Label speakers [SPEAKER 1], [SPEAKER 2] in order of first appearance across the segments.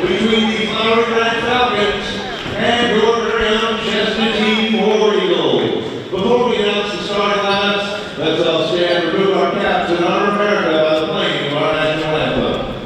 [SPEAKER 1] Between the Flowery Branch Falcons and your Crown Chestnut Team War Eagles. Before we announce the starting lineups, let's all stand and remove our caps in honor of America by the playing of our national anthem.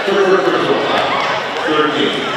[SPEAKER 1] Third personal foul, 13.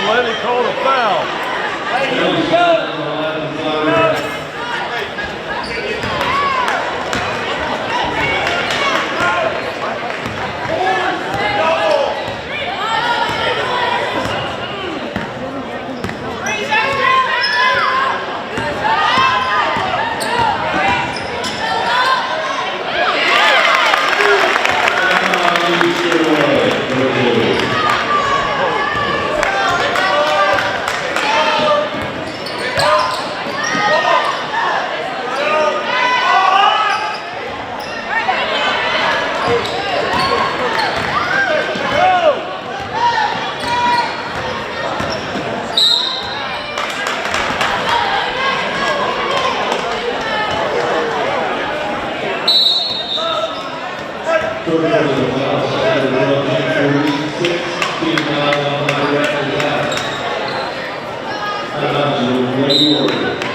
[SPEAKER 2] Lenny called a foul.
[SPEAKER 1] Lady Warrior.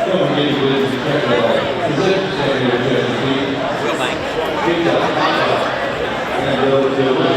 [SPEAKER 1] Don't forget to visit the concession stand here, Jesse. Good job. And go to the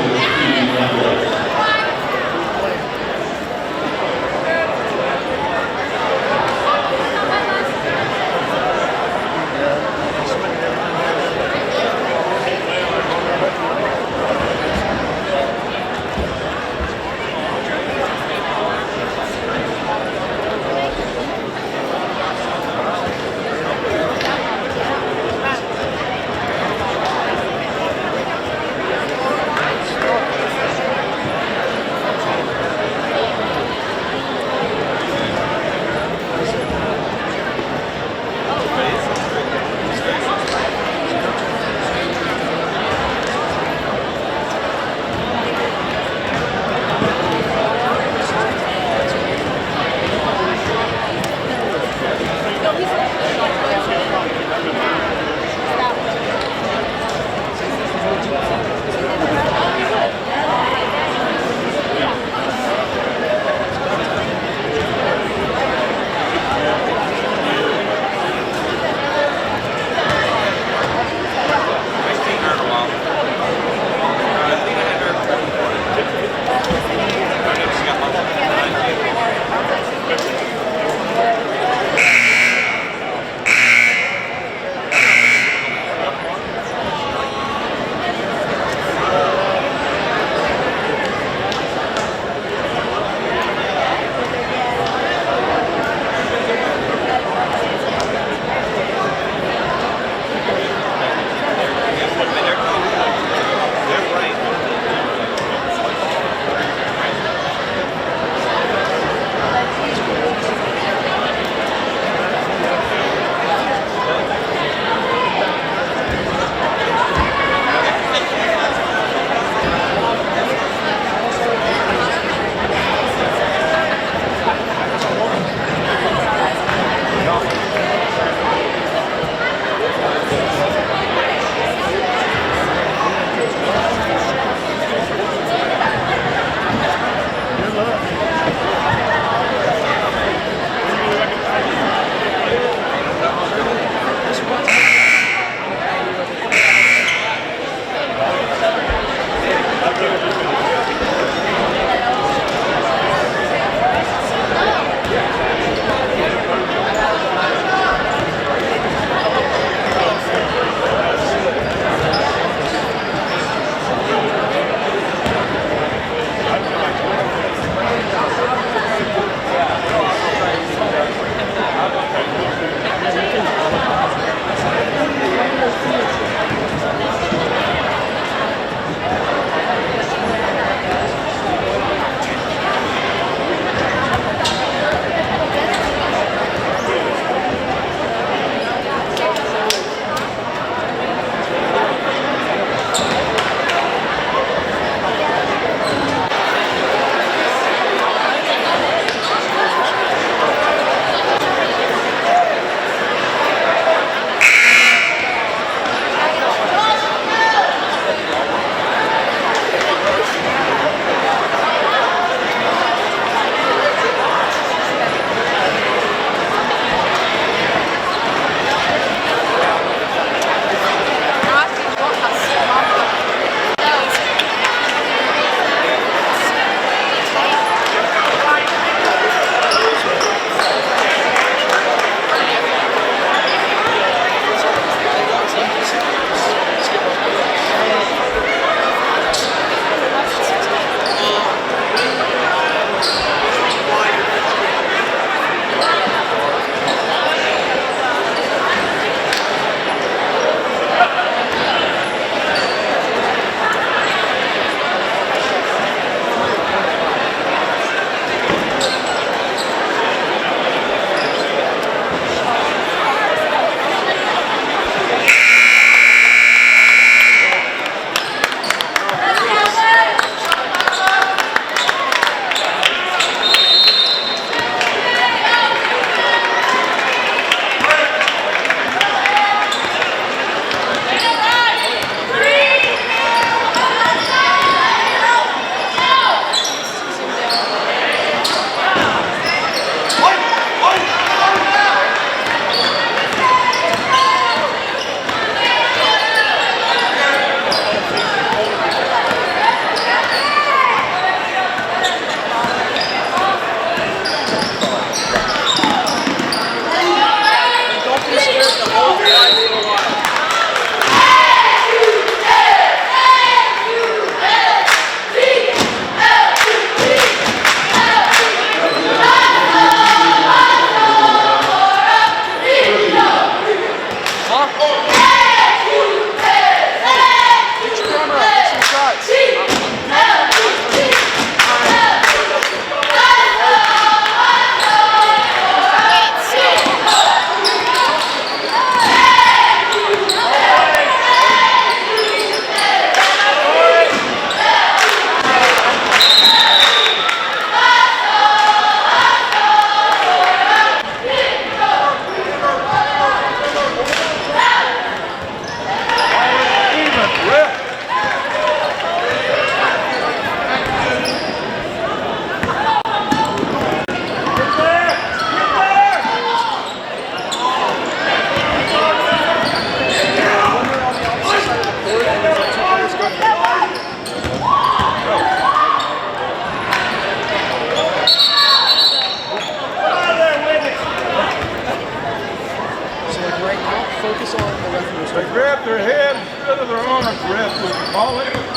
[SPEAKER 2] focus on the referee's.
[SPEAKER 3] They grab their head instead of their arms, ref, with the ball in the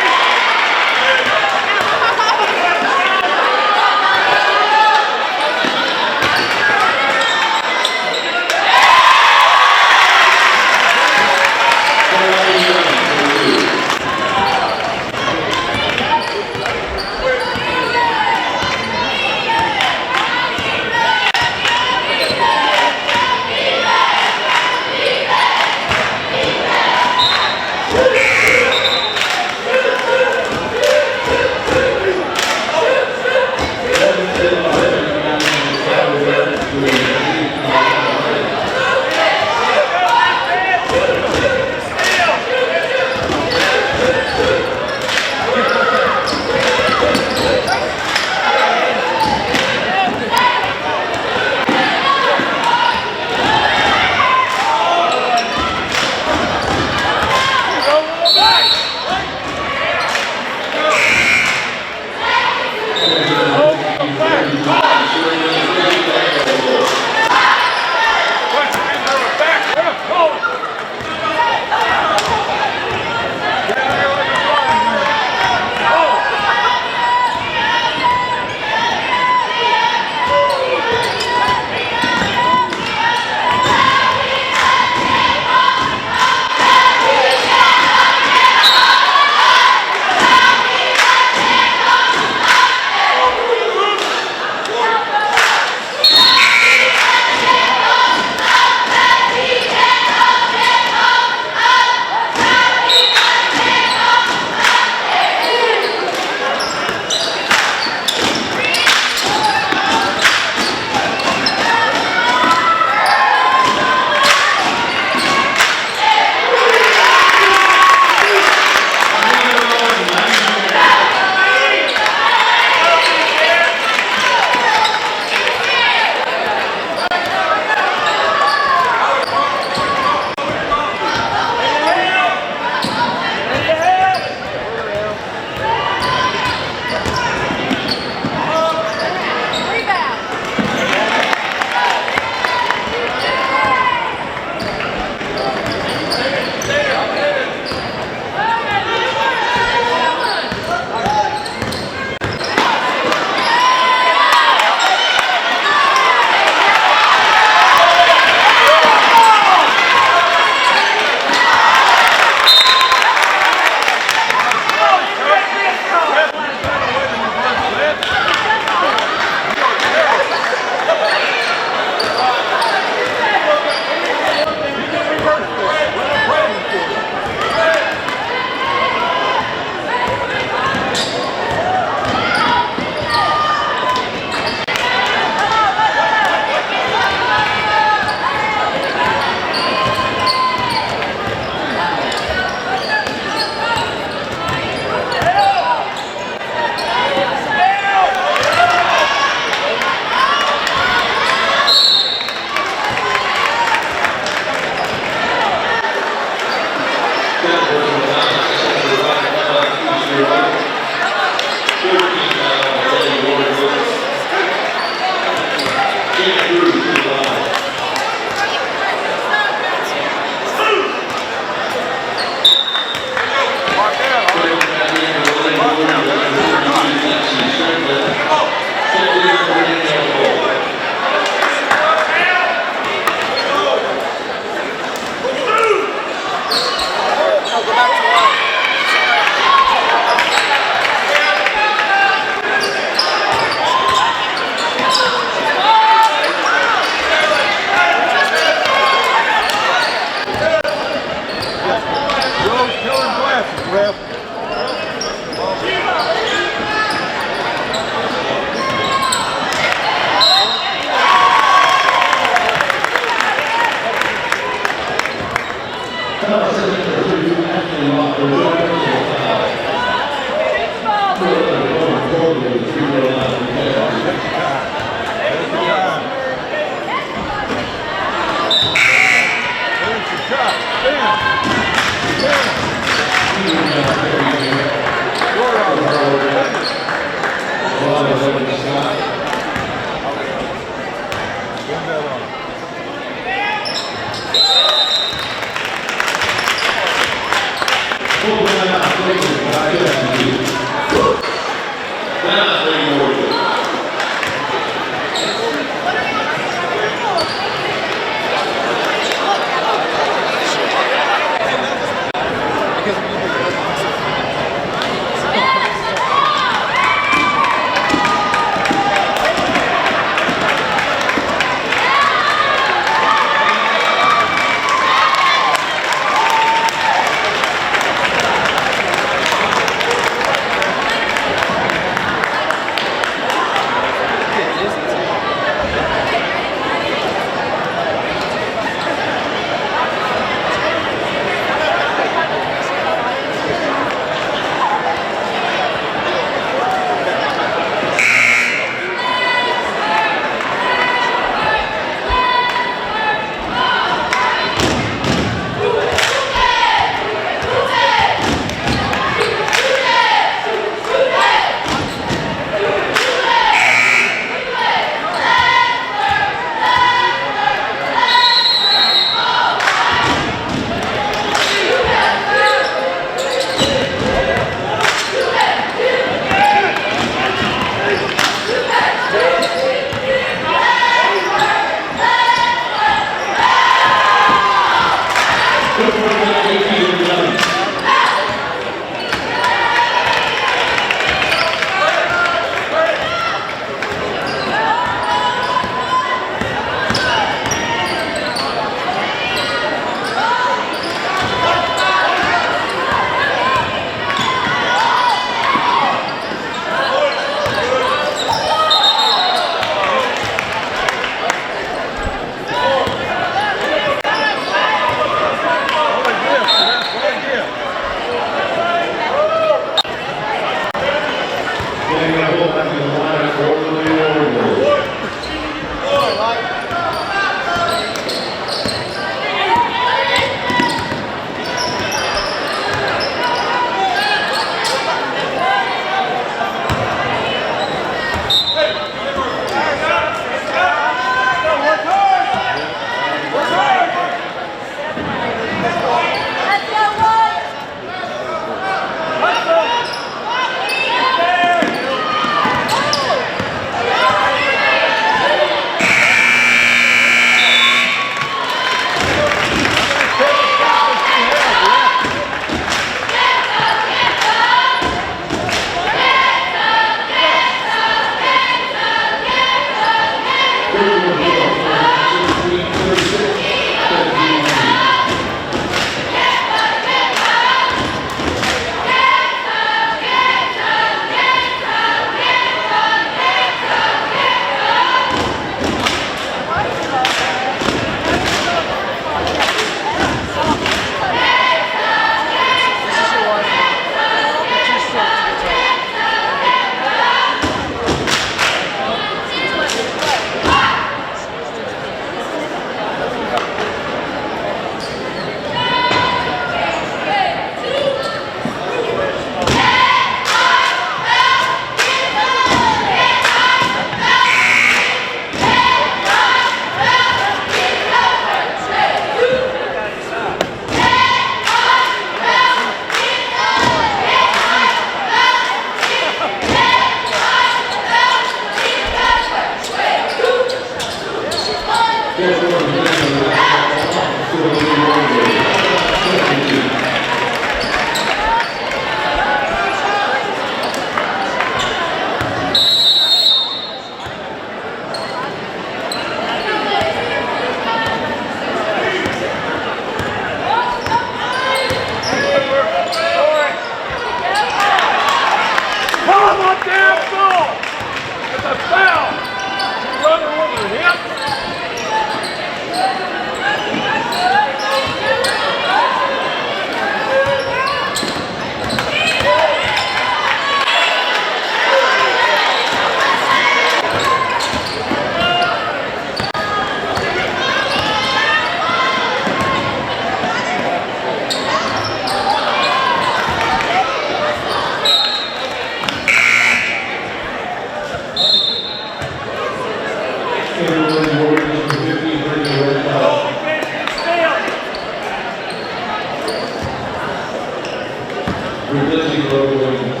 [SPEAKER 1] Presenting Flowery Branch.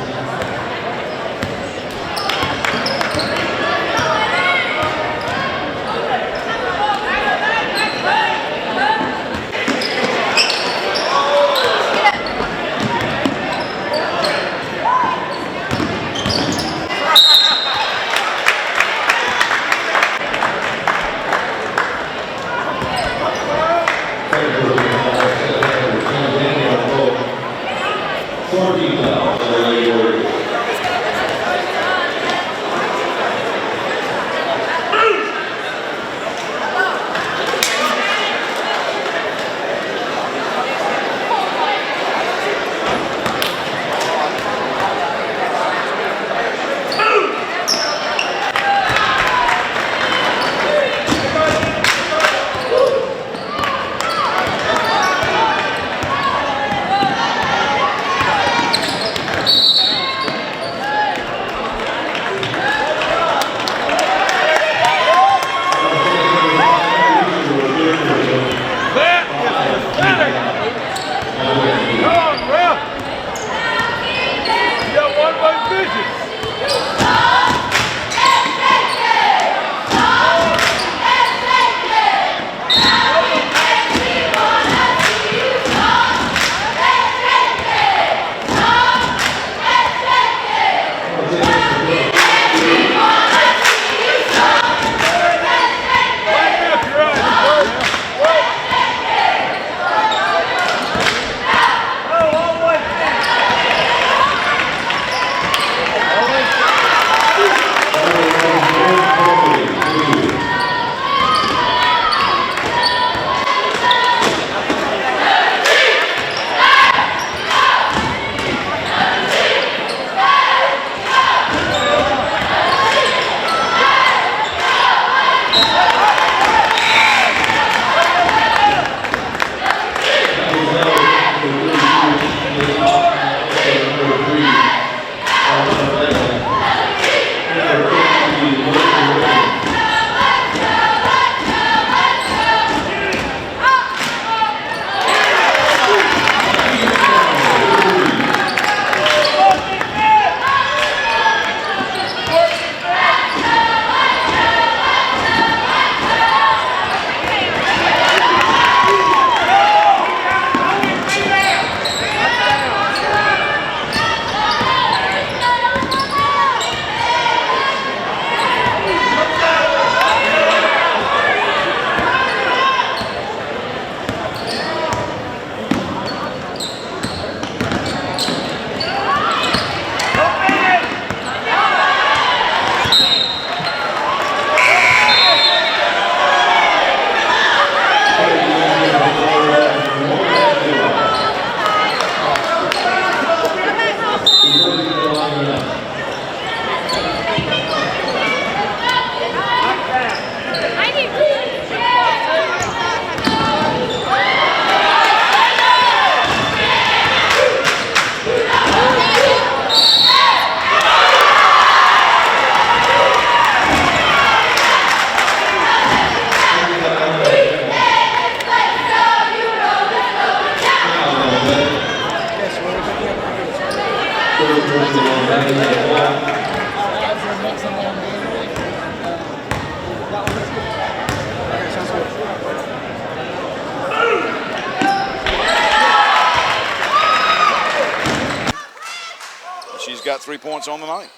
[SPEAKER 2] She's got 3 points on the night.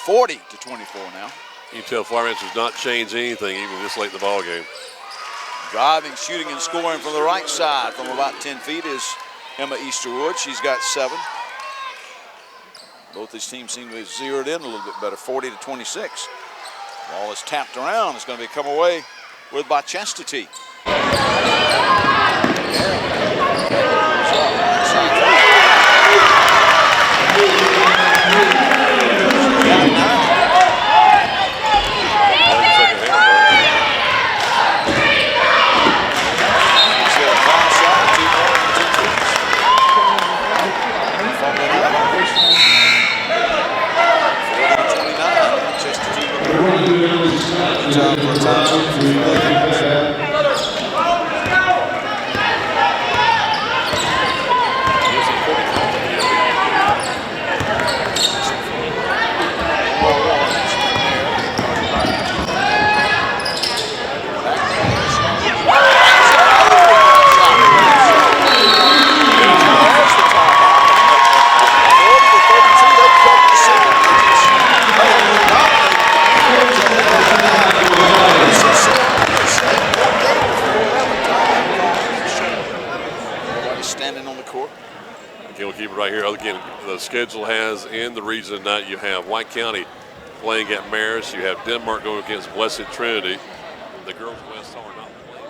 [SPEAKER 2] 40-24 now.
[SPEAKER 4] You can tell Flowery Branch has not changed anything even this late in the ball game.
[SPEAKER 2] Driving, shooting, and scoring from the right side from about 10 feet is Emma Easterwood. She's got 7. Both these teams seem to have zeroed in a little bit better, 40-26. Ball is tapped around. It's going to be come away with by Chastity. standing on the court.
[SPEAKER 4] Again, we'll keep it right here. Again, the schedule has in the region tonight, you have White County playing at Marist. You have Denmark going against Blessed Trinity. The girls of West Hall are not playing.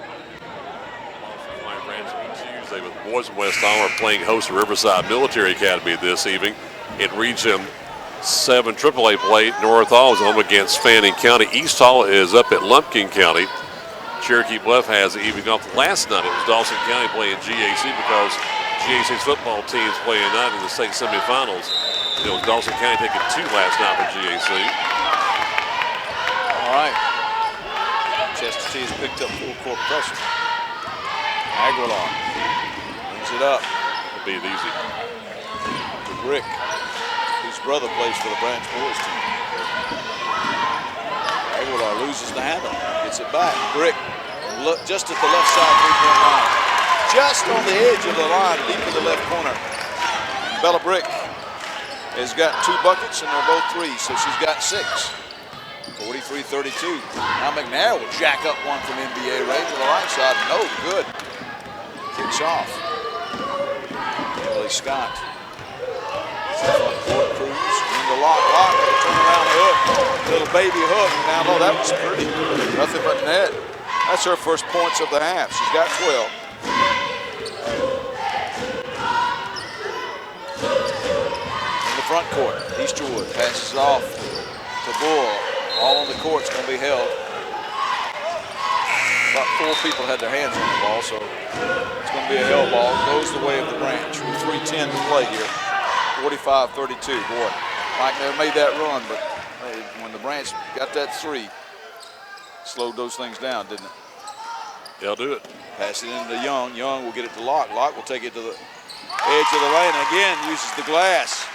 [SPEAKER 4] Flowery Branch on Tuesday, with boys of West Hall are playing host to Riverside Military Academy this evening. In Region 7 AAA play, North Hall is home against Fannin County. East Hall is up at Lumpkin County. Cherokee Bluff has the evening off. Last night it was Dawson County playing GAC because GAC's football teams playing tonight in the state semifinals. It was Dawson County taking 2 last night for GAC.
[SPEAKER 2] All right. Chester T has picked up full court pressure. Aguilar brings it up.
[SPEAKER 4] It'll be easy.
[SPEAKER 2] To Brick, whose brother plays for the Branch boys team. Aguilar loses the handle, gets it back. Brick, look just at the left side three-point line. Just on the edge of the line, deep in the left corner. Bella Brick has got 2 buckets, and they're both threes, so she's got 6. 43-32. Now McNair will jack up one from NBA range to the right side. No good. Kicks off. Emily Scott. Front court, Cruz into Lock. Turnaround hook. Little baby hook. Now, no, that was pretty. Nothing but net. That's her first points of the half. She's got 12. In the front court, Easterwood passes it off to Bull. All on the court is going to be held. About 4 people had their hands on the ball, so it's going to be a held ball. Goes the way of the Branch with 3:10 to play here. 45-32. Boy, Mike never made that run, but when the Branch got that 3, slowed those things down, didn't it?
[SPEAKER 4] They'll do it.
[SPEAKER 2] Pass it into Young. Young will get it to Locke. Locke will take it to the edge of the lane. And again, uses the glass.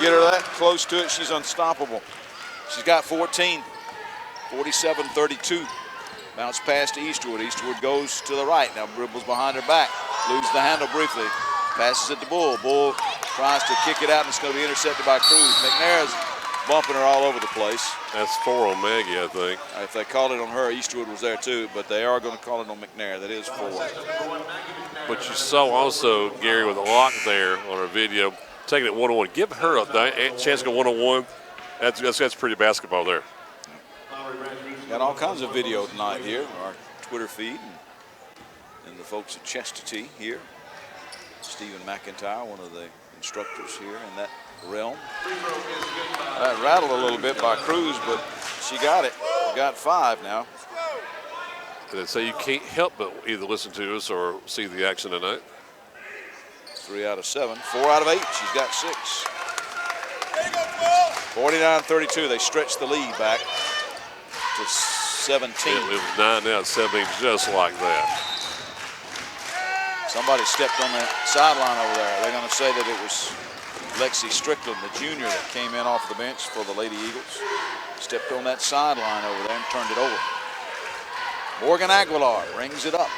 [SPEAKER 2] Get her that close to it, she's unstoppable. She's got 14. 47-32. Bounce pass to Easterwood. Easterwood goes to the right. Now dribbles behind her back. Loses the handle briefly. Passes it to Bull. Bull tries to kick it out, and it's going to be intercepted by Cruz. McNair's bumping her all over the place.
[SPEAKER 4] That's 4 on Maggie, I think.
[SPEAKER 2] If they called it on her, Easterwood was there too, but they are going to call it on McNair. That is 4.
[SPEAKER 4] But you saw also, Gary, with a Lock there on her video, taking it one-on-one. Give her a chance to go one-on-one. That's pretty basketball there.
[SPEAKER 2] Got all kinds of video tonight here on our Twitter feed and the folks at Chester T here. Stephen McIntyre, one of the instructors here in that realm. That rattled a little bit by Cruz, but she got it. Got 5 now.
[SPEAKER 4] And so you can't help but either listen to us or see the action tonight.
[SPEAKER 2] 3 out of 7. 4 out of 8. She's got 6. 49-32. They stretch the lead back to 17.
[SPEAKER 4] It was 9 now, 17, just like that.
[SPEAKER 2] Somebody stepped on the sideline over there. They're going to say that it was Lexi Strickland, the junior that came in off the bench for the Lady Eagles. Stepped on that sideline over there and turned it over. Morgan Aguilar brings it up.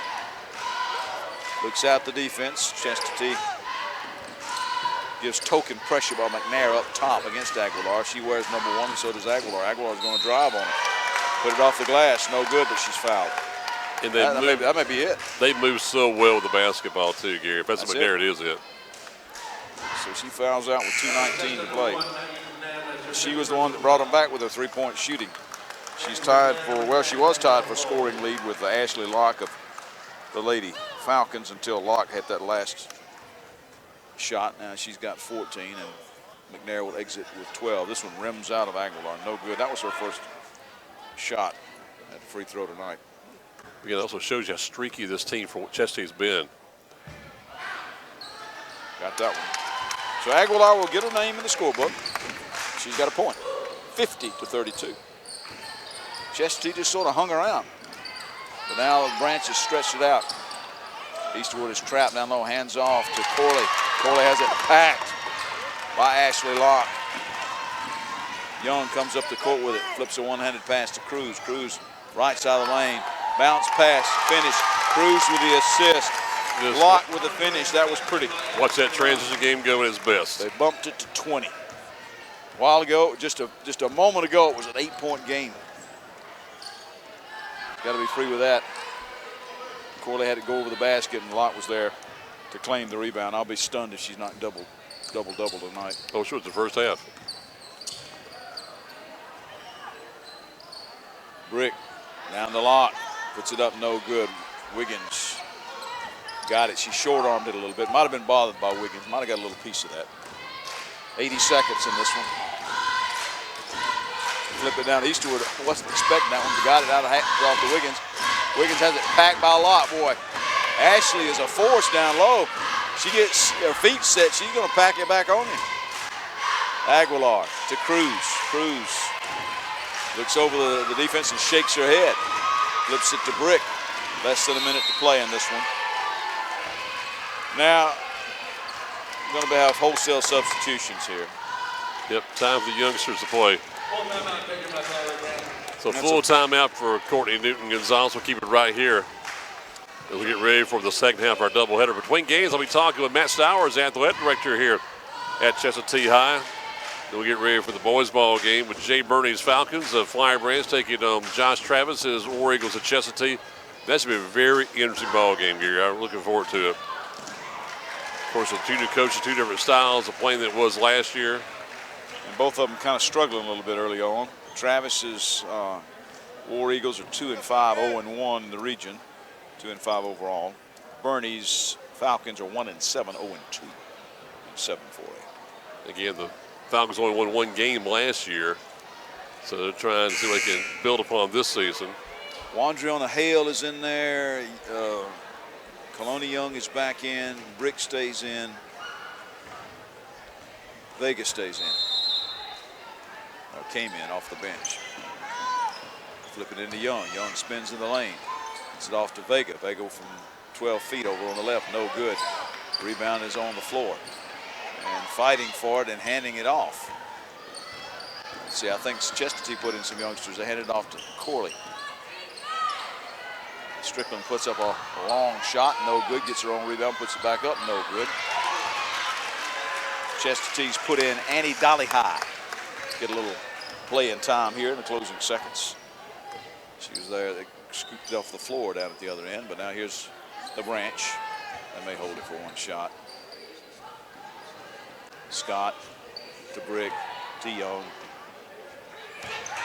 [SPEAKER 2] Looks out the defense. Chester T gives token pressure by McNair up top against Aguilar. She wears number 1, and so does Aguilar. Aguilar's going to drive on it. Put it off the glass. No good, but she's fouled.
[SPEAKER 4] And
[SPEAKER 2] that may be it.
[SPEAKER 4] They move so well with the basketball too, Gary. If that's McNair, it is it.
[SPEAKER 2] So she fouls out with 2:19 to play. She was the one that brought them back with her 3-point shooting. She's tied for, well, she was tied for scoring lead with Ashley Locke of the Lady Falcons until Locke had that last shot. Now she's got 14, and McNair will exit with 12. This one rims out of Aguilar. No good. That was her first shot at the free throw tonight.
[SPEAKER 4] Again, it also shows you how streaky this team for Chester's been.
[SPEAKER 2] Got that one. So Aguilar will get her name in the scorebook. She's got a point. 50-32. Chester T just sort of hung around. But now the Branch has stretched it out. Easterwood is trapped down low, hands off to Corley. Corley has it packed by Ashley Locke. Young comes up the court with it, flips a one-handed pass to Cruz. Cruz, right side of the lane. Bounce pass, finish. Cruz with the assist. Locke with the finish. That was pretty.
[SPEAKER 4] Watch that transition game go at its best.
[SPEAKER 2] They bumped it to 20. A while ago, just a moment ago, it was an 8-point game. Got to be free with that. Corley had to go over the basket, and Locke was there to claim the rebound. I'll be stunned if she's not double tonight.
[SPEAKER 4] Oh, sure, it's the first half.
[SPEAKER 2] Brick down the lock, puts it up, no good. Wiggins got it. She short-armed it a little bit. Might have been bothered by Wiggins. Might have got a little piece of that. 80 seconds in this one. Flip it down. Eastwood wasn't expecting that one, but got it out of off to Wiggins. Wiggins has it packed by a lot. Boy, Ashley is a force down low. She gets her feet set. She's going to pack it back on you. Aguilar to Cruz. Cruz looks over the defense and shakes her head. Flips it to Brick. Less than a minute to play in this one. Now, we're going to have wholesale substitutions here.
[SPEAKER 4] Yep, time for the youngsters to play. So full timeout for Courtney Newton-Gonzalez. We'll keep it right here as we get ready for the second half of our doubleheader. Between games, I'll be talking with Matt Stowers, athletic director here at Chestatee High. Then we'll get ready for the boys' ball game with Jay Birney's Falcons of Flowery Branch taking Josh Travis's War Eagles at Chestatee. That should be a very interesting ball game, Gary. I'm looking forward to it. Of course, the two new coaches, two different styles of playing than it was last year.
[SPEAKER 2] And both of them kind of struggling a little bit early on. Travis's War Eagles are 2-5, 0-1 in the region, 2-5 overall. Bernie's Falcons are 1-7, 0-2, 7-4.
[SPEAKER 4] Again, the Falcons only won one game last year, so they're trying to see what they can build upon this season.
[SPEAKER 2] Wandriona Hale is in there. Kaloni Young is back in. Brick stays in. Vega stays in. Or came in off the bench. Flip it into Young. Young spins in the lane. It's it off to Vega. Vega from 12 feet over on the left. No good. Rebound is on the floor. And fighting for it and handing it off. Let's see, I think Chestatee put in some youngsters. They handed it off to Corley. Strickland puts up a long shot, no good. Gets her own rebound, puts it back up, no good. Chestatee's put in Annie Dollyhigh. Get a little play in time here in the closing seconds. She was there. They scooped it off the floor down at the other end, but now here's the Branch. They may hold it for one shot. Scott to Brick to Young.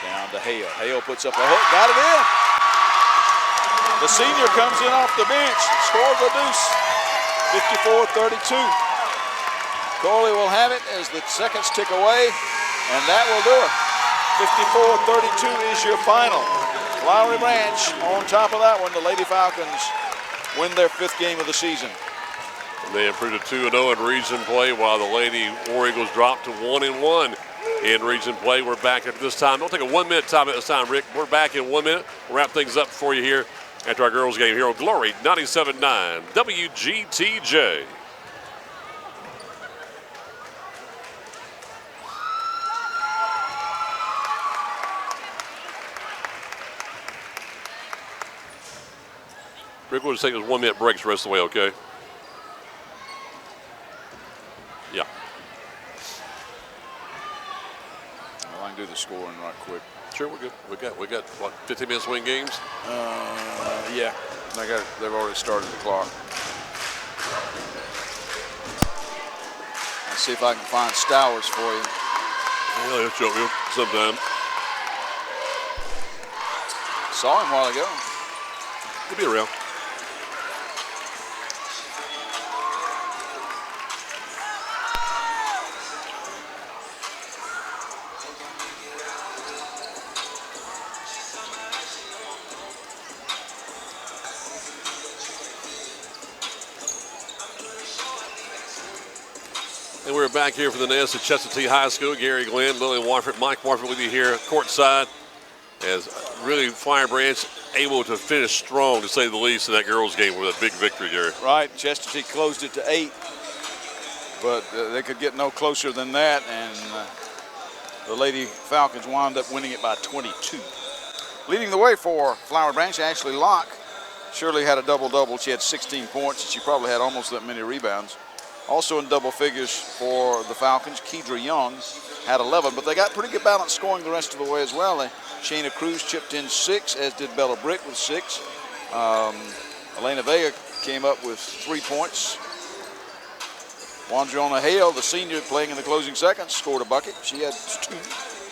[SPEAKER 2] Down to Hale. Hale puts up a hook, got it in. The senior comes in off the bench, scores a deuce, 54-32. Corley will have it as the seconds tick away, and that will do it. 54-32 is your final. Flowery Branch on top of that one. The Lady Falcons win their 5th game of the season.
[SPEAKER 4] They improved to 2-0 in region play, while the Lady War Eagles dropped to 1-1 in region play. We're back at this time. Don't take a 1 minute time at this time, Rick. We're back in 1 minute. We'll wrap things up for you here after our girls game here on Glory 97.9 WGTJ. Rick, we'll just take those 1 minute breaks the rest of the way, okay? Yeah.
[SPEAKER 2] Well, I can do the scoring right quick.
[SPEAKER 4] Sure, we're good. We got what, 15 minutes to win games?
[SPEAKER 2] Yeah, they've already started the clock. Let's see if I can find Stowers for you.
[SPEAKER 4] Yeah, he'll show you sometime.
[SPEAKER 2] Saw him a while ago.
[SPEAKER 4] He'll be around. And we're back here for the Nest at Chestatee High School. Gary Glenn, Lily Warford, Mike Warford with you here courtside. As really Flowery Branch able to finish strong, to say the least, in that girls' game with a big victory, Gary.
[SPEAKER 2] Right, Chestatee closed it to 8, but they could get no closer than that, and the Lady Falcons wound up winning it by 22. Leading the way for Flowery Branch, Ashley Locke. Shirley had a double-double. She had 16 points. She probably had almost that many rebounds. Also in double figures for the Falcons, Kedra Young had 11, but they got pretty good balance scoring the rest of the way as well. Shayna Cruz chipped in 6, as did Bella Brick with 6. Elena Vega came up with 3 points. Wandrona Hale, the senior playing in the closing seconds, scored a bucket. She had 2.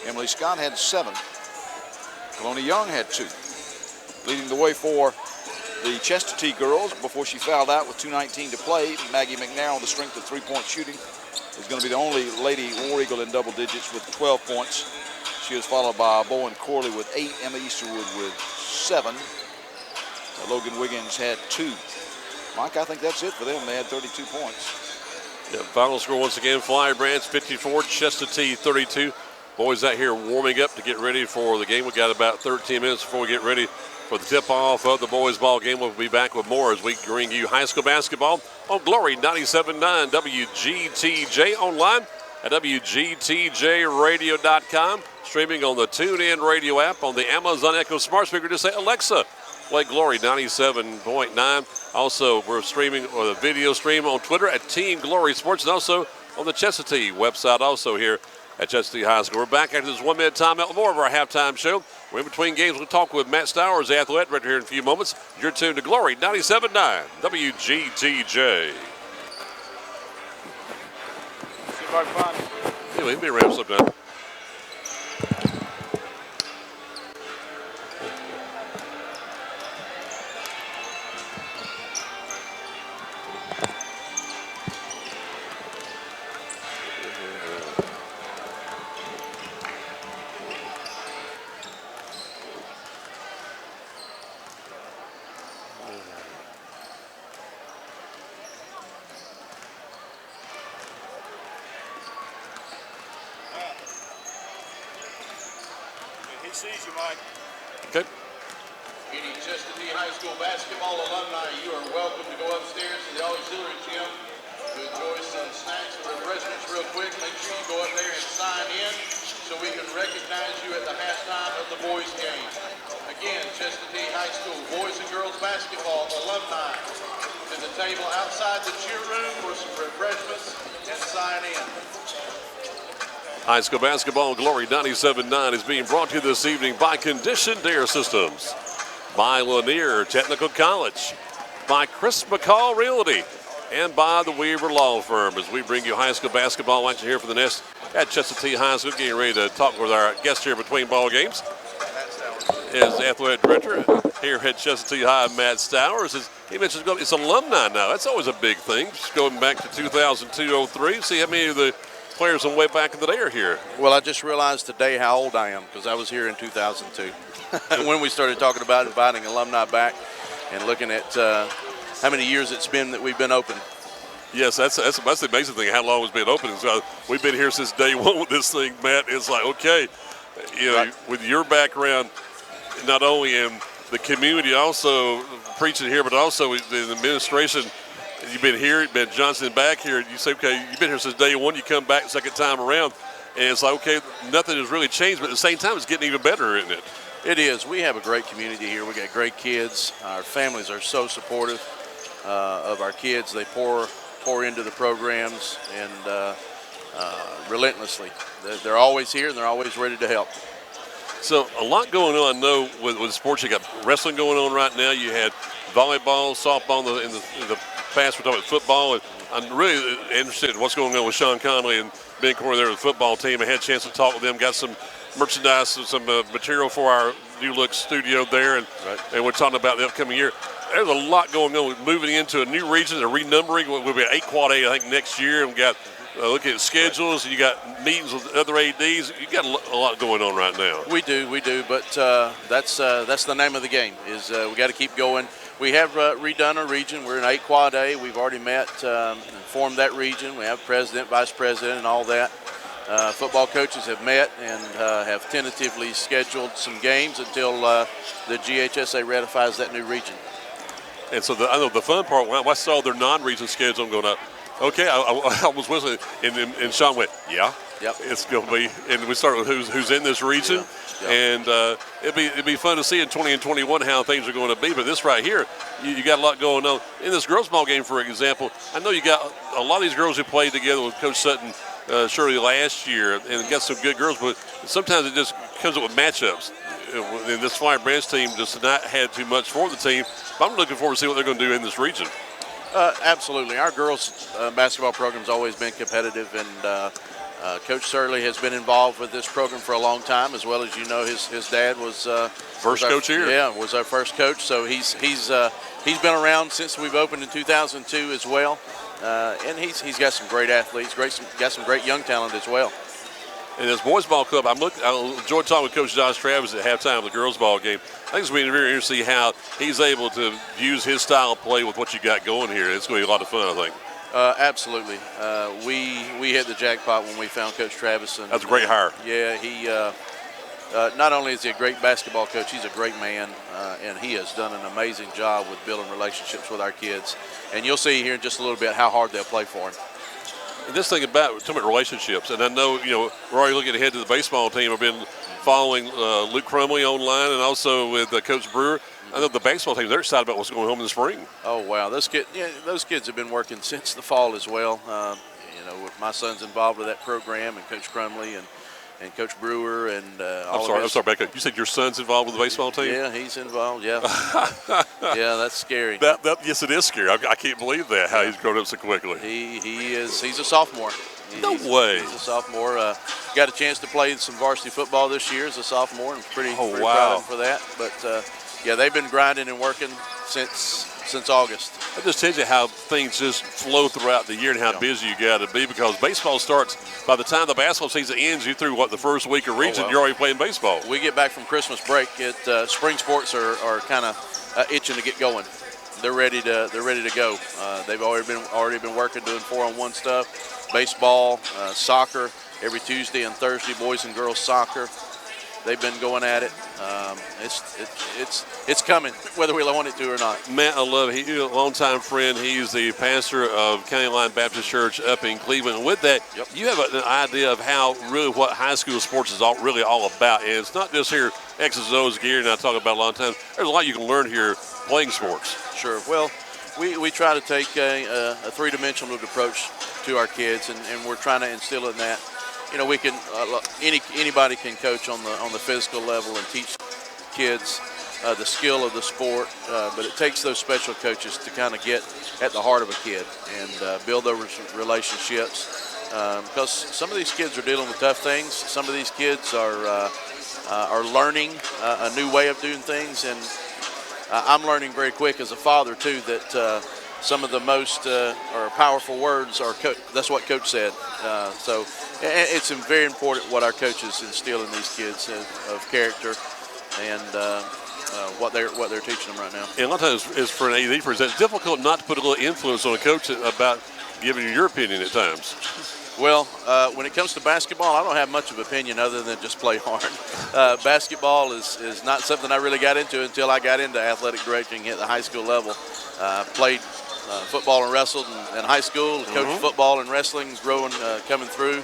[SPEAKER 2] Emily Scott had 7. Kaloni Young had 2. Leading the way for the Chestatee girls before she fouled out with 2:19 to play. Maggie McNair, on the strength of 3-point shooting, is going to be the only Lady War Eagle in double digits with 12 points. She was followed by Bowen Corley with 8, Emma Easterwood with 7. Logan Wiggins had 2. Mike, I think that's it for them. They had 32 points.
[SPEAKER 4] Yeah, final score once again, Flowery Branch 54, Chestatee 32. Boys out here warming up to get ready for the game. We got about 13 minutes before we get ready for the tip-off of the boys' ball game. We'll be back with more as we bring you high school basketball on Glory 97.9 WGTJ, online at WGTJradio.com, streaming on the TuneIn radio app, on the Amazon Echo smart speaker. Just say, Alexa, play Glory 97.9. Also, we're streaming, or the video stream on Twitter at Team Glory Sports, and also on the Chestatee website also here at Chestatee High School. We're back after this 1-minute timeout with more of our halftime show. We're in between games. We'll talk with Matt Stowers, the athletic director, here in a few moments. You're tuned to Glory 97.9 WGTJ.
[SPEAKER 3] See if I can find it.
[SPEAKER 4] Anyway, he'll be around sometime.
[SPEAKER 3] He sees you, Mike.
[SPEAKER 4] Okay.
[SPEAKER 1] Any Chestatee High School basketball alumni, you are welcome to go upstairs to the auxiliary gym to enjoy some snacks or refreshments real quick. Make sure you go up there and sign in so we can recognize you at the halftime of the boys' game. Again, Chestatee High School boys and girls basketball alumni to the table outside the cheer room for some refreshments and sign in.
[SPEAKER 4] High school basketball Glory 97.9 is being brought to you this evening by Conditioned Air Systems, by Lanier Technical College, by Chris McCall Realty, and by the Weaver Law Firm as we bring you high school basketball action here for the Nest at Chestatee High School. Getting ready to talk with our guest here between ball games is athletic director here at Chestatee High, Matt Stowers. As he mentioned, it's alumni now. That's always a big thing. Just going back to 2002-03, see how many of the players from way back in the day are here.
[SPEAKER 5] Well, I just realized today how old I am because I was here in 2002 when we started talking about inviting alumni back and looking at how many years it's been that we've been open.
[SPEAKER 4] Yes, that's the amazing thing, how long it's been open. So we've been here since day one with this thing, Matt. It's like, okay, you know,
[SPEAKER 5] Right.
[SPEAKER 4] with your background, not only in the community, also preaching here, but also in the administration. You've been here, Ben Johnson back here. You say, okay, you've been here since day one. You come back second time around, and it's like, okay, nothing has really changed, but at the same time, it's getting even better, isn't it?
[SPEAKER 5] It is. We have a great community here. We got great kids. Our families are so supportive of our kids. They pour into the programs and relentlessly. They're always here and they're always ready to help.
[SPEAKER 4] So a lot going on. I know with sports, you got wrestling going on right now. You had volleyball, softball in the past. We're talking about football, and I'm really interested in what's going on with Sean Conley and Ben Corey there with the football team. I had a chance to talk with them. Got some merchandise and some material for our new look studio there, and we're talking about the upcoming year. There's a lot going on with moving into a new region. They're renumbering. We'll be at 8 Quad 8, I think, next year. And we got looking at schedules. And you got meetings with other ADs. You got a lot going on right now.
[SPEAKER 5] We do. But that's the name of the game. Is we got to keep going. We have redone our region. We're in 8 Quad A. We've already met and formed that region. We have president, vice president, and all that. Football coaches have met and have tentatively scheduled some games until the GHSA ratifies that new region.
[SPEAKER 4] And so I know the fun part, when I saw their non-region schedule, I'm going up. Okay, I was listening, and Sean went, yeah,
[SPEAKER 5] Yep.
[SPEAKER 4] it's going to be. And we start with who's in this region,
[SPEAKER 5] Yeah.
[SPEAKER 4] and it'd be fun to see in 20 and 21 how things are going to be. But this right here, you got a lot going on in this girls' ball game. For example, I know you got a lot of these girls who played together with Coach Sutton, Shirley last year, and got some good girls. But sometimes it just comes up with matchups. And this Flowery Branch team just not had too much for the team. But I'm looking forward to see what they're going to do in this region.
[SPEAKER 5] Absolutely. Our girls' basketball program's always been competitive, and Coach Surley has been involved with this program for a long time. As well as you know, his dad was
[SPEAKER 4] First coach here.
[SPEAKER 5] Yeah, was our first coach. So he's been around since we've opened in 2002 as well, and he's got some great athletes, got some great young talent as well.
[SPEAKER 4] And this boys ball club, I enjoyed talking with Coach Josh Travis at halftime of the girls ball game. I think it's going to be very interesting to see how he's able to use his style of play with what you got going here. It's going to be a lot of fun, I think.
[SPEAKER 5] Absolutely. We hit the jackpot when we found Coach Travis. And,
[SPEAKER 4] that's a great hire.
[SPEAKER 5] Yeah, he not only is he a great basketball coach, he's a great man, and he has done an amazing job with building relationships with our kids. And you'll see here in just a little bit how hard they'll play for him.
[SPEAKER 4] And this thing about relationships, and I know, we're already looking ahead to the baseball team. I've been following Luke Crumley online and also with Coach Brewer. I know the baseball team, they're excited about what's going on in the spring.
[SPEAKER 5] Oh, wow. Those kids have been working since the fall as well. My son's involved with that program, and Coach Crumley and Coach Brewer and
[SPEAKER 4] I'm sorry, Becca. You said your son's involved with the baseball team?
[SPEAKER 5] Yeah, he's involved, yeah. Yeah, that's scary.
[SPEAKER 4] Yes, it is scary. I can't believe that, how he's grown up so quickly.
[SPEAKER 5] He's a sophomore.
[SPEAKER 4] No way.
[SPEAKER 5] He's a sophomore. Got a chance to play some varsity football this year as a sophomore, and pretty
[SPEAKER 4] wow.
[SPEAKER 5] proud of him for that. But, they've been grinding and working since August.
[SPEAKER 4] That just tells you how things just flow throughout the year and how busy you got to be, because baseball starts, by the time the basketball season ends, you through the first week of region, you're already playing baseball.
[SPEAKER 5] We get back from Christmas break. Spring sports are kind of itching to get going. They're ready to go. They've already been working, doing 4-on-1 stuff, baseball, soccer every Tuesday and Thursday, boys and girls soccer. They've been going at it. It's coming, whether we want it to or not.
[SPEAKER 4] Matt, I love it. He's a longtime friend. He's the pastor of County Line Baptist Church up in Cleveland. And with that, you have an idea of what high school sports is really all about. And it's not just here X's and O's gear, and I talk about a lot of times. There's a lot you can learn here playing sports.
[SPEAKER 5] Sure. Well, we try to take a three-dimensional approach to our kids, and we're trying to instill in that. We can anybody can coach on the physical level and teach kids the skill of the sport, but it takes those special coaches to kind of get at the heart of a kid and build those relationships. Because some of these kids are dealing with tough things. Some of these kids are learning a new way of doing things, and I'm learning very quick as a father too that some of the most or powerful words are that's what Coach said. So it's very important what our coaches instill in these kids of character and what they're teaching them right now.
[SPEAKER 4] And a lot of times, for an AD, it's difficult not to put a little influence on a coach about giving you your opinion at times.
[SPEAKER 5] Well, when it comes to basketball, I don't have much of an opinion other than just play hard. Basketball is not something I really got into until I got into athletic directing at the high school level. Played football and wrestled in high school, coached football and wrestling, coming through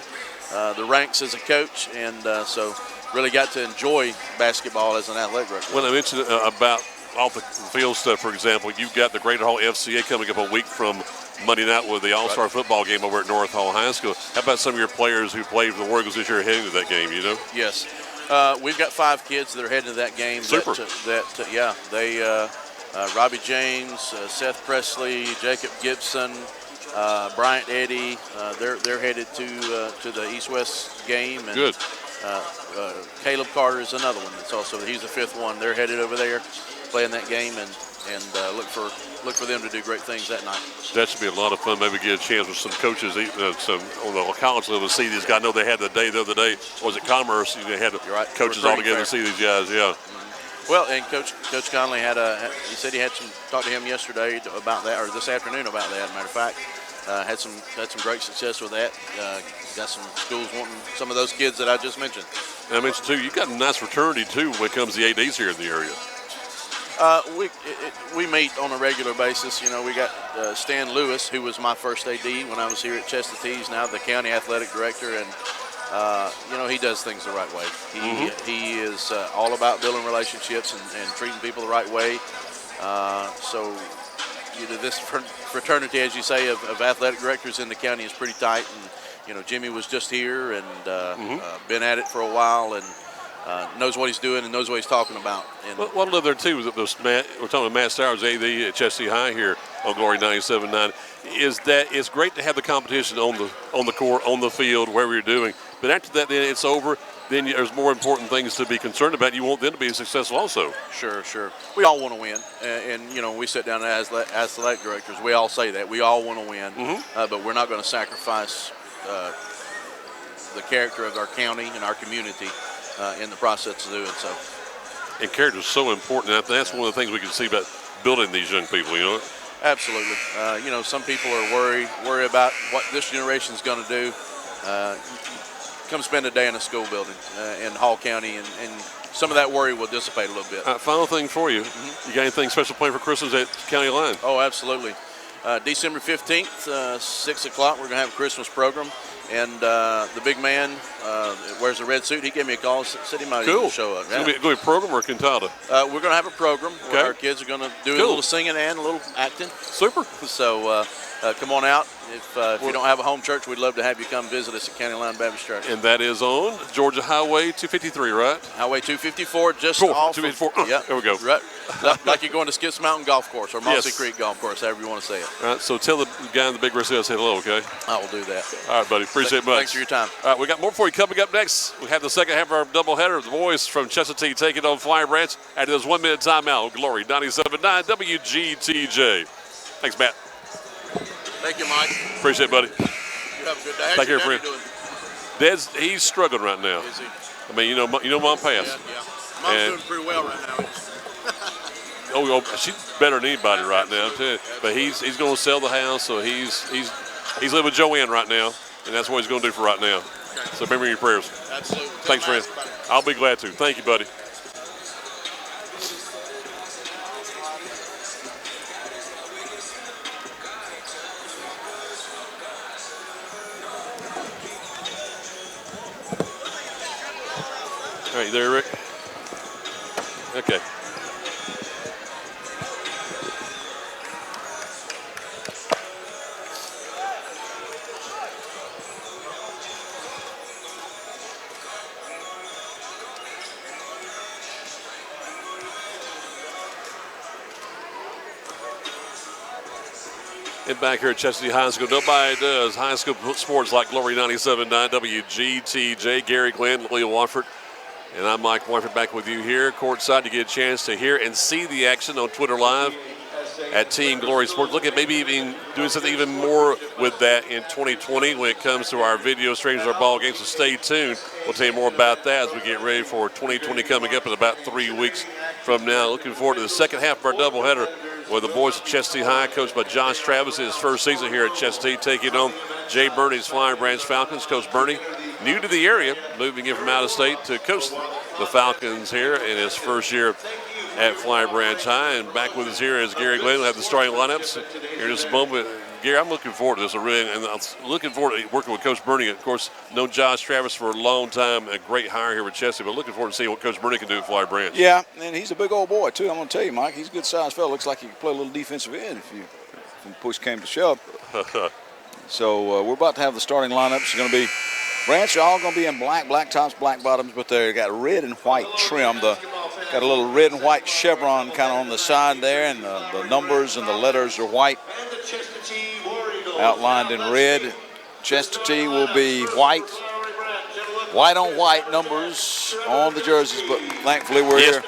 [SPEAKER 5] the ranks as a coach, and so really got to enjoy basketball as an athletic director.
[SPEAKER 4] When I mentioned about off the field stuff, for example, you've got the Greater Hall FCA coming up a week from Monday night with the All-Star football game over at North Hall High School. How about some of your players who played for the Warriors this year heading to that game,
[SPEAKER 5] Yes. We've got 5 kids that are heading to that game.
[SPEAKER 4] Super.
[SPEAKER 5] Robbie James, Seth Presley, Jacob Gibson, Bryant Eddy, they're headed to the East-West game. And,
[SPEAKER 4] good.
[SPEAKER 5] Caleb Carter is another one. He's the 5th one. They're headed over there, playing that game, and look for them to do great things that night.
[SPEAKER 4] That should be a lot of fun. Maybe get a chance with some coaches, some on the college level, to see these guys. I know they had the other day. Was it Commerce? They had coaches all together to see these guys. Yeah.
[SPEAKER 5] Well, and Coach Conley he said he had talked to him yesterday about that, or this afternoon about that. As a matter of fact, had some great success with that. Got some schools wanting some of those kids that I just mentioned.
[SPEAKER 4] And I mentioned too, you've got a nice fraternity too when it comes to the ADs here in the area.
[SPEAKER 5] We meet on a regular basis. We got Stan Lewis, who was my first AD when I was here at Chestatee, now the county athletic director, and he does things the right way. He is all about building relationships and treating people the right way. This fraternity, as you say, of athletic directors in the county is pretty tight. And Jimmy was just here and been at it for a while, and knows what he's doing and knows what he's talking about. And
[SPEAKER 4] What I love there too is that we're talking about Matt Stowers, AD at Chesty High here on Glory 97.9, is that it's great to have the competition on the court, on the field, wherever you're doing. But after that, then it's over. Then there's more important things to be concerned about. You want them to be successful also.
[SPEAKER 5] Sure. We all want to win, and you know, we sit down as athletic directors. We all say that we all want to win, but we're not going to sacrifice the character of our county and our community in the process of doing so.
[SPEAKER 4] And character is so important. And that's one of the things we can see about building these young people. You know.
[SPEAKER 5] Absolutely. You know, some people are worry about what this generation is going to do. Come spend a day in a school building in Hall County, and some of that worry will dissipate a little bit.
[SPEAKER 4] Final thing for you. You got anything special planned for Christmas at County Line?
[SPEAKER 5] Oh, absolutely. December 15th, 6 o'clock, we're going to have a Christmas program. And the big man wears a red suit. He gave me a call, said he might even show up.
[SPEAKER 4] It's going to be a program or a cantata?
[SPEAKER 5] We're going to have a program where our kids are going to do a little singing and a little acting.
[SPEAKER 4] Super.
[SPEAKER 5] So come on out. If you don't have a home church, we'd love to have you come visit us at County Line Baptist Church.
[SPEAKER 4] And that is on Georgia Highway 253, right?
[SPEAKER 5] Highway 254, just off.
[SPEAKER 4] 254.
[SPEAKER 5] Yeah,
[SPEAKER 4] there we go.
[SPEAKER 5] Right, like you're going to Skips Mountain Golf Course or Mossy Creek Golf Course, however you want to say it.
[SPEAKER 4] All right, so tell the guy in the big red suit I said hello, okay?
[SPEAKER 5] I will do that.
[SPEAKER 4] All right, buddy. Appreciate it much.
[SPEAKER 5] Thanks for your time.
[SPEAKER 4] All right, we got more for you coming up next. We have the second half of our doubleheader. The boys from Chestatee taking on Flowery Branch after this 1 minute timeout. Glory 97.9 WGTJ. Thanks, Matt.
[SPEAKER 5] Thank you, Mike.
[SPEAKER 4] Appreciate it, buddy.
[SPEAKER 5] You have a good day.
[SPEAKER 4] Take care, friend. He's struggling right now.
[SPEAKER 5] Is he?
[SPEAKER 4] I mean, you know, Mom passed.
[SPEAKER 5] Yeah. Mom's doing pretty well right now.
[SPEAKER 4] Oh, she's better than anybody right now, too. But he's going to sell the house, so he's living with Joanne right now, and that's what he's going to do for right now. Okay. So remember your prayers.
[SPEAKER 5] Absolutely.
[SPEAKER 4] Thanks, friend. I'll be glad to. Thank you, buddy. All right, you there, Rick? Okay. And back here at Chestatee High School, nobody does high school sports like Glory 97.9 WGTJ. Gary Glenn, Lily Watford. And I'm Mike Watford back with you here courtside to get a chance to hear and see the action on Twitter Live at Team Glory Sports. Look at maybe even doing something even more with that in 2020 when it comes to our video streams, our ball games. So stay tuned. We'll tell you more about that as we get ready for 2020 coming up in about 3 weeks from now. Looking forward to the second half of our doubleheader with the boys at Chestatee High, coached by Josh Travis in his first season here at Chestatee, taking on Jay Bernie's Flowery Branch Falcons. Coach Bernie, new to the area, moving in from out of state to coach the Falcons here in his first year at Flowery Branch High. And back with us here is Gary Glenn. We'll have the starting lineups here in just a moment. Gary, I'm looking forward to this. And I'm looking forward to working with Coach Bernie. Of course, known Josh Travis for a long time, a great hire here with Chestatee, but looking forward to seeing what Coach Bernie can do at Flowery Branch.
[SPEAKER 6] Yeah, and he's a big old boy, too. I'm going to tell you, Mike, he's a good-sized fellow. Looks like he can play a little defensive end if push came to shove. So we're about to have the starting lineups. It's going to be Branch, all going to be in black tops, black bottoms, but they got red and white trim. Got a little red and white chevron kind of on the side there, and the numbers and the letters are white, outlined in red. Chestatee will be white on white numbers on the jerseys, but thankfully we're here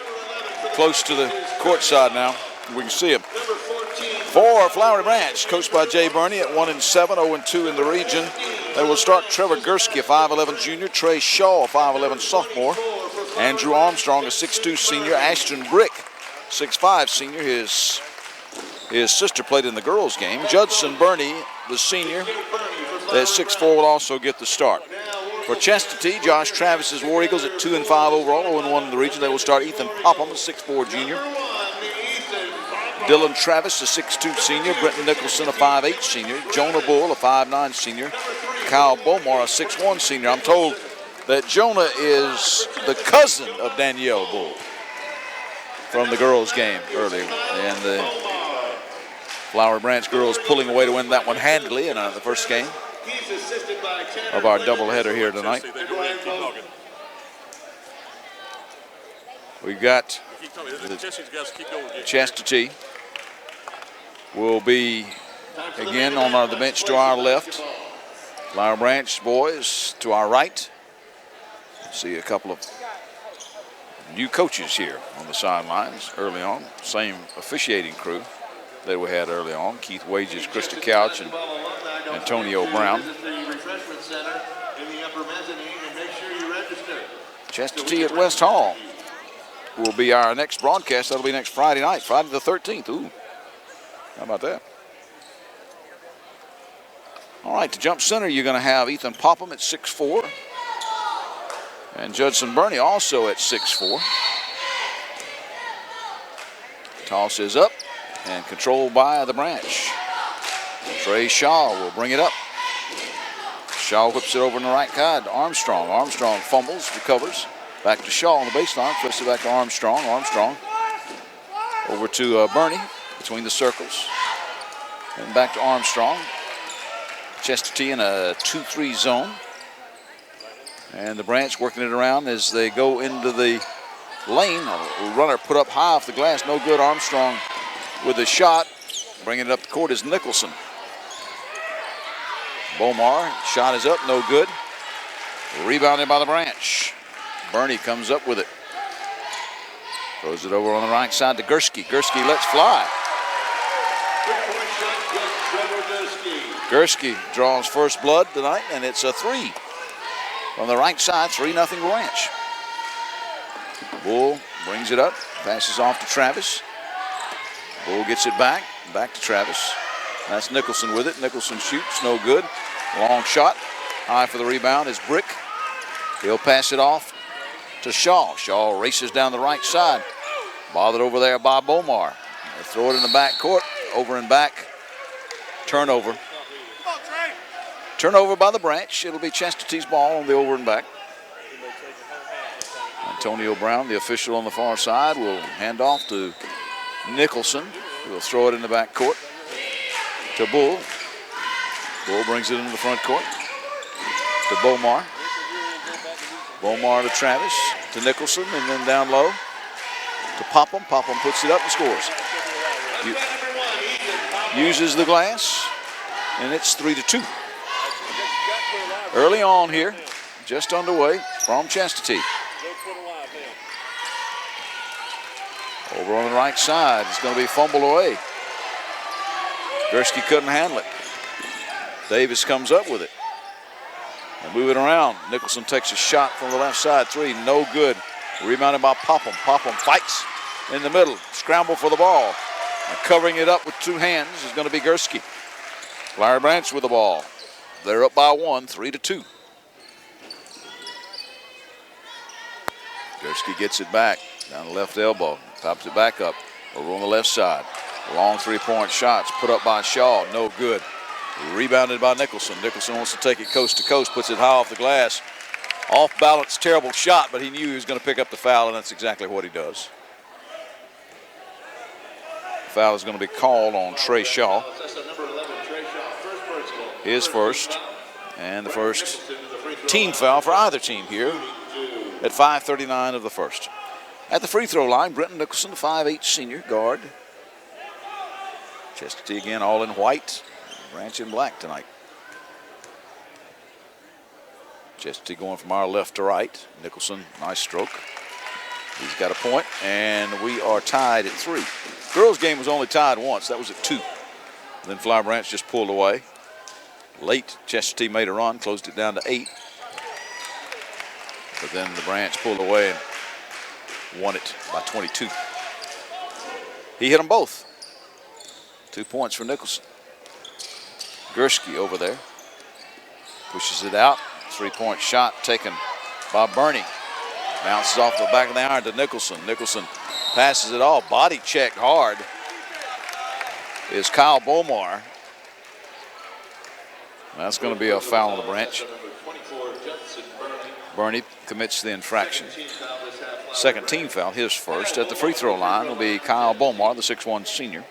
[SPEAKER 6] close to the court side now. We can see them. For Flowery Branch, coached by Jay Burney at 1-7, 0-2 in the region. They will start Trevor Gursky, a 5'11 junior, Trey Shaw, a 5'11 sophomore, Andrew Armstrong, a 6'2 senior, Ashton Brick, 6'5 senior. His sister played in the girls' game. Judson Burney, the senior, at 6'4", will also get the start. For Chestatee, Josh Travis's War Eagles at 2-5 overall, 0-1 in the region. They will start Ethan Popham, a 6'4 junior. Dylan Travis, a 6'2 senior. Brenton Nicholson, a 5'8 senior. Jonah Bull, a 5'9 senior. Kyle Bomar, a 6'1 senior. I'm told that Jonah is the cousin of Danielle Bull from the girls' game earlier. And the Flowery Branch girls pulling away to win that one handily in the first game of our doubleheader here tonight. We've got
[SPEAKER 4] Chester's guys keep going.
[SPEAKER 6] Chastity will be again on the bench to our left. Flowery Branch boys to our right. See a couple of new coaches here on the sidelines early on. Same officiating crew that we had early on. Keith Wages, Krista Couch, and Antonio Brown. Chastity at West Hall will be our next broadcast. That'll be next Friday night, Friday the 13th. Ooh, how about that? All right, to jump center, you're going to have Ethan Popham at 6'4", and Judson Burney also at 6'4". Toss is up and controlled by the Branch. Trey Shaw will bring it up. Shaw whips it over on the right side to Armstrong. Armstrong fumbles, recovers. Back to Shaw on the baseline, flips it back to Armstrong. Armstrong over to Burney between the circles. And back to Armstrong. Chastity in a 2-3 zone. And the Branch working it around as they go into the lane. A runner put up high off the glass, no good. Armstrong with a shot. Bringing it up the court is Nicholson. Bomar, shot is up, no good. Rebounded by the Branch. Burney comes up with it. Throws it over on the right side to Gursky. Gursky lets fly. Gursky draws first blood tonight, and it's a 3. On the right side, 3-0 Branch. Bull brings it up, passes off to Travis. Bull gets it back to Travis. That's Nicholson with it. Nicholson shoots, no good. Long shot, high for the rebound is Brick. He'll pass it off to Shaw. Shaw races down the right side. Bothered over there by Bomar. They throw it in the back court, over and back. Turnover. Turnover by the Branch. It'll be Chastity's ball on the over and back. Antonio Brown, the official on the far side, will hand off to Nicholson. He'll throw it in the back court to Bull. Bull brings it into the front court to Bomar. Bomar to Travis, to Nicholson, and then down low to Popham. Popham puts it up and scores. Uses the glass, and it's 3-2. Early on here, just underway from Chastity. Over on the right side, it's going to be fumbled away. Gursky couldn't handle it. Davis comes up with it. And move it around. Nicholson takes a shot from the left side, 3, no good. Rebounded by Popham. Popham fights in the middle, scramble for the ball. And covering it up with 2 hands is going to be Gursky. Flowery Branch with the ball. They're up by 1, 3-2. Gursky gets it back down the left elbow, pops it back up over on the left side. Long 3-point shots put up by Shaw, no good. Rebounded by Nicholson. Nicholson wants to take it coast to coast, puts it high off the glass. Off balance, terrible shot, but he knew he was going to pick up the foul, and that's exactly what he does. The foul is going to be called on Trey Shaw. His first, and the first team foul for either team here at 5:39 of the first. At the free throw line, Brenton Nicholson, 5'8" senior guard. Chastity again all in white, Branch in black tonight. Chastity going from our left to right. Nicholson, nice stroke. He's got a point, and we are tied at 3. Girls game was only tied once. That was at 2. Then Flowery Branch just pulled away. Late, Chastity made a run, closed it down to 8. But then the Branch pulled away and won it by 22. He hit them both. 2 points for Nicholson. Gursky over there. Pushes it out. 3-point shot taken by Burney. Bounces off the back of the iron to Nicholson. Nicholson passes it off. Body checked hard is Kyle Bomar. That's going to be a foul on the Branch. Burney commits the infraction. Second team foul, his first. At the free throw line will be Kyle Bomar, the 6'1" senior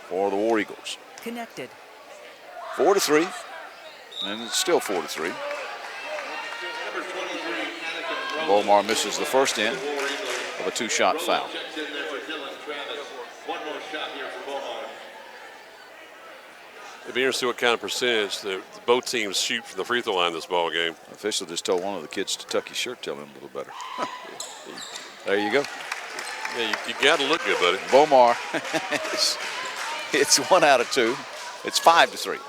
[SPEAKER 6] for the War Eagles.
[SPEAKER 7] Connected.
[SPEAKER 6] 4-3, and it's still 4-3. Bomar misses the first in. of a 2-shot foul.
[SPEAKER 4] It'd be interesting what kind of percentage both teams shoot from the free throw line this ball game.
[SPEAKER 6] Official just told one of the kids to tuck his shirt, tell him a little better. There you go.
[SPEAKER 4] Yeah, you got to look good, buddy.
[SPEAKER 6] Bomar, it's 1 out of 2. It's 5-3.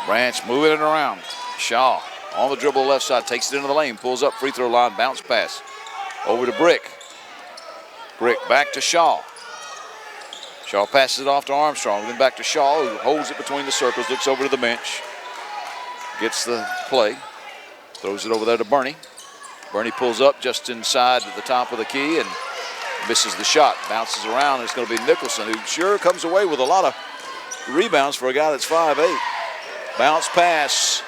[SPEAKER 6] Branch moving it around. Shaw on the dribble left side, takes it into the lane, pulls up free throw line, bounce pass. Over to Brick. Brick back to Shaw. Shaw passes it off to Armstrong, then back to Shaw, who holds it between the circles, looks over to the bench, gets the play, throws it over there to Bernie. Bernie pulls up just inside the top of the key and misses the shot, bounces around, and it's going to be Nicholson, who sure comes away with a lot of rebounds for a guy that's 5'8". Bounce pass.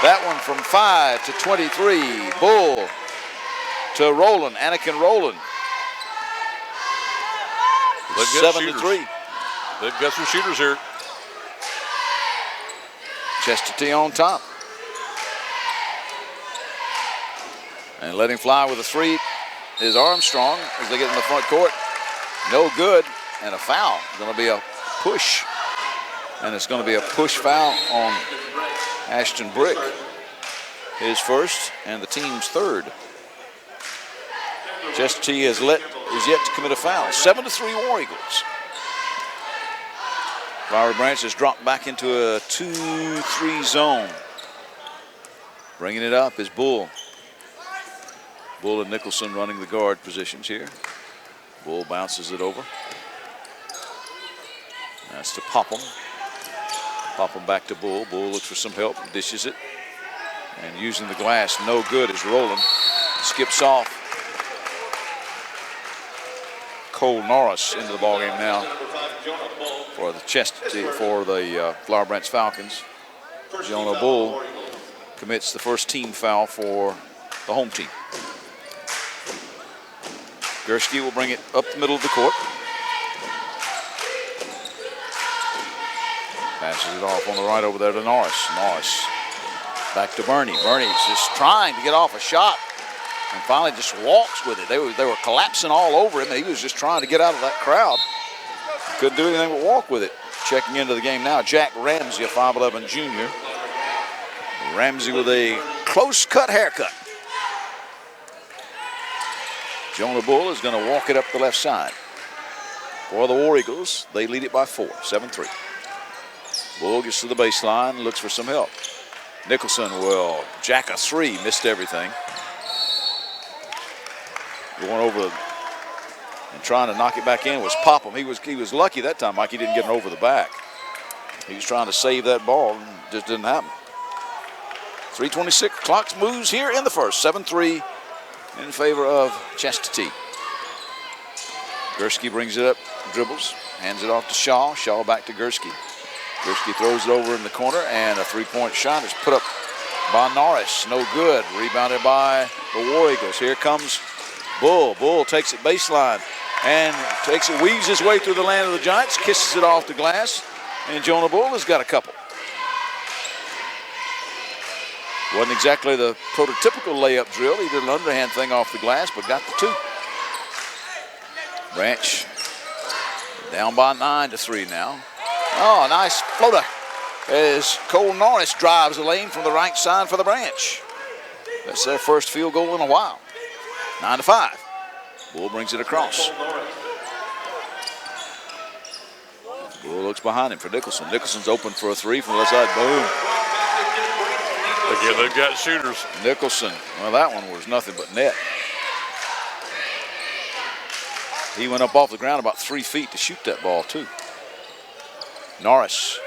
[SPEAKER 6] That one from 5 to 23. Bull to Rowland, Anakin Rowland. 7-3.
[SPEAKER 4] They've got some shooters here.
[SPEAKER 6] Chestatee on top. And letting fly with a 3 is Armstrong as they get in the front court. No good, and a foul. It's going to be a push. And it's going to be a push foul on Ashton Brick. His first and the team's third. Chestatee is yet to commit a foul. 7-3 War Eagles. Flowery Branch has dropped back into a 2-3 zone. Bringing it up is Bull. Bull and Nicholson running the guard positions here. Bull bounces it over. That's to Popham. Popham back to Bull. Bull looks for some help, dishes it. And using the glass, no good is Rowland. Skips off. Cole Norris into the ballgame now for the Flowery Branch Falcons. Jonah Bull commits the first team foul for the home team. Gursky will bring it up the middle of the court. Passes it off on the right over there to Norris. Norris back to Bernie. Bernie's just trying to get off a shot and finally just walks with it. They were collapsing all over him, and he was just trying to get out of that crowd. Couldn't do anything but walk with it. Checking into the game now, Jack Ramsey, a 5'11 junior. Ramsey with a close-cut haircut. Jonah Bull is going to walk it up the left side. For the War Eagles, they lead it by 4, 7-3. Bull gets to the baseline, looks for some help. Nicholson will jack a 3, missed everything. Going over and trying to knock it back in was Popham. He was lucky that time, Mike. He didn't get it over the back. He was trying to save that ball, and it just didn't happen. 3:26 clock moves here in the first. 7-3 in favor of Chestatee. Gursky brings it up, dribbles, hands it off to Shaw. Shaw back to Gursky. Gursky throws it over in the corner, and a 3-point shot is put up by Norris. No good. Rebounded by the War Eagles. Here comes Bull. Bull takes it baseline and weaves his way through the land of the Giants, kisses it off the glass, and Jonah Bull has got a couple. Wasn't exactly the prototypical layup drill. He did an underhand thing off the glass, but got the 2. Branch down by 9-3 now. Oh, nice floater as Cole Norris drives the lane from the right side for the Branch. That's their first field goal in a while. 9-5. Bull brings it across. Bull looks behind him for Nicholson. Nicholson's open for a 3 from the left side. Boom.
[SPEAKER 4] Again, they've got shooters.
[SPEAKER 6] Nicholson, well, that one was nothing but net. He went up off the ground about 3 feet to shoot that ball, too. Norris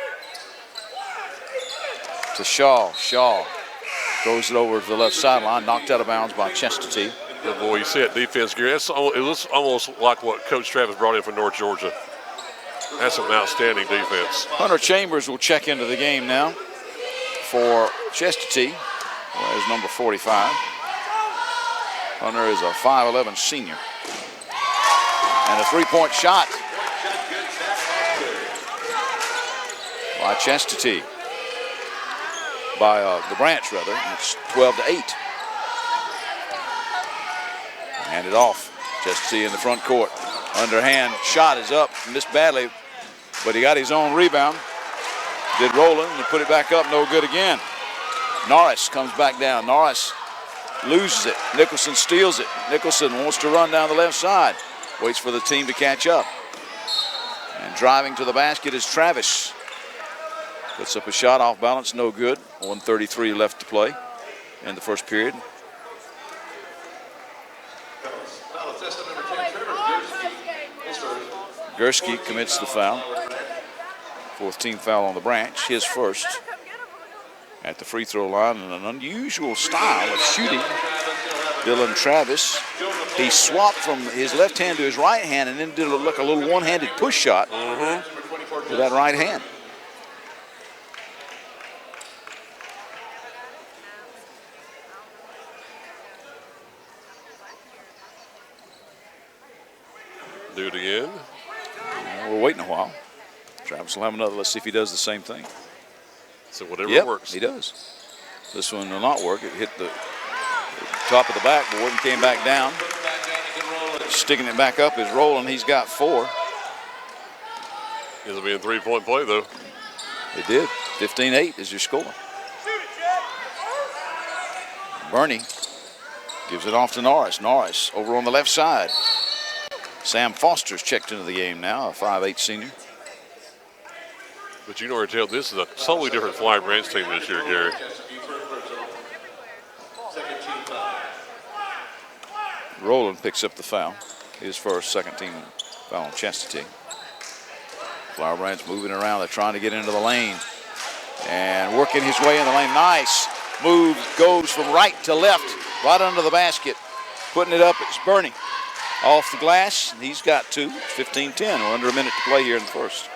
[SPEAKER 6] to Shaw. Shaw throws it over to the left sideline, knocked out of bounds by Chestatee.
[SPEAKER 4] Good boy, you see that defense, Gary. It looks almost like what Coach Travis brought in from North Georgia. That's some outstanding defense.
[SPEAKER 6] Hunter Chambers will check into the game now for Chestatee. There's number 45. Hunter is a 5'11 senior. And a 3-point shot by Chestatee. By the Branch, rather. And it's 12-8. Handed off. Chestatee in the front court. Underhand shot is up. Missed badly, but he got his own rebound. Did Rowland and put it back up. No good again. Norris comes back down. Norris loses it. Nicholson steals it. Nicholson wants to run down the left side. Waits for the team to catch up. And driving to the basket is Travis. Puts up a shot off balance. No good. 1:33 left to play in the first period. Gursky commits the foul. Fourth team foul on the Branch. His first. At the free throw line, and an unusual style of shooting. Dylan Travis. He swapped from his left hand to his right hand and then did a little one-handed push shot with that right hand.
[SPEAKER 4] Do it again.
[SPEAKER 6] We're waiting a while. Travis will have another. Let's see if he does the same thing.
[SPEAKER 4] So whatever works.
[SPEAKER 6] He does. This one will not work. It hit the top of the backboard and came back down. Sticking it back up is Rowland. He's got 4.
[SPEAKER 4] It'll be a 3-point play, though.
[SPEAKER 6] It did. 15-8 is your score. Bernie gives it off to Norris. Norris over on the left side. Sam Foster's checked into the game now, a 5'8 senior.
[SPEAKER 4] But you know where to tell, this is a totally different Flowery Branch team this year, Gary.
[SPEAKER 6] Rowland picks up the foul. His first, second team foul on Chastity. Flowery Branch moving around. They're trying to get into the lane. And working his way in the lane. Nice move. Goes from right to left. Right under the basket. Putting it up. It's Bernie. Off the glass. He's got 2. 15-10. We're under a minute to play here in the first.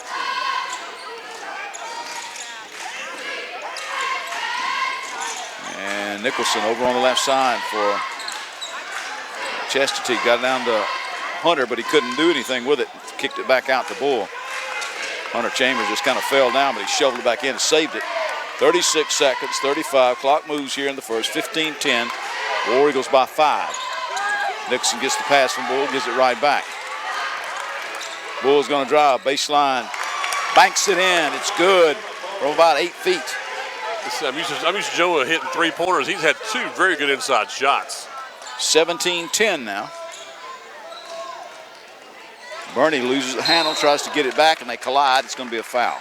[SPEAKER 6] And Nicholson over on the left side for Chastity. Got down to Hunter, but he couldn't do anything with it. Kicked it back out to Bull. Hunter Chambers just kind of fell down, but he shoveled it back in and saved it. 36 seconds, 35. Clock moves here in the first. 15-10. War Eagles by 5. Nixon gets the pass from Bull, gives it right back. Bull's going to drive, baseline, banks it in. It's good from about 8 feet.
[SPEAKER 4] I'm used to Joe hitting 3-pointers. He's had 2 very good inside shots.
[SPEAKER 6] 17-10 now. Bernie loses the handle, tries to get it back, and they collide. It's going to be a foul.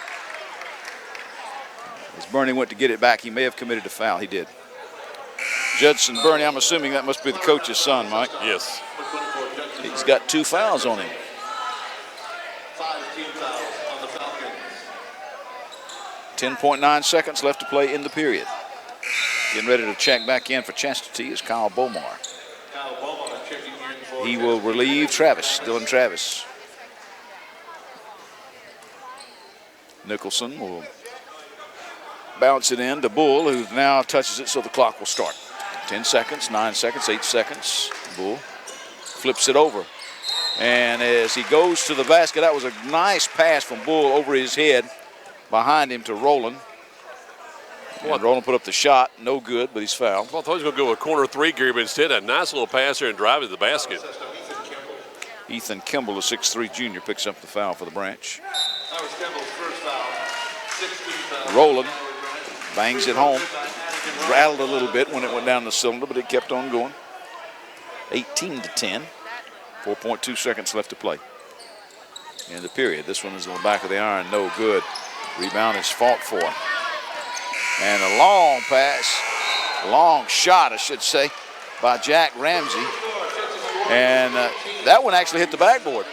[SPEAKER 6] As Bernie went to get it back, he may have committed a foul. He did. Judson Bernie, I'm assuming that must be the coach's son, Mike.
[SPEAKER 4] Yes.
[SPEAKER 6] He's got 2 fouls on him. 10.9 seconds left to play in the period. Getting ready to check back in for Chastity is Kyle Bomar. He will relieve Travis, Dylan Travis. Nicholson will bounce it in to Bull, who now touches it, so the clock will start. 10 seconds, 9 seconds, 8 seconds. Bull flips it over. And as he goes to the basket, that was a nice pass from Bull over his head. Behind him to Rowland. And Rowland put up the shot. No good, but he's fouled.
[SPEAKER 4] Well, I thought he was going to go a corner 3, Gary, but instead a nice little pass there and drive to the basket.
[SPEAKER 6] Ethan Kimball, a 6'3 junior, picks up the foul for the Branch. Rowland bangs it home. Rattled a little bit when it went down the cylinder, but it kept on going. 18-10. 4.2 seconds left to play in the period. This one is on the back of the iron. No good. Rebound is fought for. And a long pass, long shot, I should say, by Jack Ramsey. And that one actually hit the backboard.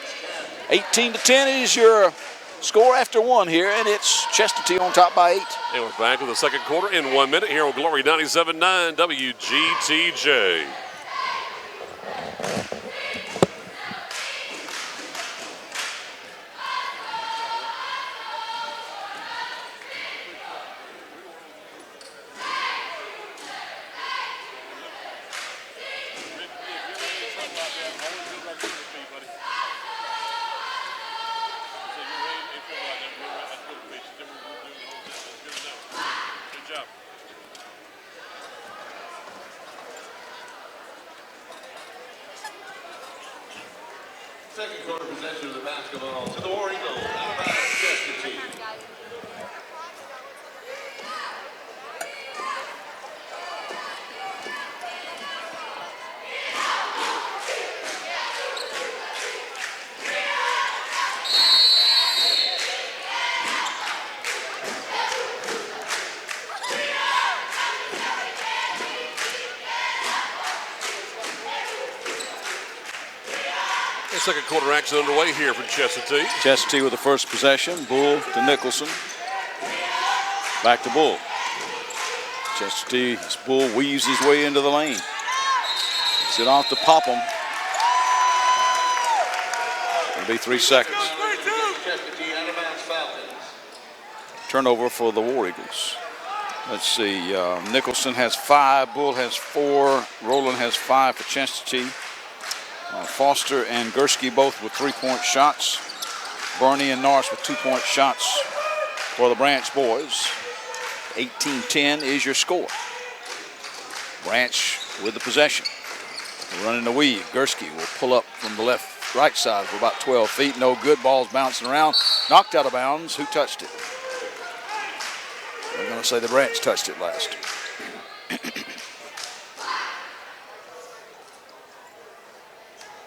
[SPEAKER 6] 18-10 is your score after 1 here, and it's Chestatee on top by 8.
[SPEAKER 4] And we're back with the second quarter in 1 minute here on Glory 97.9 WGTJ.
[SPEAKER 1] Second quarter possession of the basketball to the War Eagles. Out of bounds, Chesterton.
[SPEAKER 4] Second quarter action underway here for Chestatee.
[SPEAKER 6] Chestatee with the first possession. Bull to Nicholson. Back to Bull. Chestatee's Bull weaves his way into the lane. Gets it off to Popham. It'll be 3 seconds. Turnover for the War Eagles. Let's see. Nicholson has 5. Bull has 4. Rowland has 5 for Chestatee. Foster and Gursky both with 3-point shots. Barney and Norris with 2-point shots for the Branch boys. 18-10 is your score. Branch with the possession. Running the weave. Gursky will pull up from the right side for about 12 feet. No good. Ball's bouncing around. Knocked out of bounds. Who touched it? We're going to say the Branch touched it last.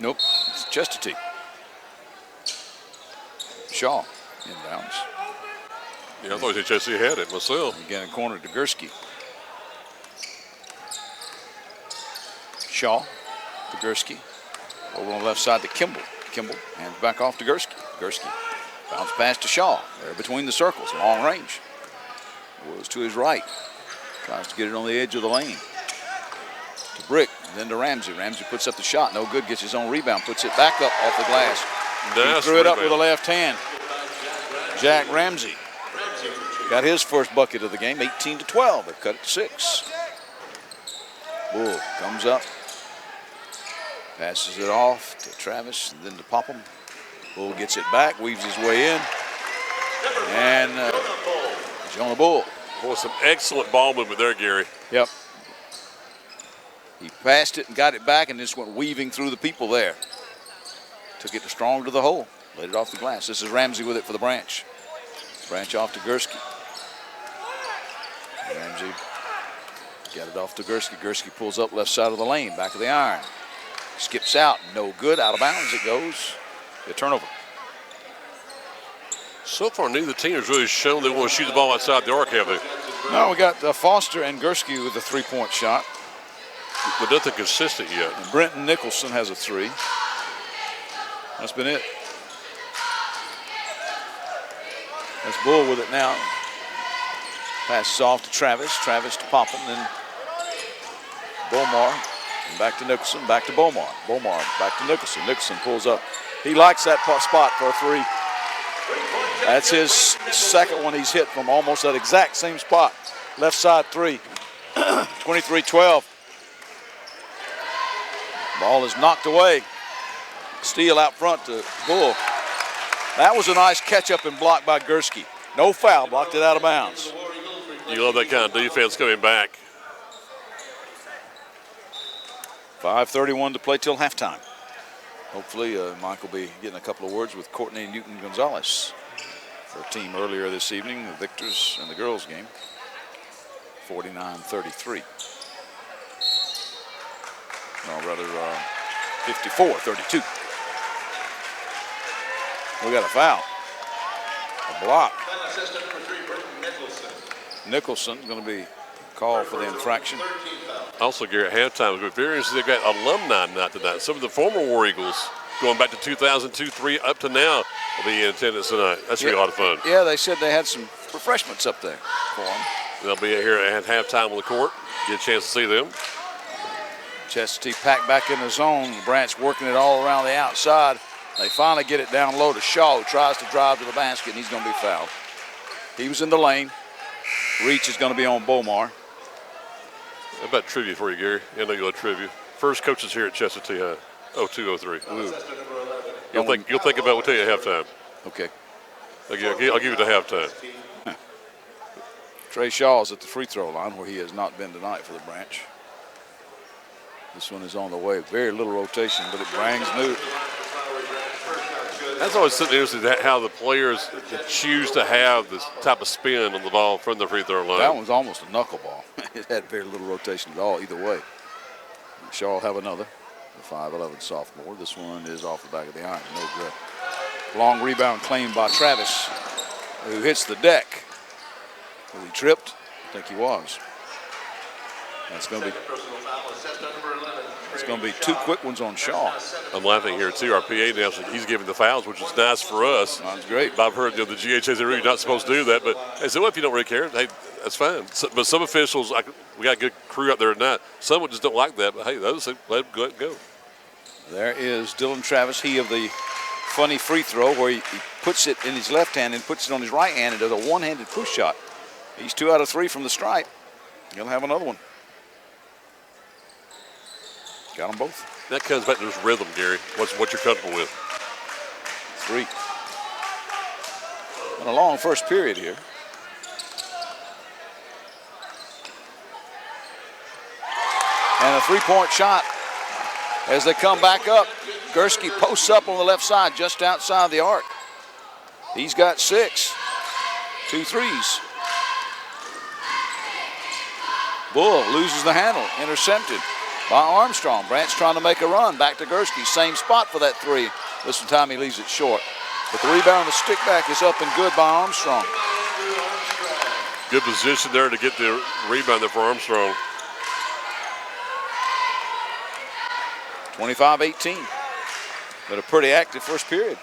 [SPEAKER 6] Nope, it's Chestatee. Shaw inbounds.
[SPEAKER 4] Yeah, I thought Chestatee had it myself.
[SPEAKER 6] Again, a corner to Gursky. Shaw to Gursky. Over on the left side to Kimball. Kimball hands back off to Gursky. Gursky bounce pass to Shaw. There between the circles, long range. Was to his right. Tries to get it on the edge of the lane. To Brick, then to Ramsey. Ramsey puts up the shot, no good, gets his own rebound, puts it back up off the glass.
[SPEAKER 4] Nice
[SPEAKER 6] he threw it up
[SPEAKER 4] rebound.
[SPEAKER 6] with the left hand. Jack Ramsey got his first bucket of the game, 18-12. They've cut it to 6. Bull comes up, passes it off to Travis, and then to Popham. Bull gets it back, weaves his way in, and Jonah Bull.
[SPEAKER 4] Boy, some excellent ball movement there, Gary.
[SPEAKER 6] Yep. He passed it and got it back and just went weaving through the people there. Took it strong to the hole. Laid it off the glass. This is Ramsey with it for the Branch. Branch off to Gursky. Ramsey got it off to Gursky. Gursky pulls up left side of the lane. Back of the iron. Skips out. No good. Out of bounds it goes. A turnover.
[SPEAKER 4] So far, neither team has really shown they want to shoot the ball outside the arc, have they?
[SPEAKER 6] No, we got Foster and Gursky with a 3-point shot.
[SPEAKER 4] But nothing consistent yet.
[SPEAKER 6] And Brenton Nicholson has a 3. That's been it. That's Bull with it now. Passes off to Travis. Travis to Popham. Then Bomar. And back to Nicholson. Back to Bomar. Bomar back to Nicholson. Nicholson pulls up. He likes that spot for a 3. That's his second one he's hit from almost that exact same spot. Left side 3. 23-12. Ball is knocked away. Steal out front to Bull. That was a nice catch up and block by Gursky. No foul, blocked it out of bounds.
[SPEAKER 4] You love that kind of defense coming back.
[SPEAKER 6] 5:31 to play till halftime. Hopefully Mike will be getting a couple of words with Courtney Newton-Gonzalez. Her team earlier this evening, the victors in the girls game. 49-33. No, rather 54-32. We got a foul. A block. Nicholson going to be called for the infraction.
[SPEAKER 4] Also, Gary, at halftime, it's very interesting. They've got alumni night tonight. Some of the former War Eagles, going back to 2002-3 up to now, will be in attendance tonight. That's going to be a lot of fun.
[SPEAKER 6] Yeah, they said they had some refreshments up there for them.
[SPEAKER 4] They'll be here at halftime on the court. Get a chance to see them.
[SPEAKER 6] Chestatee packed back in the zone. The Branch working it all around the outside. They finally get it down low to Shaw, who tries to drive to the basket, and he's going to be fouled. He was in the lane. Reach is going to be on Bomar.
[SPEAKER 4] How about trivia for you, Gary? I know you love trivia. First coaches here at Chestatee High, 02-03. You'll think about what we'll tell you at halftime.
[SPEAKER 6] Okay.
[SPEAKER 4] I'll give you the halftime.
[SPEAKER 6] Trey Shaw is at the free throw line, where he has not been tonight for the Branch. This one is on the way. Very little rotation, but it brings
[SPEAKER 4] That's always something interesting how the players choose to have this type of spin on the ball from the free throw line.
[SPEAKER 6] That one's almost a knuckleball. It had very little rotation at all either way. Shaw will have another. The 5'11" sophomore. This one is off the back of the iron. No good. Long rebound claimed by Travis, who hits the deck. Was he tripped? I think he was. That's going to be. It's going to be 2 quick ones on Shaw.
[SPEAKER 4] I'm laughing here too. Our PA announcer, he's giving the fouls, which is nice for us.
[SPEAKER 6] That's great.
[SPEAKER 4] I've heard the GHS are really not supposed to do that, but I said, well, if you don't really care, hey, that's fine. So, but some officials, we got a good crew out there tonight. Some just don't like that, but hey, those let them go.
[SPEAKER 6] There is Dylan Travis, he of the funny free throw where he puts it in his left hand and puts it on his right hand and does a one-handed push shot. He's 2 out of 3 from the stripe. He'll have another one. Got them both.
[SPEAKER 4] That comes back to this rhythm, Gary. What you're comfortable with.
[SPEAKER 6] 3. And a long first period here. And a 3-point shot as they come back up. Gursky posts up on the left side just outside the arc. He's got 6. 2 threes. Bull loses the handle, intercepted by Armstrong. Branch trying to make a run. Back to Gursky. Same spot for that 3. This time he leaves it short. But the rebound, the stick back is up and good by Armstrong.
[SPEAKER 4] Good position there to get the rebound there for Armstrong.
[SPEAKER 6] 25-18. But a pretty active first period.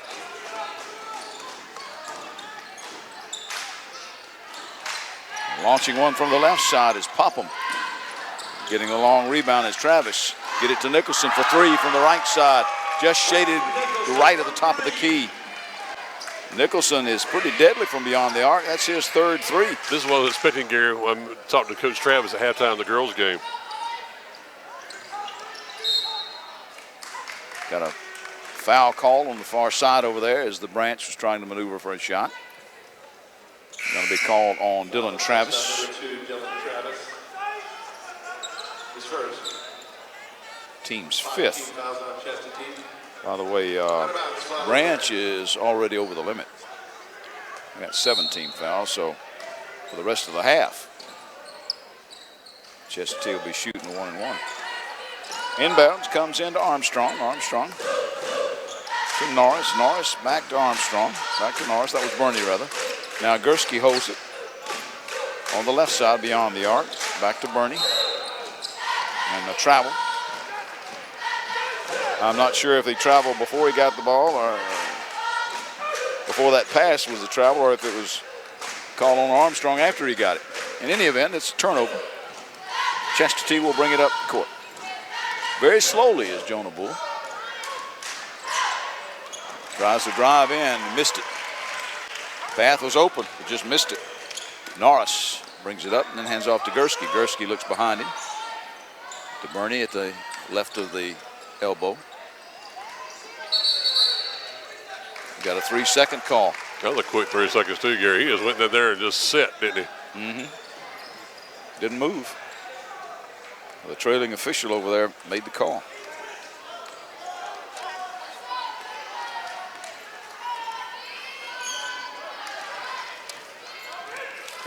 [SPEAKER 6] Launching one from the left side is Popham. Getting a long rebound is Travis. Get it to Nicholson for 3 from the right side. Just shaded right at the top of the key. Nicholson is pretty deadly from beyond the arc. That's his 3rd 3.
[SPEAKER 4] This is what I was expecting, Gary, when I'm talking to Coach Travis at halftime of the girls' game.
[SPEAKER 6] Got a foul call on the far side over there as the Branch was trying to maneuver for a shot. Going to be called on Dylan Travis. Team's 5th. By the way, Branch is already over the limit. We got 17 fouls, so for the rest of the half, Chestatee will be shooting 1-1. Inbounds comes into Armstrong. Armstrong to Norris. Norris back to Armstrong. Back to Norris. That was Burney, rather. Now Gursky holds it on the left side beyond the arc. Back to Burney. And the travel. I'm not sure if he traveled before he got the ball or before that pass was a travel or if it was called on Armstrong after he got it. In any event, it's a turnover. Chestatee will bring it up the court. Very slowly is Jonah Bull. Tries to drive in, missed it. Path was open, but just missed it. Norris brings it up and then hands off to Gursky. Gursky looks behind him to Burney at the left of the elbow. Got a 3-second call.
[SPEAKER 4] That was a quick 3 seconds too, Gary. He just went in there and just sat, didn't he?
[SPEAKER 6] Didn't move. The trailing official over there made the call.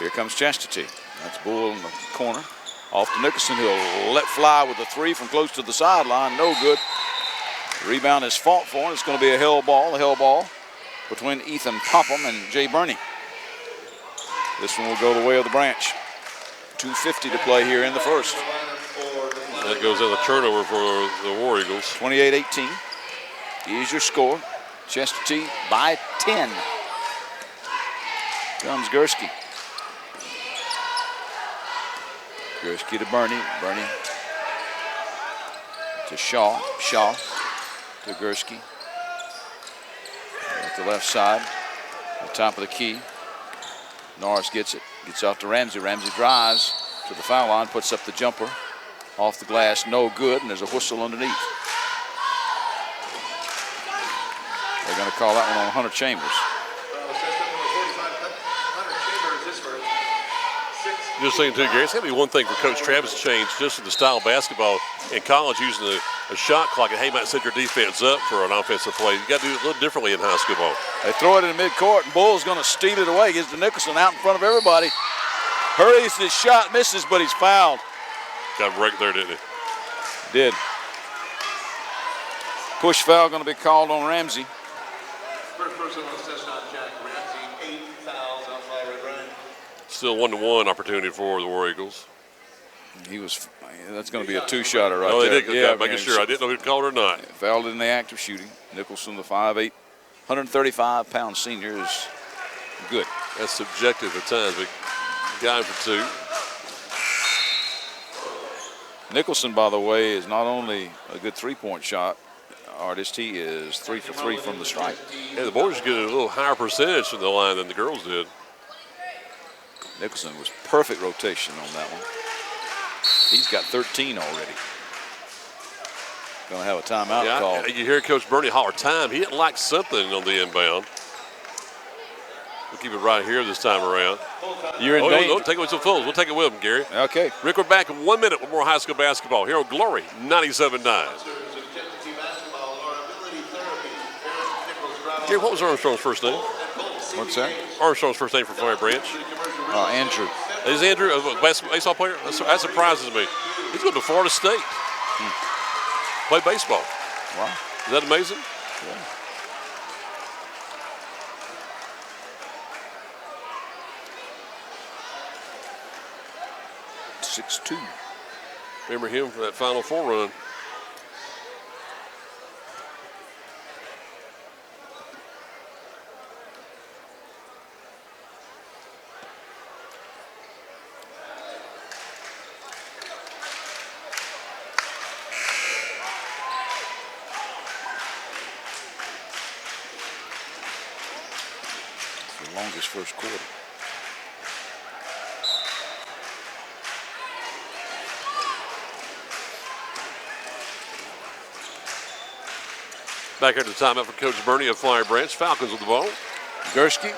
[SPEAKER 6] Here comes Chestatee. That's Bull in the corner. Off to Nicholson, who'll let fly with a 3 from close to the sideline. No good. The rebound is fought for, and it's going to be a hell ball between Ethan Popham and Jay Burney. This one will go the way of the Branch. 2:50 to play here in the first.
[SPEAKER 4] That goes in the turnover for the War Eagles.
[SPEAKER 6] 28-18 is your score. Chestatee by 10. Comes Gursky. Gursky to Burney. Burney to Shaw. Shaw to Gursky. At the left side, the top of the key. Norris gets it. Gets off to Ramsey. Ramsey drives to the foul line, puts up the jumper. Off the glass, no good, and there's a whistle underneath. They're going to call that one on Hunter Chambers.
[SPEAKER 4] Just saying too, Gary, it's going to be one thing for Coach Travis to change just in the style of basketball in college, using the a shot clock, and hey, might set your defense up for an offensive play. You got to do it a little differently in high school ball.
[SPEAKER 6] They throw it in the midcourt, and Bull's going to steal it away. Gives to Nicholson out in front of everybody. Hurries his shot, misses, but he's fouled.
[SPEAKER 4] Got a break there, didn't he?
[SPEAKER 6] Did. Push foul going to be called on Ramsey.
[SPEAKER 1] First person on the session on Jack Ramsey, 8 fouls on Flowery Branch.
[SPEAKER 4] Still 1-1 opportunity for the War Eagles.
[SPEAKER 6] That's going to be a two-shotter right
[SPEAKER 4] there.
[SPEAKER 6] there.
[SPEAKER 4] They did. Yeah, making sure. I didn't know if he'd call it or not.
[SPEAKER 6] Fouled in the act of shooting. Nicholson, the 5'8", 135-pound senior, is good.
[SPEAKER 4] That's subjective at times, but got him for 2.
[SPEAKER 6] Nicholson, by the way, is not only a good three-point shot artist, he is 3 for 3 from the stripe.
[SPEAKER 4] Yeah, the boys are getting a little higher percentage from the line than the girls did.
[SPEAKER 6] Nicholson was perfect rotation on that one. He's got 13 already. Going to have a timeout call.
[SPEAKER 4] You hear Coach Bernie holler time. He didn't like something on the inbound. We'll keep it right here this time around.
[SPEAKER 6] You're in danger.
[SPEAKER 4] Don't take it with some fools. We'll take it with them, Gary.
[SPEAKER 6] Okay.
[SPEAKER 4] Rick, we're back in 1 minute with more high school basketball here on Glory 97.9. Gary, what was Armstrong's first name?
[SPEAKER 6] What's that?
[SPEAKER 4] Armstrong's first name for Flowery Branch.
[SPEAKER 6] Andrew.
[SPEAKER 4] Is Andrew a baseball player? That surprises me. He's going to Florida State. Play baseball.
[SPEAKER 6] Wow.
[SPEAKER 4] Is that amazing?
[SPEAKER 6] Yeah. .62.
[SPEAKER 4] Remember him for that Final Four run.
[SPEAKER 6] Longest first quarter.
[SPEAKER 4] Back here at the timeout for Coach Bernie of Flowery Branch. Falcons with the ball.
[SPEAKER 6] Gursky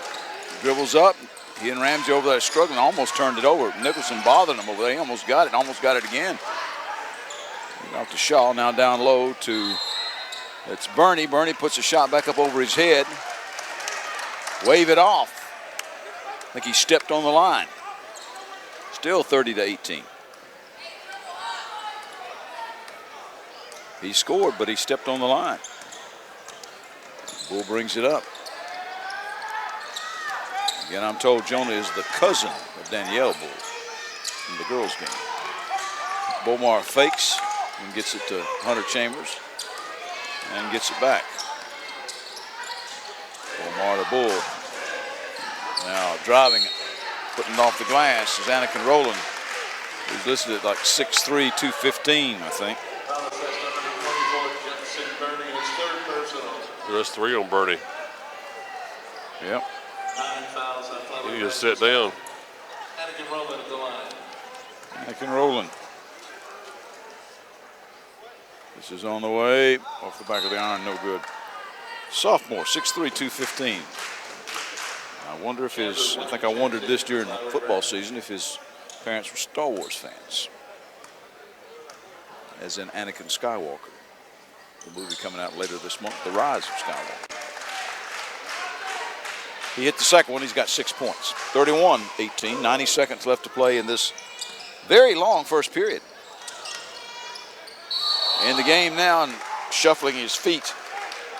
[SPEAKER 6] dribbles up. He and Ramsey over there struggling, almost turned it over. Nicholson bothered him over there. He almost got it again. Out to Shaw, now down low to, it's Bernie. Bernie puts a shot back up over his head. Wave it off. I think he stepped on the line. Still 30-18. He scored, but he stepped on the line. Bull brings it up. Again, I'm told Jonah is the cousin of Danielle Bull in the girls' game. Beaumar fakes and gets it to Hunter Chambers and gets it back. Beaumar to Bull. Now driving it, putting it off the glass is Anakin Rowland, who's listed at like 6'3", 215, I think.
[SPEAKER 4] That's 3 on Bernie.
[SPEAKER 6] Yep.
[SPEAKER 4] You just sit down.
[SPEAKER 1] Anakin Rowland at the line.
[SPEAKER 6] Anakin Rowland. This is on the way. Off the back of the iron, no good. Sophomore, 6'3", 215. I wonder if I think I wondered this during the football season, if his parents were Star Wars fans. As in Anakin Skywalker. The movie coming out later this month, The Rise of Skywalker. He hit the second one, he's got 6 points. 31-18, 90 seconds left to play in this very long first period. In the game now, and shuffling his feet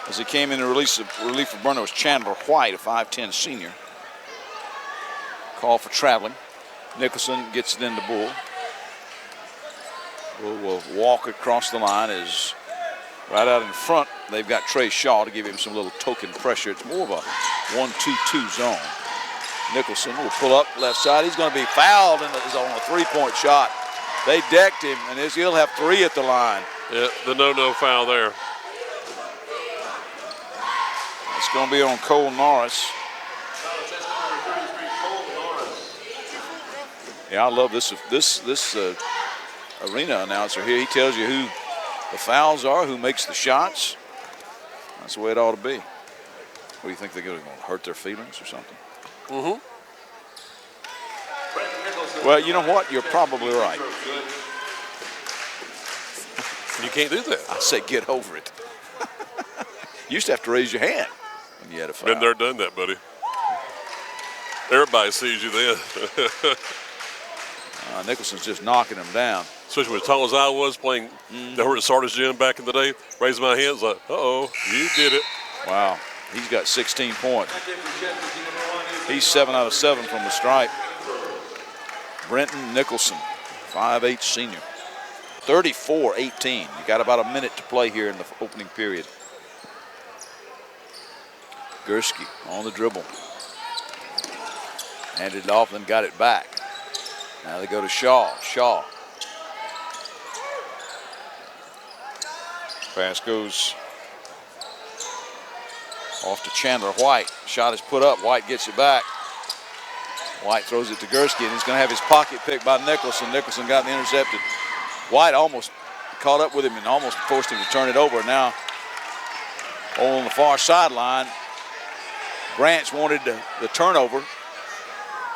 [SPEAKER 6] as he came in relief of Burner was Chandler White, a 5'10 senior. Call for traveling. Nicholson gets it into Bull. Bull will walk across the line as right out in front, they've got Trey Shaw to give him some little token pressure. It's more of a 1-2-2 zone. Nicholson will pull up left side. He's going to be fouled on a three-point shot. They decked him, and he'll have 3 at the line.
[SPEAKER 4] Yeah, the no foul there.
[SPEAKER 6] It's going to be on Cole Norris. Yeah, I love this arena announcer here. He tells you who the fouls are, who makes the shots. That's the way it ought to be. What do you think, they're going to hurt their feelings or something?
[SPEAKER 4] Mm-hmm.
[SPEAKER 6] Well, you know what? You're probably right.
[SPEAKER 4] You can't do that.
[SPEAKER 6] I say get over it. You used to have to raise your hand when you had a foul.
[SPEAKER 4] Been there, done that, buddy. Everybody sees you then.
[SPEAKER 6] Nicholson's just knocking him down.
[SPEAKER 4] Especially as tall as I was playing over at Sardis Gym back in the day. Raising my hands like, uh-oh, you did it.
[SPEAKER 6] Wow, he's got 16 points. He's 7 out of 7 from the stripe. Brenton Nicholson, 5'8" senior. 34-18. You got about a minute to play here in the opening period. Gursky on the dribble. Handed it off, then got it back. Now they go to Shaw. Shaw. Pass goes off to Chandler White. Shot is put up. White gets it back. White throws it to Gursky, and he's going to have his pocket picked by Nicholson. Nicholson got the intercepted. White almost caught up with him and almost forced him to turn it over. Now, on the far sideline, Branch wanted the turnover.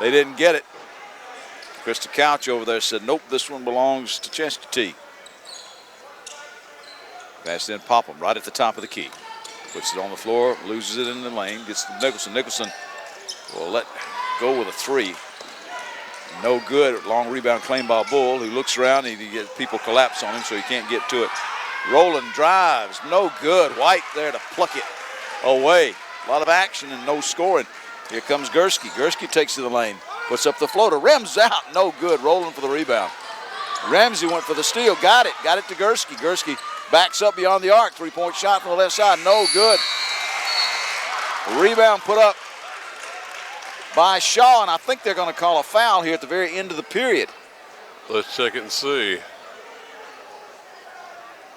[SPEAKER 6] They didn't get it. Krista Couch over there said, nope, this one belongs to Chester T. Pass in Popham right at the top of the key. Puts it on the floor, loses it in the lane, gets to Nicholson. Nicholson will let go with a 3. No good. Long rebound claimed by Bull, who looks around and he gets people collapse on him, so he can't get to it. Rolling drives, no good. White there to pluck it away. A lot of action and no scoring. Here comes Gursky. Gursky takes to the lane, puts up the floater. Rims out, no good. Rolling for the rebound. Ramsey went for the steal, got it to Gursky. Gursky backs up beyond the arc. 3-point shot from the left side, no good. Rebound put up by Shaw, and I think they're going to call a foul here at the very end of the period.
[SPEAKER 4] Let's check it and see.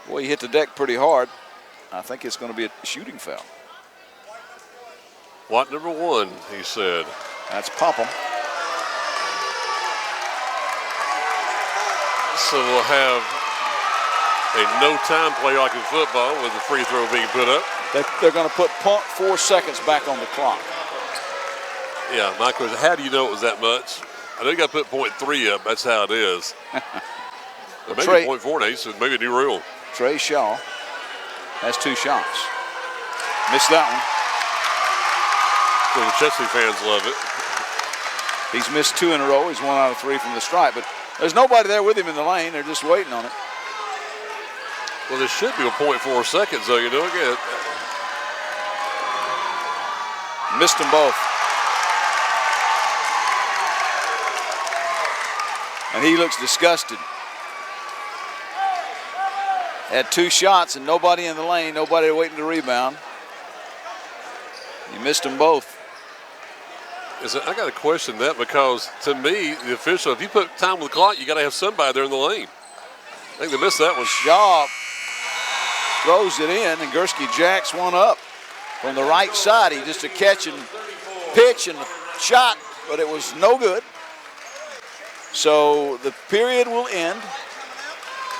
[SPEAKER 6] Boy, he hit the deck pretty hard. I think it's going to be a shooting foul.
[SPEAKER 4] What number 1, he said.
[SPEAKER 6] That's Popham.
[SPEAKER 4] So we'll have a no-time play like in football with the free throw being put up.
[SPEAKER 6] They're going to put 0.4 seconds back on the clock.
[SPEAKER 4] Yeah, my question, how do you know it was that much? I know you got to put 0.3 up. That's how it is. But maybe 0.4, Nate, so maybe a new rule.
[SPEAKER 6] Trey Shaw has 2 shots. Missed that one.
[SPEAKER 4] Well, the Chesley fans love it.
[SPEAKER 6] He's missed 2 in a row. He's 1 out of 3 from the stripe, but there's nobody there with him in the lane. They're just waiting on it.
[SPEAKER 4] Well, there should be a 0.4 seconds, though, you know, again.
[SPEAKER 6] Missed them both. And he looks disgusted. Had 2 shots and nobody in the lane, nobody waiting to rebound. He missed them both.
[SPEAKER 4] I got to question that because, to me, the official, if you put time on the clock, you got to have somebody there in the lane. I think they missed that one.
[SPEAKER 6] Shaw throws it in, and Gursky jacks one up from the right side. He just a catch and pitch and a shot, but it was no good. So the period will end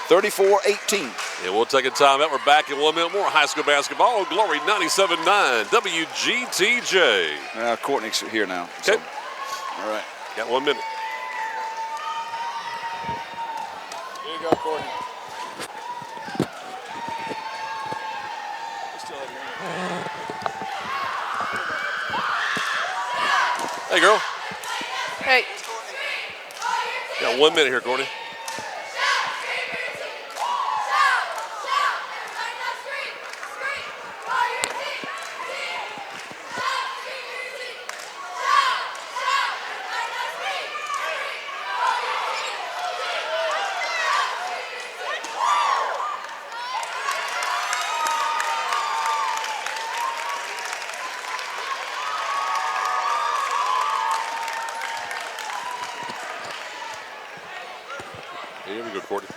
[SPEAKER 6] 34-18.
[SPEAKER 4] Yeah, we'll take a timeout. We're back in 1 minute more. High school basketball, Glory 97.9 WGTJ.
[SPEAKER 6] Courtney's here now.
[SPEAKER 4] Okay.
[SPEAKER 6] So, all right.
[SPEAKER 4] Got 1 minute.
[SPEAKER 6] Here you go, Courtney.
[SPEAKER 4] Hey, girl.
[SPEAKER 7] Hey.
[SPEAKER 4] Got 1 minute here, Courtney. Here we go, Courtney.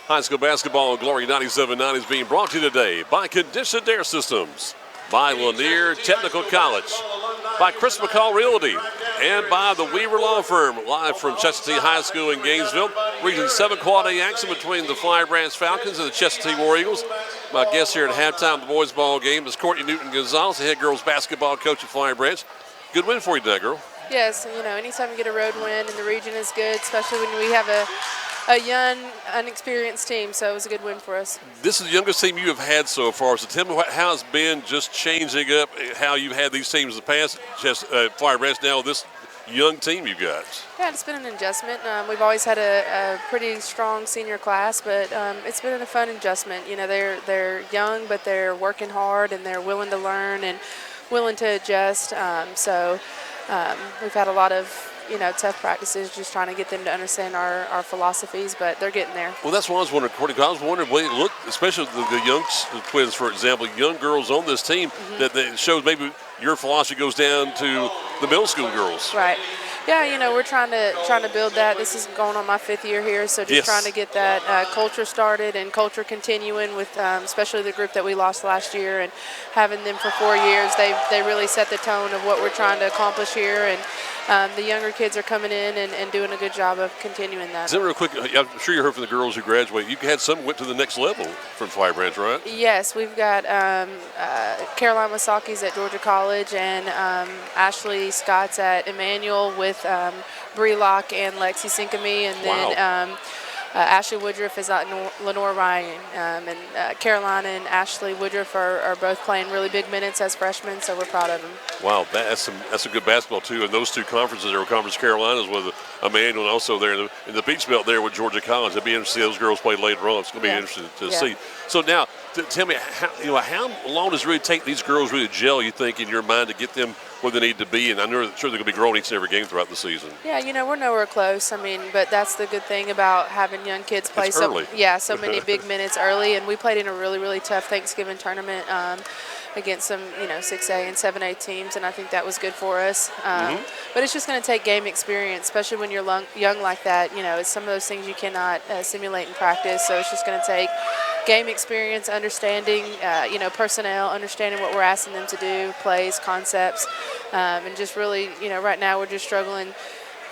[SPEAKER 4] High school basketball Glory 97.9 is being brought to you today by Conditioned Air Systems, by Lanier Technical College, by Chris McCall Realty, and by the Weaver Law Firm, live from Chester T High School in Gainesville. Region 7 quad-A action between the Flowery Branch Falcons and the Chester T War Eagles. My guest here at halftime of the boys ball game is Courtney Newton-Gonzalez, the head girls basketball coach at Flowery Branch. Good win for you tonight, girl.
[SPEAKER 7] Yes, anytime you get a road win in the region is good, especially when we have a young, unexperienced team. So it was a good win for us.
[SPEAKER 4] This is the youngest team you have had so far. So tell me how it's been just changing up how you've had these teams in the past. Just Flowery Branch now, this young team you got.
[SPEAKER 7] Yeah, it's been an adjustment. We've always had a pretty strong senior class, but it's been a fun adjustment. They're young, but they're working hard and they're willing to learn and willing to adjust. We've had a lot of tough practices, just trying to get them to understand our philosophies, but they're getting there.
[SPEAKER 4] Well, that's what I was wondering, Courtney. I was wondering, look, especially the young twins, for example, young girls on this team, that shows maybe your philosophy goes down to the middle school girls.
[SPEAKER 7] Right. Yeah, we're trying to build that. This is going on my 5th year here, so just trying to get that culture started and culture continuing with especially the group that we lost last year, and having them for 4 years. They really set the tone of what we're trying to accomplish here, and the younger kids are coming in and doing a good job of continuing that.
[SPEAKER 4] Real quick, I'm sure you heard from the girls who graduated. You had some went to the next level from Flowery Branch, right?
[SPEAKER 7] Yes, we've got Caroline Wasaki's at Georgia College, and Ashley Scott's at Emmanuel with Bree Locke and Lexi Sinkamy, and then Ashley Woodruff is at Lenore Ryan, and Caroline and Ashley Woodruff are both playing really big minutes as freshmen, so we're proud of them.
[SPEAKER 4] Wow, that's a good basketball too. And those two conferences, there were Conference Carolinas with Emmanuel, and also there in the Peach Belt there with Georgia College. It'd be interesting to see those girls play later on. It's going to be interesting to see. So now, tell me, how long does it really take these girls really to gel, you think, in your mind, to get them where they need to be? And I'm sure they're going to be growing each and every game throughout the season.
[SPEAKER 7] Yeah, we're nowhere close. But that's the good thing about having young kids play so many big minutes early. And we played in a really, really tough Thanksgiving tournament against some 6A and 7A teams, and I think that was good for us. But it's just going to take game experience, especially when you're young like that. It's some of those things you cannot simulate in practice. So it's just going to take game experience, understanding, personnel, understanding what we're asking them to do, plays, concepts, and just really, right now we're just struggling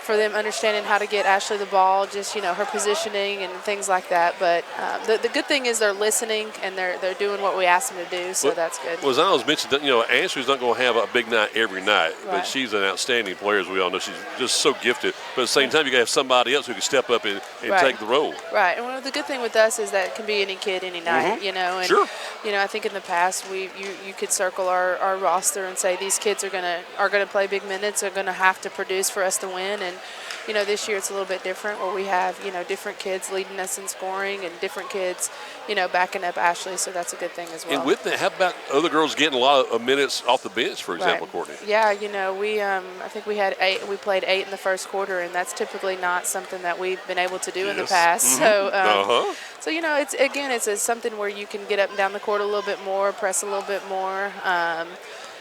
[SPEAKER 7] for them understanding how to get Ashley the ball, just, her positioning and things like that. But the good thing is they're listening and they're doing what we ask them to do, so that's good.
[SPEAKER 4] Well, as I was mentioning, Ashley's not going to have a big night every night, but she's an outstanding player, as we all know. She's just so gifted. But at the same time, you got to have somebody else who can step up and take the role. Right.
[SPEAKER 7] And the good thing with us is that it can be any kid, any night, And,
[SPEAKER 4] sure.
[SPEAKER 7] I think in the past you could circle our roster and say these kids are gonna play big minutes, are gonna have to produce for us to win. And this year it's a little bit different, where we have different kids leading us in scoring and different kids backing up Ashley, so that's a good thing as well.
[SPEAKER 4] And with that, how about other girls getting a lot of minutes off the bench, for example, Courtney?
[SPEAKER 7] Yeah, we I think we had 8. We played 8 in the first quarter, and that's typically not something that we've been able to do in the past. So it's something where you can get up and down the court a little bit more, press a little bit more.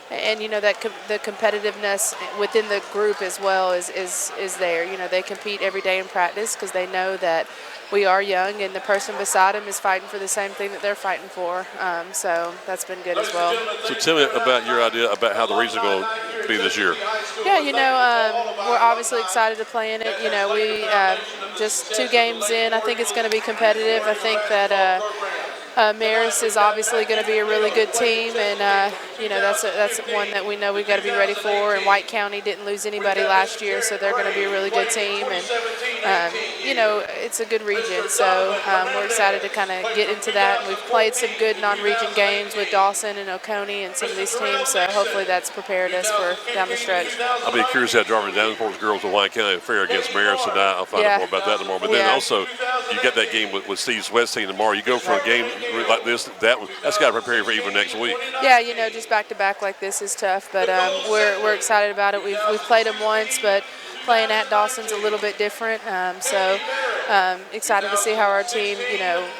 [SPEAKER 7] And that the competitiveness within the group as well is there. They compete every day in practice because they know that we are young, and the person beside them is fighting for the same thing that they're fighting for. So that's been good as well.
[SPEAKER 4] So tell me about your idea about how the region's going to be this year.
[SPEAKER 7] Yeah, we're obviously excited to play in it. We just 2 games in. I think it's going to be competitive. I think that Marist is obviously going to be a really good team, and that's one that we know we've got to be ready for. And White County didn't lose anybody last year, so they're going to be a really good team. And it's a good region, so we're excited to kind of get into that. And we've played some good non-region games with Dawson and Oconee and some of these teams, so hopefully that's prepared us for down the stretch.
[SPEAKER 4] I'll be curious how Jarvis Davenport's girls in White County fair against Marist, and I'll find out more about that tomorrow. But then also, you got that game with Steve's West team tomorrow. You go for a game like this, that's got to prepare for even next week.
[SPEAKER 7] Yeah, just back-to-back like this is tough, but we're excited about it. We've played them once, but playing at Dawson's a little bit different. So excited to see how our team,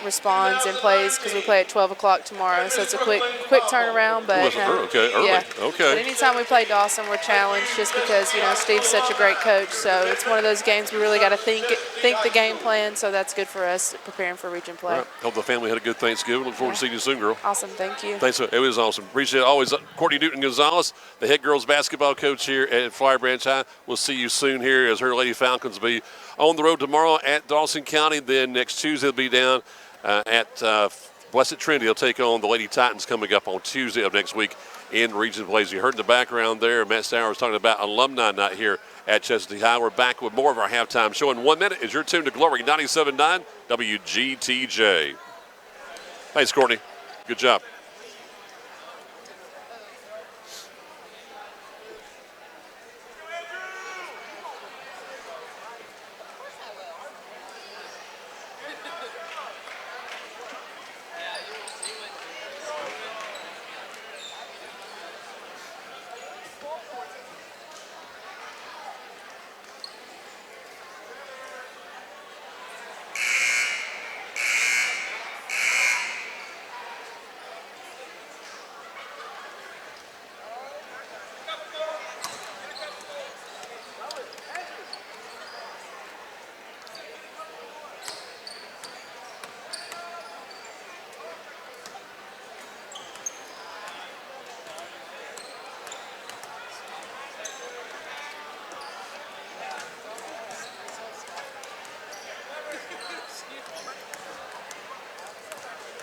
[SPEAKER 7] responds and plays, because we play at 12 o'clock tomorrow. So it's a quick turnaround. But
[SPEAKER 4] early.
[SPEAKER 7] Yeah.
[SPEAKER 4] Okay.
[SPEAKER 7] But anytime we play Dawson, we're challenged, just because Steve's such a great coach. So it's one of those games we really got to think the game plan. So that's good for us preparing for region play.
[SPEAKER 4] Right. Hope the family had a good Thanksgiving. Look forward to seeing you soon, girl.
[SPEAKER 7] Awesome. Thank you.
[SPEAKER 4] Thanks. It was awesome. Appreciate it. Always, Courtney Newton-Gonzalez, the head girls basketball coach here at Flowery Branch High. We'll see you soon here as her Lady Falcons be on the road tomorrow at Dawson County. Then next Tuesday they'll be down at Blessed Trinity will take on the Lady Titans coming up on Tuesday of next week in region plays. You heard in the background there, Matt Sauer was talking about alumni night here at Chestatee High. We're back with more of our halftime show in 1 minute. Is your tune to Glory 97.9 WGTJ. Thanks, Courtney. Good job.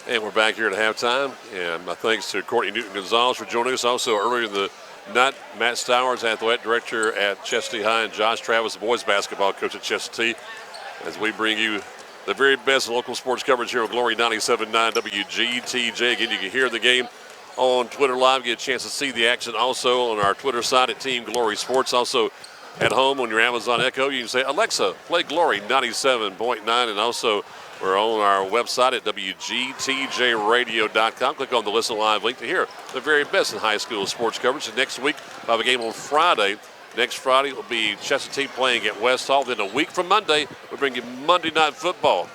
[SPEAKER 4] And we're back here at halftime. And my thanks to Courtney Newton-Gonzalez for joining us. Also earlier in the night, Matt Stowers, athletic director at Chestatee High, and Josh Travis, the boys basketball coach at Chestatee, as we bring you the very best local sports coverage here on Glory 97.9 WGTJ. Again, you can hear the game on Twitter Live, get a chance to see the action also on our Twitter site at Team Glory Sports. Also at home on your Amazon Echo, you can say, Alexa, play Glory 97.9, and also we're on our website at WGTJradio.com. Click on the Listen Live link to hear the very best in high school sports coverage. And next week, we'll have a game on Friday. Next Friday will be Chestatee playing at West Hall. Then a week from Monday, we'll bring you Monday Night Football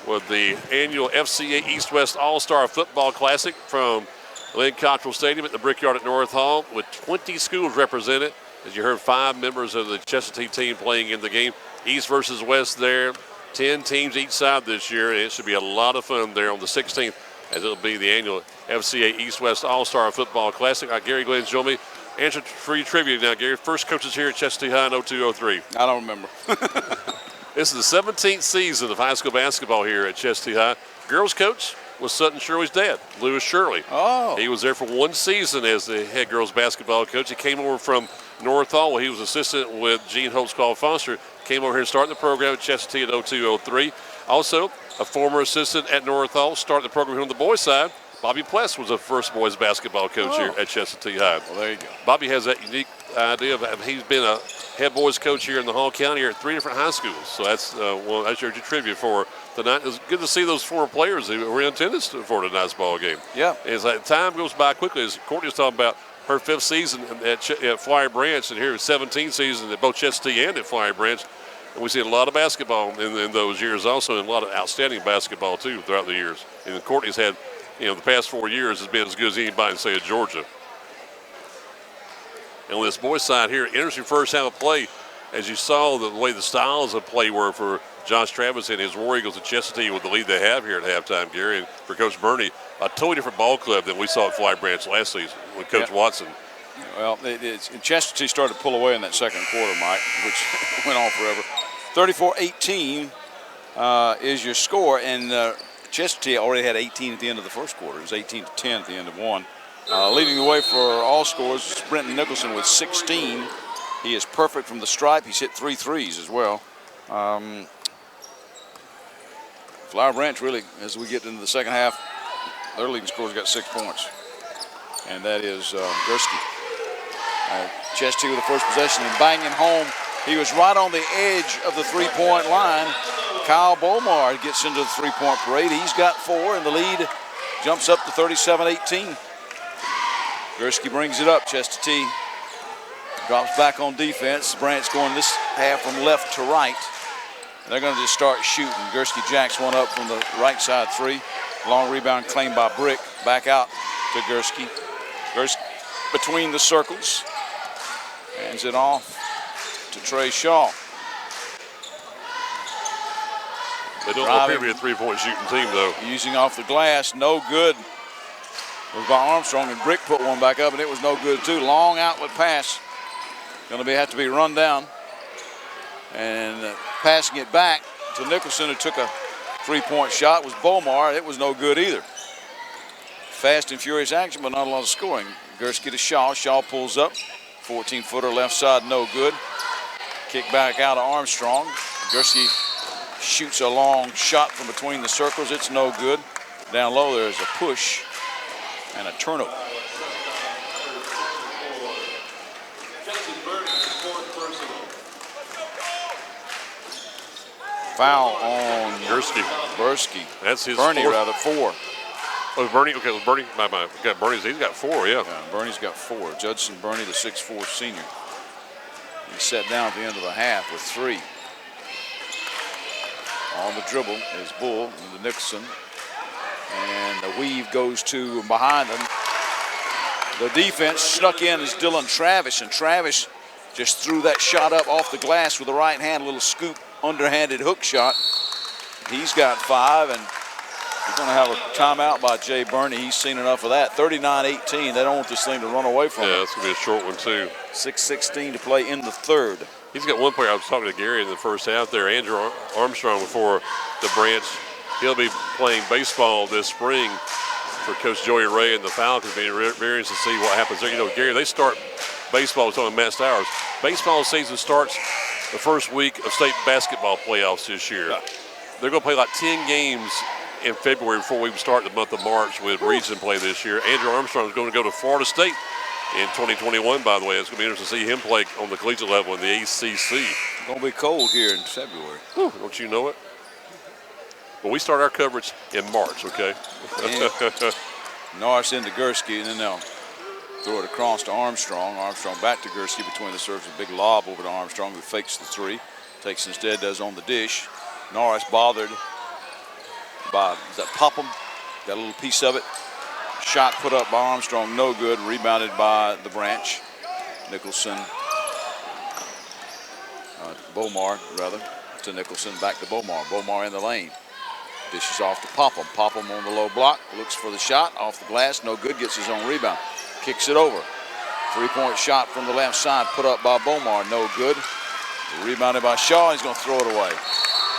[SPEAKER 4] with the annual FCA East-West All-Star Football Classic from Lynn Cottrell Stadium at the Brickyard at North Hall, with 20 schools represented. As you heard, 5 members of the Chestatee team playing in the game. East versus West there. 10 teams each side this year, and it should be a lot of fun there on the 16th, as it'll be the annual FCA East-West All-Star Football Classic. Gary Glenn's joined me. Answer for your trivia now, Gary. First coaches here at Chestatee High in 02-03.
[SPEAKER 6] I don't remember.
[SPEAKER 4] This is the 17th season of high school basketball here at Chestatee High. Girls coach was Sutton Shirley's dad, Lewis Shirley.
[SPEAKER 6] Oh.
[SPEAKER 4] He was there for 1 season as the head girls basketball coach. He came over from North Hall. He was assistant with Gene Holtzclaw-Foster. Came over here and started the program at Chestatee at 02-03. Also, a former assistant at North Hall, started the program here on the boys' side. Bobby Pless was the first boys basketball coach here at Chestatee High.
[SPEAKER 6] Well, there you go.
[SPEAKER 4] Bobby has that unique idea of he's been a head boys coach here in the Hall County here at 3 different high schools. So that's that's your trivia for tonight. It's good to see those former players who were in attendance for tonight's ball game.
[SPEAKER 6] Yeah.
[SPEAKER 4] As time goes by quickly, as Courtney was talking about her 5th season at Flowery Branch, and here 17th season at both Chestatee and at Flowery Branch. And we see a lot of basketball in those years also, and a lot of outstanding basketball too throughout the years. And Courtney's had, the past 4 years has been as good as anybody in, say, at Georgia. And on this boys' side here, interesting first half of play, as you saw the way the styles of play were for Josh Travis and his War Eagles at Chestatee with the lead they have here at halftime, Gary, and for Coach Burney, a totally different ball club than we saw at Flowery Branch last season with Coach Watson.
[SPEAKER 6] Well, Chestatee started to pull away in that second quarter, Mike, which went on forever. 34-18 is your score, and Chestatee already had 18 at the end of the first quarter. It was 18-10 at the end of one. Leading the way for all scores is Brenton Nicholson with 16. He is perfect from the stripe. He's hit 3 threes as well. Flowery Branch, really, as we get into the second half, their leading scorer's got 6 points, and that is Gursky. Chestatee with the first possession and banging home. He was right on the edge of the three-point line. Kyle Bomar gets into the three-point parade. He's got 4, and the lead jumps up to 37-18. Gursky brings it up. Chestatee drops back on defense. Branch going this half from left to right. They're going to just start shooting. Gursky jacks one up from the right side 3. Long rebound claimed by Brick. Back out to Gursky. Gursky between the circles. Hands it off to Trey Shaw.
[SPEAKER 4] They don't appear to be a three-point shooting team, though.
[SPEAKER 6] Using off the glass, no good. It was by Armstrong, and Brick put one back up, and it was no good, too. Long outlet pass. Going to have to be run down. And passing it back to Nicholson, who took a three-point shot, was Bomar. It was no good either. Fast and furious action, but not a lot of scoring. Gursky to Shaw. Shaw pulls up. 14-footer left side, no good. Kick back out of Armstrong. Gursky shoots a long shot from between the circles. It's no good. Down low, there's a push and a turnover. Foul on Gursky.
[SPEAKER 4] That's his
[SPEAKER 6] Bernie,
[SPEAKER 4] fourth.
[SPEAKER 6] rather, 4.
[SPEAKER 4] Oh, Bernie. Okay, well, Bernie. My. Got Bernie's. He's got 4. Yeah.
[SPEAKER 6] Bernie's got 4. Judson Bernie, the 6'4" senior. He sat down at the end of the half with 3. On the dribble is Bull and the Nicholson. And the weave goes to behind them. The defense snuck in is Dylan Travis, and Travis just threw that shot up off the glass with the right hand, a little scoop, underhanded hook shot. He's got 5, and he's going to have a timeout by Jay Burney. He's seen enough of that. 39-18. They don't want this thing to run away from him.
[SPEAKER 4] Yeah, it's going to be a short one, too.
[SPEAKER 6] 6:16 to play in the third.
[SPEAKER 4] He's got one player. I was talking to Gary in the first half there, Andrew Armstrong, before the Branch. He'll be playing baseball this spring for Coach Joey Ray and the Falcons. Being very interested to see what happens there. You know, Gary, they start baseball. I was talking to Matt Stowers. Baseball season starts the first week of state basketball playoffs this year. They're going to play like 10 games in February before we start the month of March with region play this year. Andrew Armstrong is going to go to Florida State in 2021, by the way. It's going to be interesting to see him play on the collegiate level in the ACC.
[SPEAKER 6] It's going to be cold here in February.
[SPEAKER 4] Whew, don't you know it? Well, we start our coverage in March, okay?
[SPEAKER 6] Norris into Gursky, and then they'll throw it across to Armstrong. Armstrong back to Gursky between the serves. A big lob over to Armstrong, who fakes the 3. Takes instead, does on the dish. Norris bothered by, is that Popham? Got a little piece of it. Shot put up by Armstrong, no good. Rebounded by the Branch. Nicholson, Bomar, rather, to Nicholson, back to Bomar. Bomar in the lane. Dishes off to Popham. Popham on the low block, looks for the shot, off the glass, no good, gets his own rebound. Kicks it over. 3-point shot from the left side, put up by Bomar, no good. Rebounded by Shaw, he's going to throw it away.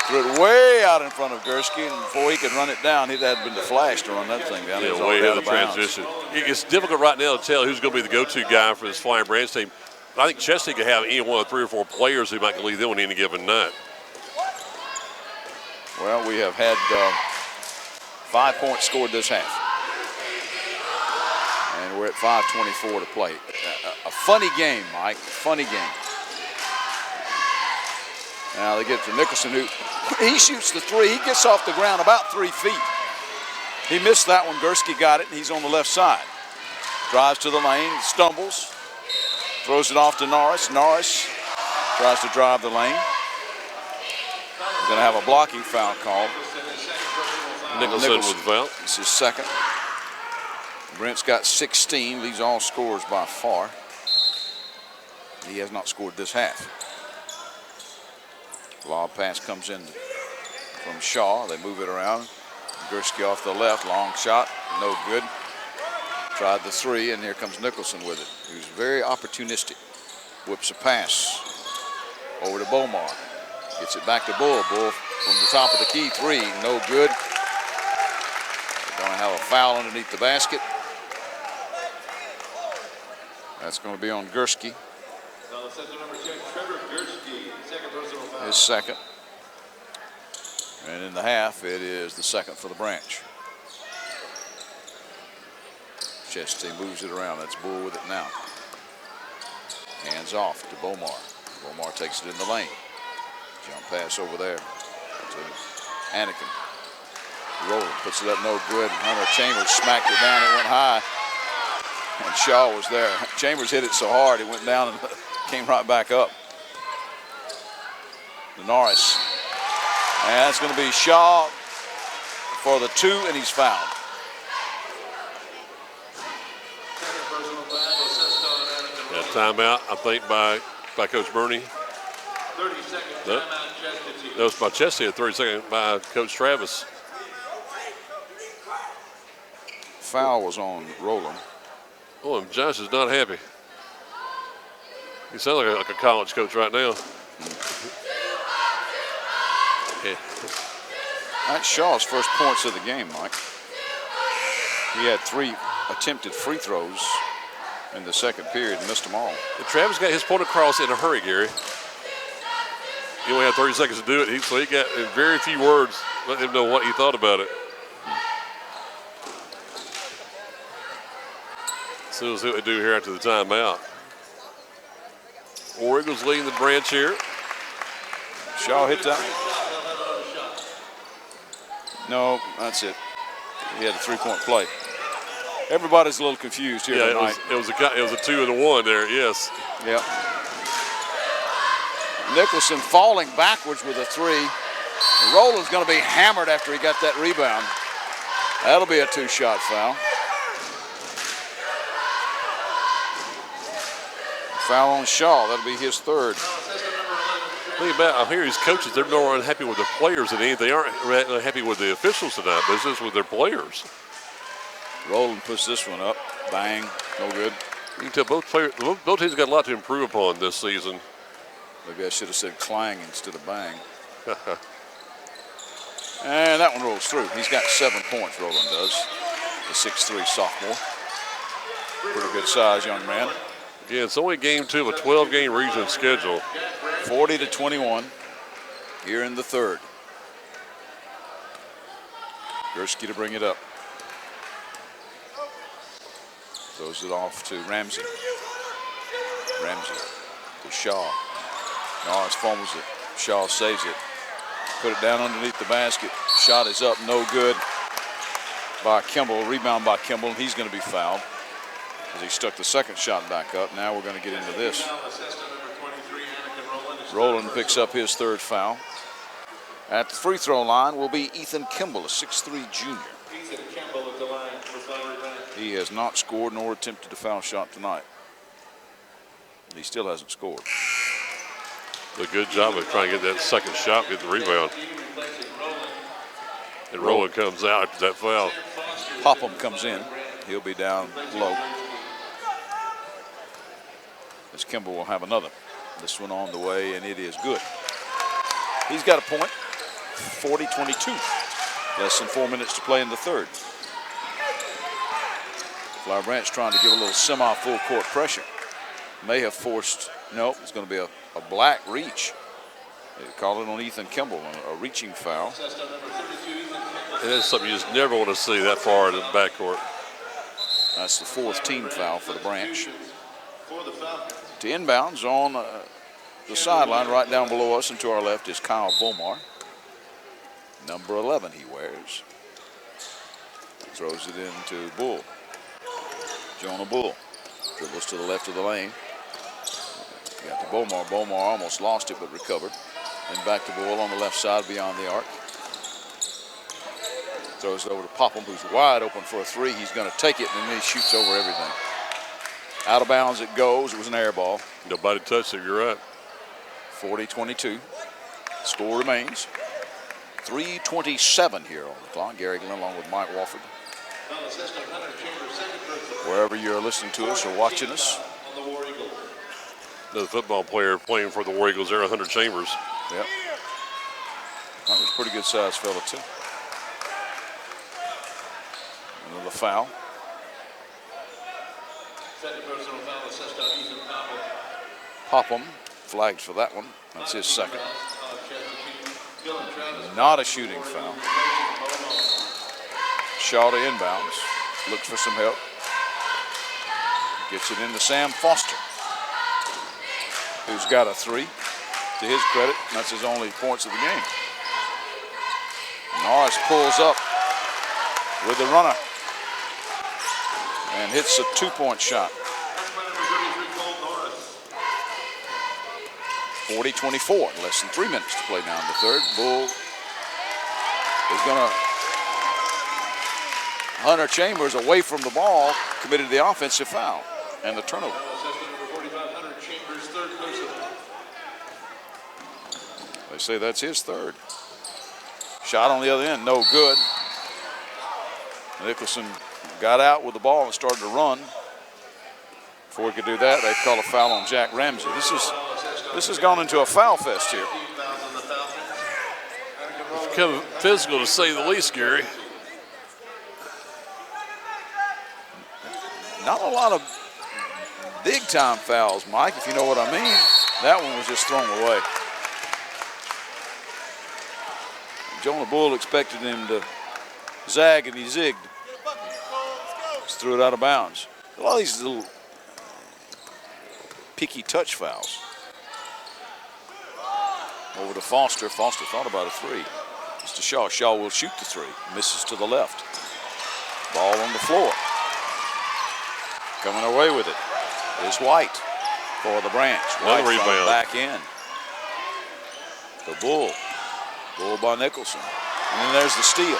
[SPEAKER 6] Threw it way out in front of Gursky, and before he could run it down, it had been the flash to run that thing down.
[SPEAKER 4] Yeah, way ahead of the transition. It's difficult right now to tell who's going to be the go-to guy for this Flowery Branch team. I think Chesney could have any one of 3 or 4 players who might lead them on any given night.
[SPEAKER 6] Well, we have had 5 points scored this half. And we're at 5:24 to play. A funny game, Mike, funny game. Now they get to Nicholson, who he shoots the 3. He gets off the ground about 3 feet. He missed that one. Gursky got it, and he's on the left side. Drives to the lane, stumbles, throws it off to Norris. Norris tries to drive the lane. Going to have a blocking foul call.
[SPEAKER 4] Nicholson with the foul.
[SPEAKER 6] This is second. Brent's got 16. Leads all scorers by far. He has not scored this half. Lob pass comes in from Shaw. They move it around. Gursky off the left. Long shot. No good. Tried the 3, and here comes Nicholson with it, who's very opportunistic. Whips a pass over to Bomar. Gets it back to Bull. Bull from the top of the key, 3, no good. They're going to have a foul underneath the basket. That's going to be on Gursky. His second. And in the half, it is the second for the Branch. Chesty moves it around. That's Bull with it now. Hands off to Bomar. Bomar takes it in the lane. Jump pass over there to Anakin. Rolling, puts it up, no good. Hunter Chambers smacked it down, it went high. And Shaw was there. Chambers hit it so hard, it went down and came right back up. To Norris. And that's going to be Shaw for the 2, and he's fouled.
[SPEAKER 4] Yeah, timeout, I think, by Coach Burney.
[SPEAKER 3] 30-second timeout, Chesney.
[SPEAKER 4] That was by Chesney, a 30-second by Coach Travis.
[SPEAKER 6] Foul was on Roland.
[SPEAKER 4] Oh, and Josh is not happy. He sounds like a college coach right now. Yeah.
[SPEAKER 6] That's Shaw's first points of the game, Mike. He had 3 attempted free throws in the second period and missed them all.
[SPEAKER 4] And Travis got his point across in a hurry, Gary. He only had 30 seconds to do it, so he got in very few words, let him know what he thought about it. So we'll see what they do here after the timeout. War Eagles leading the Branch here.
[SPEAKER 6] Shaw hit that. No, that's it. He had a 3-point play. Everybody's a little confused here tonight.
[SPEAKER 4] It was a 2 and a 1 there, yes.
[SPEAKER 6] Yep. Nicholson falling backwards with a 3. Rowland's going to be hammered after he got that rebound. That'll be a 2-shot foul. Foul on Shaw. That'll be his 3rd.
[SPEAKER 4] Think about, I hear his coaches, they're more unhappy with their players than anything. They aren't really happy with the officials tonight, but it's just with their players.
[SPEAKER 6] Rowland puts this one up. Bang. No good.
[SPEAKER 4] You can tell both teams got a lot to improve upon this season.
[SPEAKER 6] Maybe I should have said clang instead of bang. And that one rolls through. He's got 7 points, Rowland does. The 6'3" sophomore. Pretty good size young man.
[SPEAKER 4] Yeah, it's only game 2 of a 12-game region schedule.
[SPEAKER 6] 40-21 here in the 3rd. Gursky to bring it up. Throws it off to Ramsey. Ramsey to Shaw. Norris fumbles it. Shaw saves it. Put it down underneath the basket. Shot is up, no good by Kimball. Rebound by Kimball, and he's going to be fouled as he stuck the second shot back up. Now we're going to get into this. Rowland picks up his 3rd foul. At the free throw line will be Ethan Kimball, a 6'3" junior.
[SPEAKER 1] Ethan Kimball at the line for Flowery Branch.
[SPEAKER 6] He has not scored nor attempted a foul shot tonight. He still hasn't scored.
[SPEAKER 4] A good job of trying to get that second shot, get the rebound. And Rowland comes out after that foul.
[SPEAKER 6] Popham comes in. He'll be down low. As Kimball will have another. This one on the way, and it is good. He's got a point. 40-22. Less than 4 minutes to play in the 3rd. Flowery Branch trying to give a little semi-full court pressure. May have forced, no, it's going to be a black reach. They call it on Ethan Kimball, a reaching foul.
[SPEAKER 4] And that's something you just never want to see that far in the backcourt.
[SPEAKER 6] That's the 4th team foul for the Branch. To inbounds on the sideline right down below us and to our left is Kyle Bomar. Number 11 he wears. Throws it into Bull. Jonah Bull dribbles to the left of the lane. Got to Bomar. Bomar almost lost it but recovered. And back to Bull on the left side beyond the arc. Throws it over to Popham, who's wide open for a 3. He's going to take it, and then he shoots over everything. Out of bounds it goes. It was an air ball.
[SPEAKER 4] Nobody touched it, you're right.
[SPEAKER 6] 40-22. Score remains. 3:27 here on the clock. Gary Glenn along with Mike Walford. Wherever you're listening to us or watching us.
[SPEAKER 4] The football player playing for the War Eagles there, 100 Chambers.
[SPEAKER 6] Yep. That was a pretty good sized fella too. Another foul. Popham flagged for that one. That's his 2nd. Not a shooting foul. Shaw to inbounds. Looks for some help. Gets it into Sam Foster, who's got a 3. To his credit, that's his only points of the game. Norris pulls up with the runner and hits a 2-point shot. 40-24, less than 3 minutes to play now in the 3rd. Bull is going to, Hunter Chambers away from the ball, committed the offensive foul and the turnover. They say that's his 3rd. Shot on the other end, no good. Nicholson got out with the ball and started to run. Before he could do that, they call a foul on Jack Ramsey. This has gone into a foul fest here.
[SPEAKER 4] It's become physical to say the least, Gary.
[SPEAKER 6] Not a lot of big-time fouls, Mike, if you know what I mean. That one was just thrown away. Jonah Bull expected him to zag, and he zigged. Just threw it out of bounds. A lot of these little picky touch fouls. Over to Foster. Foster thought about a three. It's to Shaw. Shaw will shoot the three. Misses to the left. Ball on the floor. Coming away with it is White for the Branch. White
[SPEAKER 4] rebound.
[SPEAKER 6] Back in. The Bull. Bull by Nicholson. And then there's the steal.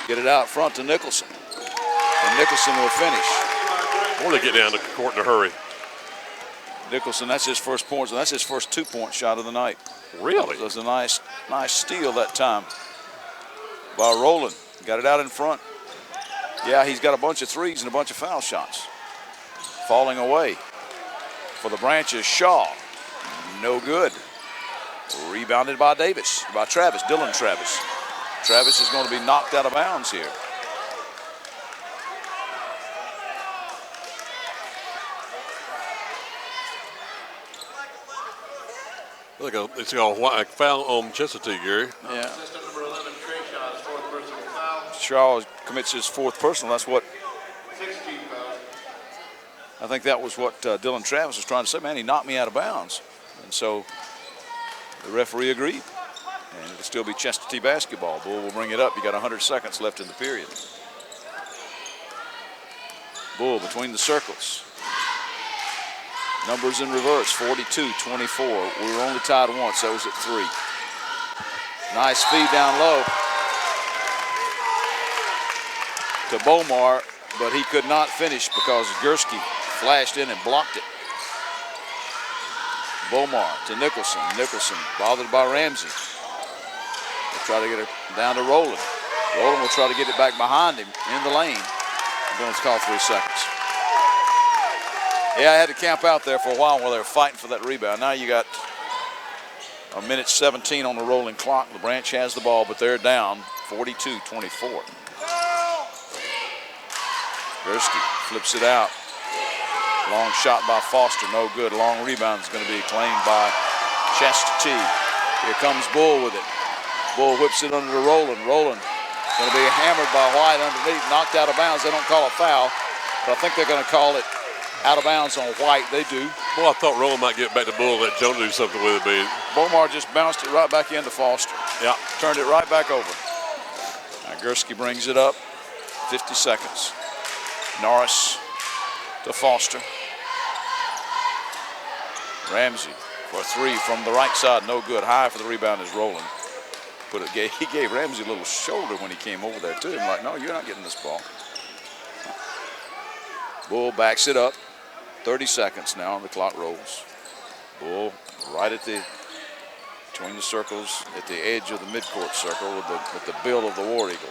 [SPEAKER 6] Get it out front to Nicholson. And Nicholson will finish.
[SPEAKER 4] Or they get down the court in a hurry.
[SPEAKER 6] Nicholson, that's his first points, and that's his first 2-point shot of the night.
[SPEAKER 4] Really?
[SPEAKER 6] That was a nice steal that time by Rowland. Got it out in front. Yeah, he's got a bunch of threes and a bunch of foul shots. Falling away for the Branches, Shaw. No good. Rebounded by Davis, by Travis, Dylan Travis. Travis is going to be knocked out of bounds here.
[SPEAKER 4] It's got a foul on Chestatee, Gary.
[SPEAKER 6] Yeah.
[SPEAKER 1] Assistant number 11, Trey Shaw's fourth personal foul.
[SPEAKER 6] Shaw commits his fourth personal. That's what
[SPEAKER 1] 16 fouls.
[SPEAKER 6] I think that was what Dylan Travis was trying to say. Man, he knocked me out of bounds. And so the referee agreed. And it'll still be Chestatee basketball. Bull will bring it up. You got 100 seconds left in the period. Bull between the circles. Numbers in reverse, 42-24. We were only tied once. That was at 3. Nice feed down low to Bomar, but he could not finish because Gursky flashed in and blocked it. Bomar to Nicholson. Nicholson bothered by Ramsey. They'll try to get it down to Rowland. Rowland will try to get it back behind him in the lane. I'm going to call 3 seconds. Yeah, I had to camp out there for a while they were fighting for that rebound. Now you got a minute 17 on the rolling clock. The Branch has the ball, but they're down 42-24. Gursky flips it out. Long shot by Foster, no good. Long rebound is going to be claimed by Chestatee. Here comes Bull with it. Bull whips it under to Rowland. Rowland going to be hammered by White underneath, knocked out of bounds. They don't call a foul, but I think they're going to call it out of bounds on White. They do.
[SPEAKER 4] Well, I thought Rowland might get back to Bull and let Jonah do something with it, but
[SPEAKER 6] Bomar just bounced it right back into Foster.
[SPEAKER 4] yeah,
[SPEAKER 6] Turned it right back over. Now Gursky brings it up. 50 seconds. Norris to Foster. Ramsey for 3 from the right side, no good. High for the rebound is Rowland. He gave Ramsey a little shoulder when he came over there to him, like, no, you're not getting this ball. Bull backs it up. 30 seconds now, and the clock rolls. Bull right between the circles, at the edge of the midcourt circle with the bill of the War Eagle.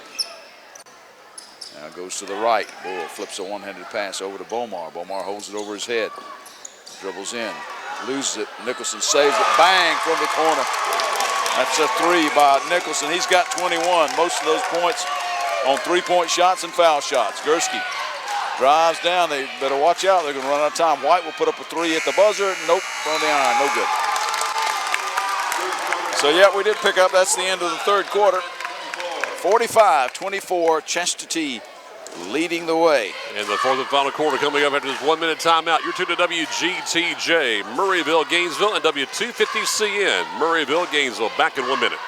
[SPEAKER 6] Now goes to the right. Bull flips a one-handed pass over to Bomar. Bomar holds it over his head. Dribbles in. Loses it. Nicholson saves it. Bang from the corner. That's a 3 by Nicholson. He's got 21. Most of those points on 3-point shots and foul shots. Gursky drives down. They better watch out. They're going to run out of time. White will put up a 3 at the buzzer. Nope. From the iron. No good. So, yeah, we did pick up. That's the end of the third quarter. 45-24. Chestatee leading the way.
[SPEAKER 4] And the fourth and final quarter coming up after this 1-minute timeout. You're tuned to WGTJ, Murrayville, Gainesville, and W250CN, Murrayville, Gainesville. Back in 1 minute.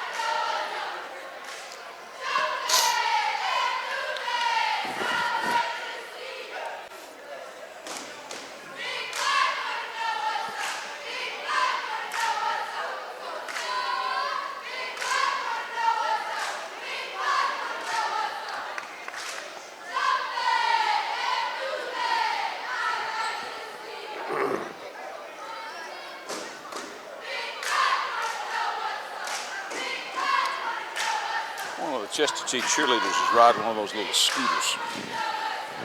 [SPEAKER 6] Chestatee cheerleaders is riding one of those little scooters.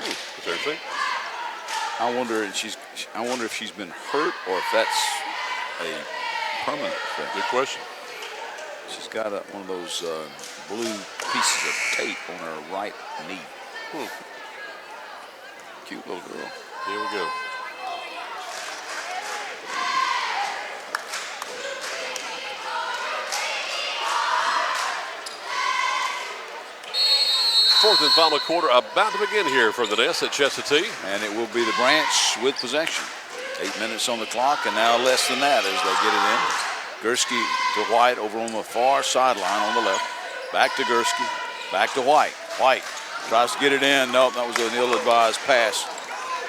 [SPEAKER 4] Is everything?
[SPEAKER 6] I wonder if she's been hurt or if that's a permanent thing.
[SPEAKER 4] Good question.
[SPEAKER 6] She's got one of those blue pieces of tape on her right knee. Cute little girl.
[SPEAKER 4] Here we go. Fourth and final quarter about to begin here for the Nest at Chestatee.
[SPEAKER 6] And it will be the Branch with possession. 8 minutes on the clock, and now less than that as they get it in. Gursky to White over on the far sideline on the left. Back to Gursky. Back to White. White tries to get it in. Nope, that was an ill-advised pass.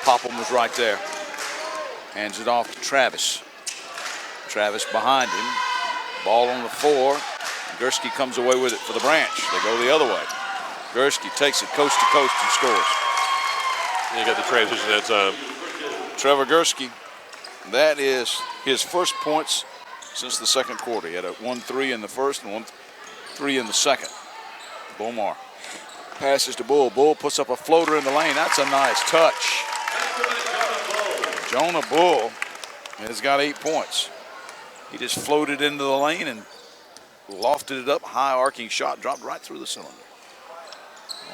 [SPEAKER 6] Popham was right there. Hands it off to Travis. Travis behind him. Ball on the 4. Gursky comes away with it for the Branch. They go the other way. Gursky takes it coast to coast and scores.
[SPEAKER 4] And you got the transition that time.
[SPEAKER 6] Trevor Gursky, that is his first points since the second quarter. He had a 1-3 in the first and 1-3 in the second. Bomar passes to Bull. Bull puts up a floater in the lane. That's a nice touch. Jonah Bull has got 8 points. He just floated into the lane and lofted it up. High arcing shot, dropped right through the cylinder.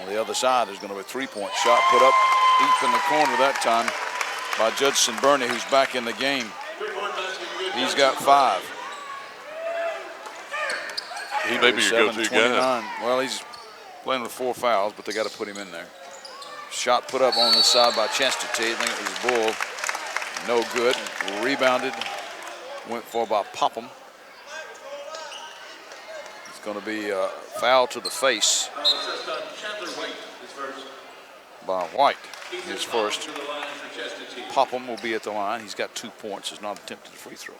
[SPEAKER 6] On the other side, there's going to be a 3-point shot put up deep in the corner that time by Judson Burney, who's back in the game. He's got 5.
[SPEAKER 4] He may be your go-to guy.
[SPEAKER 6] Well, he's playing with 4 fouls, but they got to put him in there. Shot put up on the side by Chestatee. I think it was Bull. No good. Rebounded. Went for by Popham. It's going to be a foul to the face by White. His first. Popham will be at the line. He's got 2 points. Has not attempted a free throw.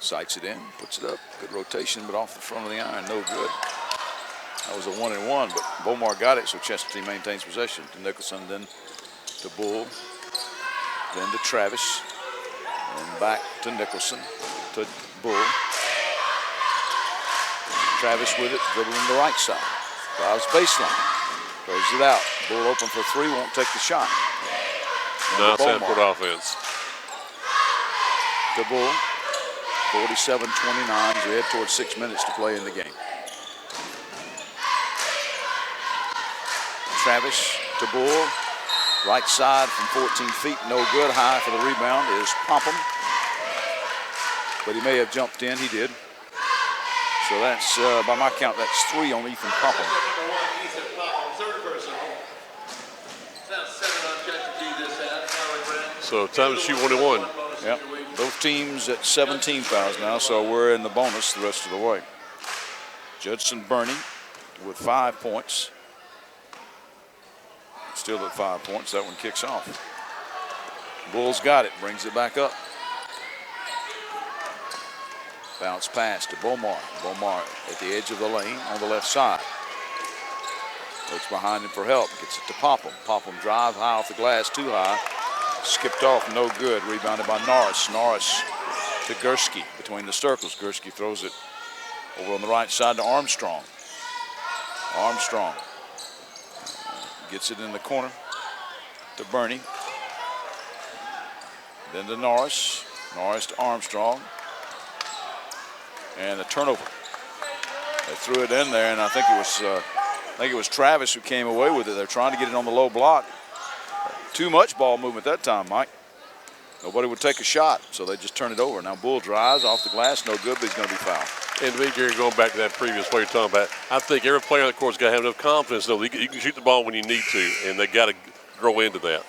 [SPEAKER 6] Sights it in, puts it up. Good rotation, but off the front of the iron, no good. That was a 1-and-1, but Bomar got it, so Chestatee maintains possession. To Nicholson, then to Bull, then to Travis, and back to Nicholson, to Bull. Travis with it, dribbling the right side. Drives baseline. Throws it out. Bull open for 3, won't take the shot.
[SPEAKER 4] Nice Sanford offense.
[SPEAKER 6] To Bull. 47-29 as we head towards 6 minutes to play in the game. Travis to Bull. Right side from 14 feet. No good. High for the rebound is Popham. But he may have jumped in. He did. So that's, by my count, that's 3 on Ethan Popham.
[SPEAKER 4] So time to shoot 1-and-1.
[SPEAKER 6] Yep. Both teams at 17 fouls now, so we're in the bonus the rest of the way. Judson Burney with 5 points. Still at 5 points. That one kicks off. Bulls got it. Brings it back up. Bounce pass to Bomar. Bomar at the edge of the lane on the left side. Looks behind him for help. Gets it to Popham. Popham drives high off the glass, too high. Skipped off, no good. Rebounded by Norris. Norris to Gursky between the circles. Gursky throws it over on the right side to Armstrong. Armstrong gets it in the corner to Burney. Then to Norris. Norris to Armstrong. And the turnover. They threw it in there, and I think it was Travis who came away with it. They're trying to get it on the low block. Too much ball movement that time, Mike. Nobody would take a shot, so they just turn it over. Now Bull drives off the glass, no good, but he's going to be fouled.
[SPEAKER 4] And to me, Gary, going back to that previous play you're talking about, I think every player on the court's got to have enough confidence though. You can shoot the ball when you need to, and they got to grow into that.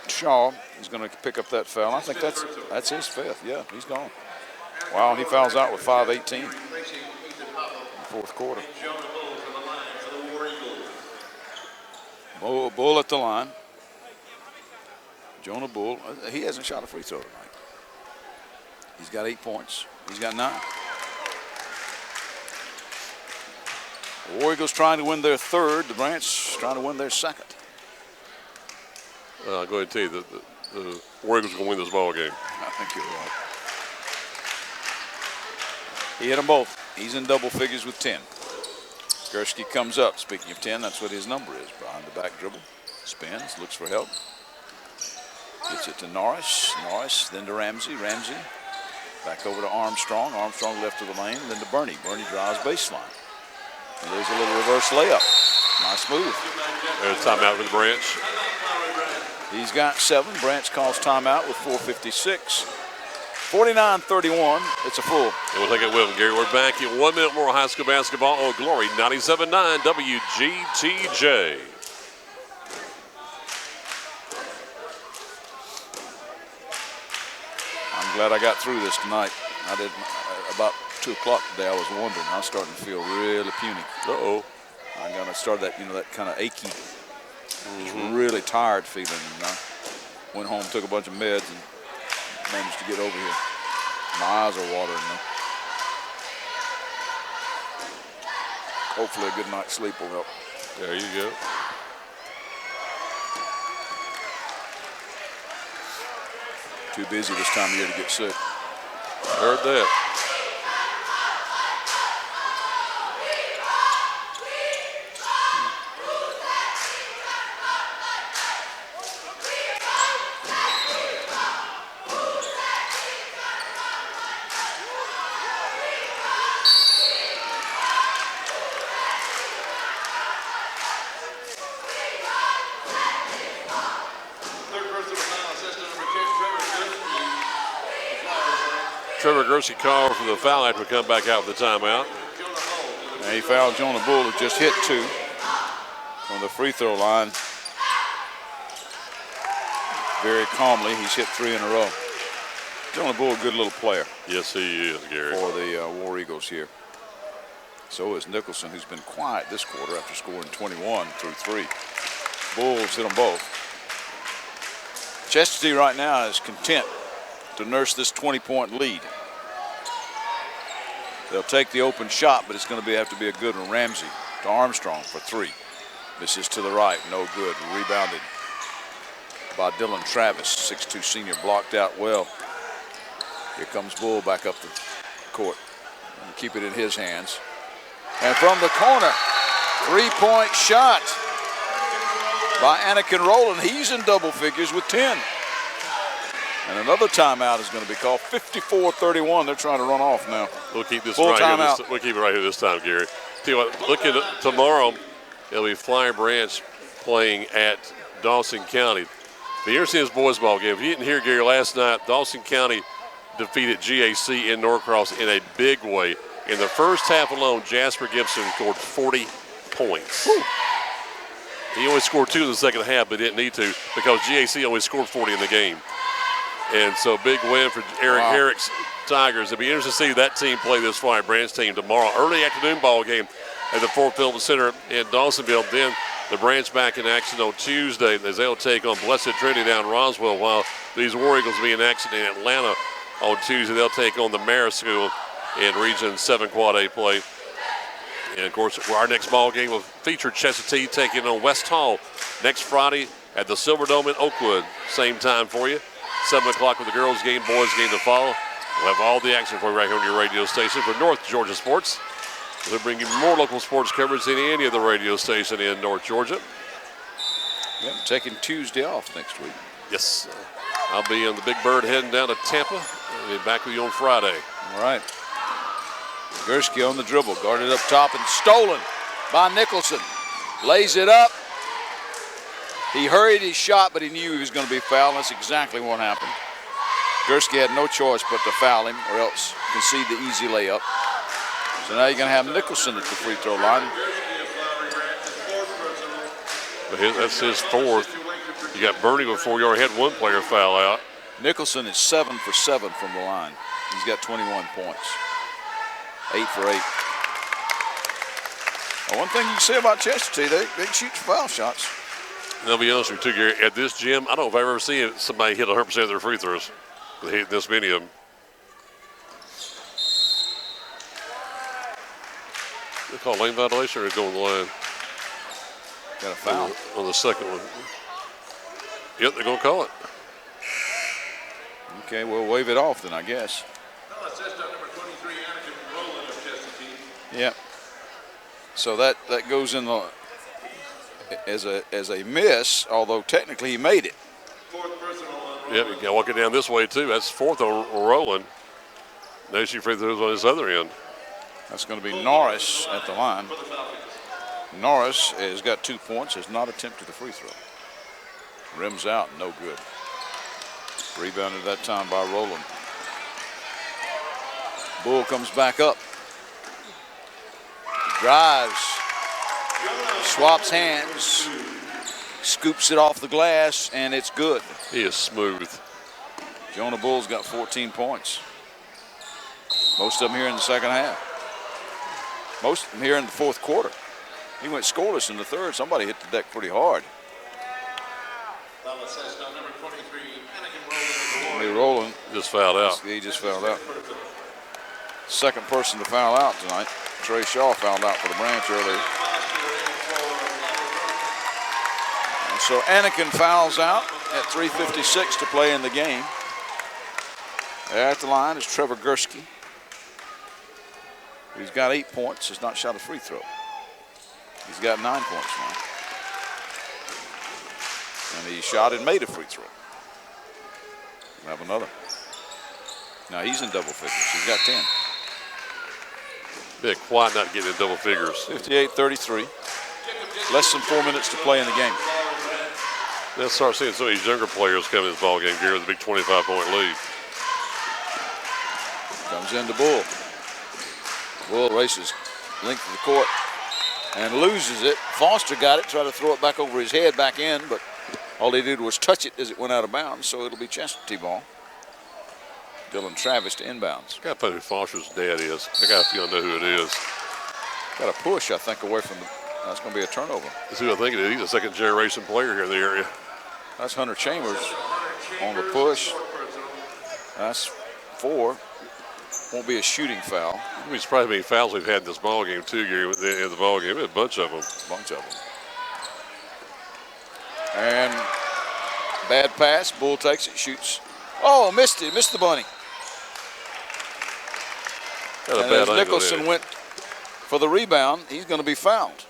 [SPEAKER 6] Shaw is going to pick up that foul. I think that's his 5th. Yeah, he's gone. Wow, he fouls out with 5:18 in the 4th quarter. Bull at the line. Jonah Bull, he hasn't shot a free throw tonight. He's got 8 points. He's got 9. The War Eagles trying to win their 3rd. The Branch trying to win their 2nd.
[SPEAKER 4] I'll go ahead and tell you the War Eagles are going to win this ball game.
[SPEAKER 6] I think you're right. He hit them both. He's in double figures with 10. Gursky comes up. Speaking of 10, that's what his number is. Behind the back dribble. Spins, looks for help. Gets it to Norris. Norris, then to Ramsey. Ramsey back over to Armstrong. Armstrong left of the lane, then to Burney. Burney drives baseline. And there's a little reverse layup. Nice move.
[SPEAKER 4] There's a timeout with Branch.
[SPEAKER 6] He's got 7. Branch calls timeout with 4:56. 49-31. It's a full.
[SPEAKER 4] And we'll take it with him, Gary. We're back in 1 minute more high school basketball on Glory 97.9 WGTJ.
[SPEAKER 6] I'm glad I got through this tonight. I did about 2 o'clock today. I was wondering. I was starting to feel really puny.
[SPEAKER 4] Uh-oh.
[SPEAKER 6] I'm gonna start that, that kind of achy, really tired feeling. Went home, took a bunch of meds, and managed to get over here. My eyes are watering though. Hopefully a good night's sleep will help.
[SPEAKER 4] There you go.
[SPEAKER 6] Too busy this time of year to get sick.
[SPEAKER 4] Heard that. Trevor Grossey called for the foul after we come back out with the timeout.
[SPEAKER 6] And he fouled Jonah Bull, who just hit 2 from the free throw line. Very calmly, he's hit 3 in a row. Jonah Bull, a good little player.
[SPEAKER 4] Yes, he is, Gary.
[SPEAKER 6] For the War Eagles here. So is Nicholson, who's been quiet this quarter after scoring 21 through 3. Bulls hit them both. Chestatee right now is content to nurse this 20-point lead. They'll take the open shot, but it's going to have to be a good one. Ramsey to Armstrong for 3. Misses to the right, no good. Rebounded by Dylan Travis, 6'2" senior, blocked out well. Here comes Bull back up the court. And keep it in his hands. And from the corner, 3-point shot by Anakin Rowland. He's in double figures with 10. And another timeout is going to be called. 54-31. They're trying to run off now.
[SPEAKER 4] We'll keep this
[SPEAKER 6] Full
[SPEAKER 4] right
[SPEAKER 6] timeout.
[SPEAKER 4] here. We'll keep it right here this time, Gary. Tell you what, look at it tomorrow. It'll be Flowery Branch playing at Dawson County. The Interstate boys ball game. If you didn't hear, Gary, last night, Dawson County defeated GAC in Norcross in a big way. In the first half alone, Jasper Gibson scored 40 points. Whew. He only scored 2 in the second half, but didn't need to because GAC only scored 40 in the game. And so big win for Eric Herrick's Tigers. It'll be interesting to see that team play this Flowery Branch team tomorrow. Early afternoon ball game at the Fort Phillips Center in Dawsonville. Then the Branch back in action on Tuesday as they'll take on Blessed Trinity down in Roswell, while these War Eagles will be in action in Atlanta on Tuesday. They'll take on the Marist School in Region 7 Quad A play. And, of course, our next ball game will feature Chestatee taking on West Hall next Friday at the Silverdome in Oakwood. Same time for you. 7 o'clock with the girls' game, boys' game to follow. We'll have all the action for you right here on your radio station for North Georgia Sports. We'll bring you more local sports coverage than any other radio station in North Georgia.
[SPEAKER 6] Yep, taking Tuesday off next week.
[SPEAKER 4] Yes. I'll be on the Big Bird heading down to Tampa. I'll be back with you on Friday.
[SPEAKER 6] All right. Gursky on the dribble, guarded up top and stolen by Nicholson. Lays it up. He hurried his shot, but he knew he was going to be fouled. That's exactly what happened. Gursky had no choice but to foul him or else concede the easy layup. So now you're going to have Nicholson at the free throw line.
[SPEAKER 4] But that's his 4th. You got Bernie before you already had one player foul out.
[SPEAKER 6] Nicholson is 7 for 7 from the line. He's got 21 points. 8 for 8. Well, one thing you can say about Chestatee, they can shoot foul shots.
[SPEAKER 4] And I'll be honest with you, Gary, at this gym, I don't know if I've ever seen somebody hit 100% of their free throws. They hit this many of them. They call lane violation or go on the line?
[SPEAKER 6] Got a foul.
[SPEAKER 4] On the second one. Yep, they're going to call it.
[SPEAKER 6] Okay, we'll wave it off then, I guess. Yep. So that goes in the as a miss, although technically he made it.
[SPEAKER 4] Yep, you can walk it down this way too. That's 4th on Rowland. Now she free throws on his other end.
[SPEAKER 6] That's going to be Norris at the line. Norris has got 2 points, has not attempted the free throw. Rims out, no good. Rebounded that time by Rowland. Bull comes back up. Drives. Swaps hands. Scoops it off the glass, and it's good.
[SPEAKER 4] He is smooth.
[SPEAKER 6] Jonah Bull's got 14 points. Most of them here in the second half. Most of them here in the fourth quarter. He went scoreless in the third. Somebody hit the deck pretty hard. Rowland
[SPEAKER 4] just fouled out.
[SPEAKER 6] He just fouled out. Second person to foul out tonight. Trey Shaw fouled out for the Branch earlier. And so Anakin fouls out at 3:56 to play in the game. At the line is Trevor Gursky. He's got 8 points, has not shot a free throw. He's got 9 points now. And he shot and made a free throw. We'll have another. Now he's in double figures. He's got 10.
[SPEAKER 4] Big quiet not getting in double figures.
[SPEAKER 6] 58-33. Less than 4 minutes to play in the game.
[SPEAKER 4] Let's start seeing some of these younger players come in this ball game, Gary, with a big 25-point lead.
[SPEAKER 6] Comes into Bull. Bull races length of the court and loses it. Foster got it, tried to throw it back over his head back in, but all he did was touch it as it went out of bounds, so it'll be Chestatee ball. Dylan Travis to inbounds.
[SPEAKER 4] Got to find who Foster's dad is. I got a feeling I know who it is.
[SPEAKER 6] Got a push, I think, away from the. That's going to be a turnover.
[SPEAKER 4] That's who I think it is. He's a second-generation player here in the area.
[SPEAKER 6] That's Hunter Chambers on the push. That's 4. Won't be a shooting foul.
[SPEAKER 4] I'd be surprised how many fouls we've had in this ball game too, Gary. In the ball game, a bunch of them.
[SPEAKER 6] And bad pass. Bull takes it, shoots. Oh, missed it. Missed the bunny. And as Nicholson went for the rebound, he's going to be fouled.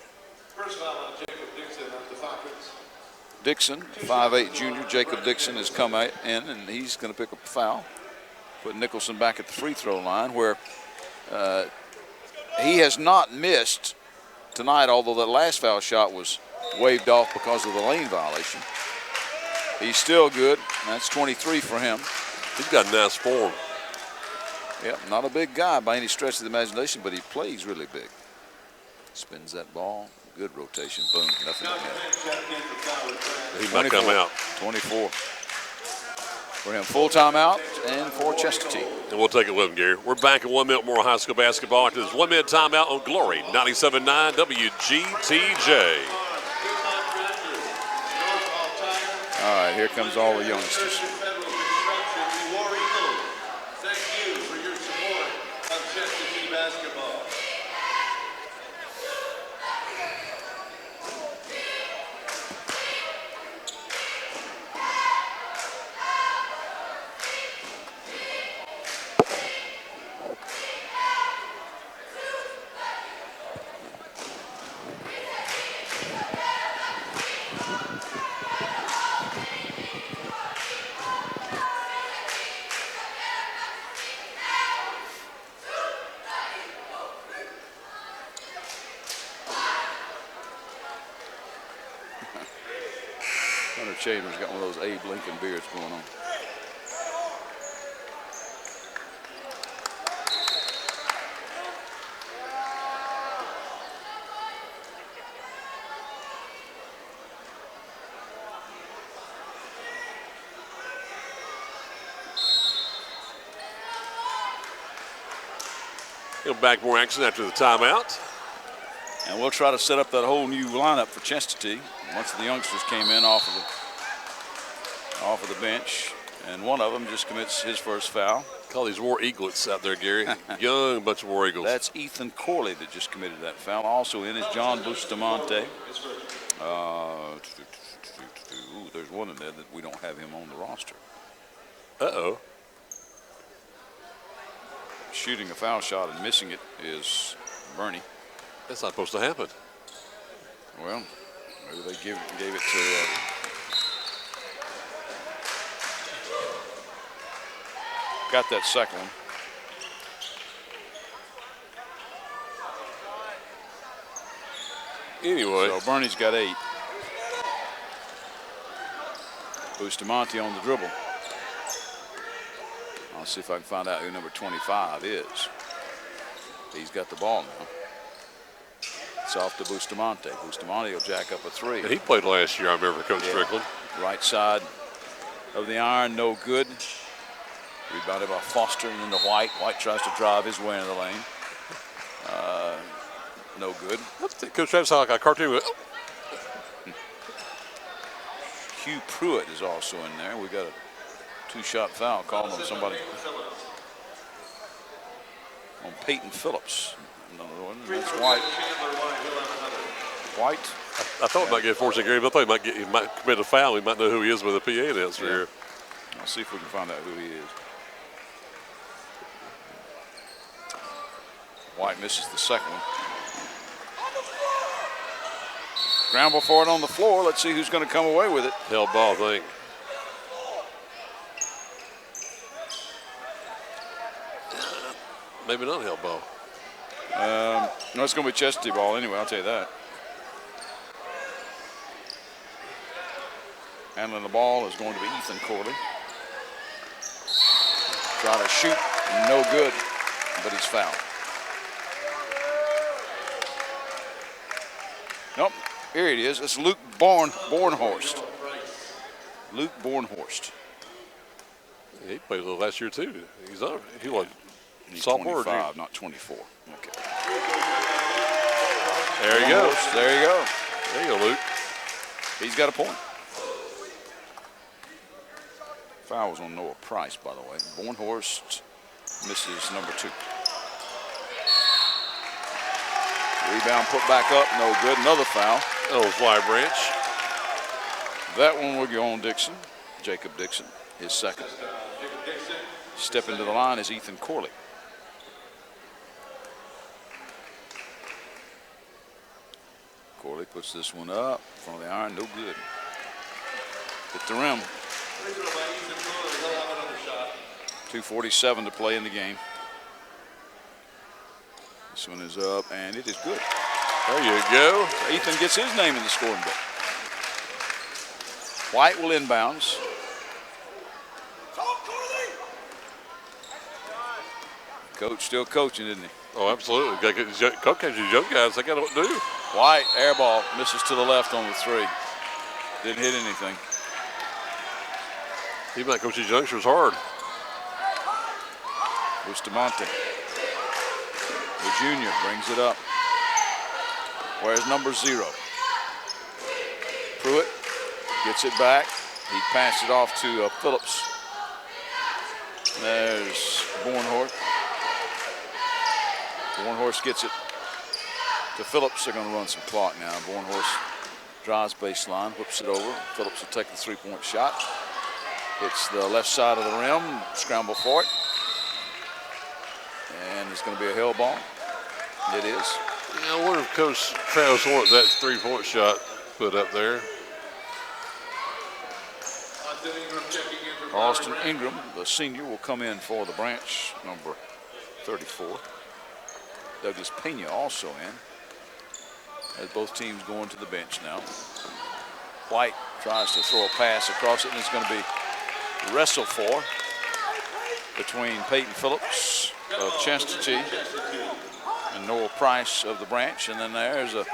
[SPEAKER 1] First foul on Jacob Dixon of the Falcons.
[SPEAKER 6] Dixon, 5'8" junior. Jacob Dixon has come in, and he's going to pick up a foul. Put Nicholson back at the free throw line, where he has not missed tonight, although that last foul shot was waved off because of the lane violation. He's still good. That's 23 for him.
[SPEAKER 4] He's got nice form.
[SPEAKER 6] Yep, not a big guy by any stretch of the imagination, but he plays really big. Spins that ball. Good rotation. Boom. Nothing again.
[SPEAKER 4] He might come out.
[SPEAKER 6] 24. For him, full timeout and for Chestatee.
[SPEAKER 4] And we'll take it with him, Gary. We're back in 1 minute more high school basketball after this 1 minute timeout on Glory 97.9 WGTJ.
[SPEAKER 6] All right, here comes all the youngsters.
[SPEAKER 1] Thank you for your support of Chestatee basketball.
[SPEAKER 6] Chambers got one of those Abe Lincoln beards going on.
[SPEAKER 4] Back more action after the timeout.
[SPEAKER 6] And we'll try to set up that whole new lineup for Chestatee once the youngsters came in off of the bench, and one of them just commits his first foul.
[SPEAKER 4] Call these War Eaglets out there, Gary. Young bunch of War Eagles.
[SPEAKER 6] That's Ethan Corley that just committed that foul. Also in is John Bustamante. There's one in there that we don't have him on the roster.
[SPEAKER 4] Uh-oh.
[SPEAKER 6] Shooting a foul shot and missing it is Bernie.
[SPEAKER 4] That's not supposed to happen.
[SPEAKER 6] Well, maybe they gave it to got that second one.
[SPEAKER 4] Anyway.
[SPEAKER 6] So Bernie's got 8. Bustamante on the dribble. I'll see if I can find out who number 25 is. He's got the ball now. It's off to Bustamante. Bustamante will jack up a 3.
[SPEAKER 4] And he played last year, I remember, Coach Strickland.
[SPEAKER 6] Right side of the iron, no good. Rebounded by Foster and then to White. White tries to drive his way into the lane. No good.
[SPEAKER 4] Coach Travis sounded like a cartoon.
[SPEAKER 6] Hugh Pruitt is also in there. We got a 2-shot foul called on somebody. On Peyton Phillips. Another one. That's White. White.
[SPEAKER 4] I thought he might get forced Gary, but I thought he might commit a foul. We might know who he is with a PA announcer here.
[SPEAKER 6] I'll see if we can find out who he is. White misses the second one. Scramble for it on the floor. Let's see who's going to come away with it.
[SPEAKER 4] Held ball, I think. Maybe not held ball.
[SPEAKER 6] No, it's going to be Chastity ball anyway, I'll tell you that. Handling the ball is going to be Ethan Corley. Try to shoot, no good, but he's fouled. Nope, here it is. It's Luke Bornhorst. Luke Bornhorst.
[SPEAKER 4] Yeah, he played a little last year too. He was
[SPEAKER 6] He's
[SPEAKER 4] sophomore.
[SPEAKER 6] 25, not 24. Okay.
[SPEAKER 4] There you go.
[SPEAKER 6] There you go.
[SPEAKER 4] There you go, Luke.
[SPEAKER 6] He's got a point. Foul was on Noah Price, by the way. Bornhorst misses number 2. Rebound put back up, no good. Another foul.
[SPEAKER 4] Oh, Flowery Branch.
[SPEAKER 6] That one will go on Dixon. Jacob Dixon, his second. Stepping to the line is Ethan Corley. Corley puts this one up in front of the iron, no good. Hit the rim. 2:47 to play in the game. This one is up, and it is good.
[SPEAKER 4] There you go.
[SPEAKER 6] Ethan gets his name in the scoring book. White will inbounds. Coach still coaching, isn't he?
[SPEAKER 4] Oh, absolutely. Coach has these young guys. They got to do.
[SPEAKER 6] White, air ball, misses to the left on the 3. Didn't hit anything.
[SPEAKER 4] He might coach these youngsters hard.
[SPEAKER 6] Bustamante. The junior brings it up. Where's number 0? Pruitt gets it back. He passed it off to Phillips. There's Bornhorst. Bornhorst gets it to Phillips. They're going to run some clock now. Bornhorst drives baseline, whips it over. Phillips will take the 3-point shot. Hits the left side of the rim. Scramble for it. And it's going to be a hell ball. It is.
[SPEAKER 4] Yeah, I wonder if Coach Travis wanted that 3-point shot put up there.
[SPEAKER 6] Austin Ingram, the senior, will come in for the Branch, number 34. Douglas Pena also in. As both teams going to the bench now. White tries to throw a pass across it, and it's going to be wrestled for between Peyton Phillips of Chastity and Noah Price of the Branch. And then there's a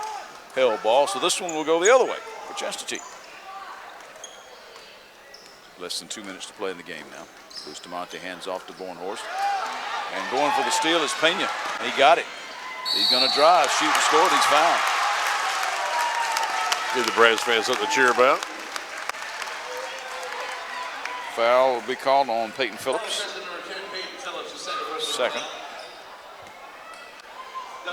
[SPEAKER 6] hell ball. So this one will go the other way for Chastity. Less than 2 minutes to play in the game now. Bustamante hands off to Bornhorst. And going for the steal is Pena. He got it. He's going to drive, shoot, and score, and he's fouled.
[SPEAKER 4] Give the Branch fans something to cheer about.
[SPEAKER 6] Foul will be called on Peyton Phillips. Second.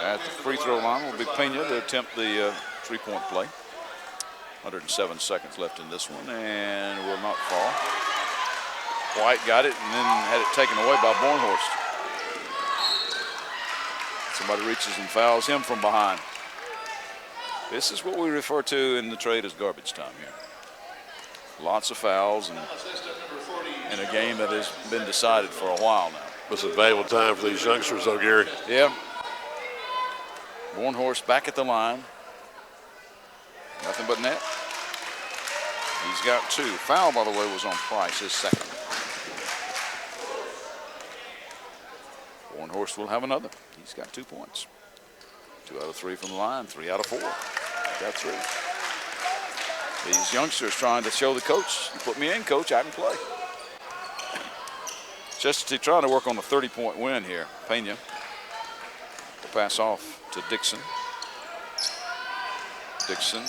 [SPEAKER 6] At the free throw line will be Pena to attempt the 3-point play. 107 seconds left in this one, and will not fall. White got it and then had it taken away by Bornhorst. Somebody reaches and fouls him from behind. This is what we refer to in the trade as garbage time here. Lots of fouls and in a game that has been decided for a while now.
[SPEAKER 4] It's a valuable time for these youngsters, though, Gary.
[SPEAKER 6] Yeah. Bornhorst back at the line. Nothing but net. He's got 2. Foul, by the way, was on Price, his second. Warrenhorst will have another. He's got 2 points. 2 out of 3 from the line, 3 out of 4. Got 3. These youngsters trying to show the coach, you put me in, coach, I can play. Chestatee trying to work on a 30-point win here. Pena will pass off to Dixon. Dixon,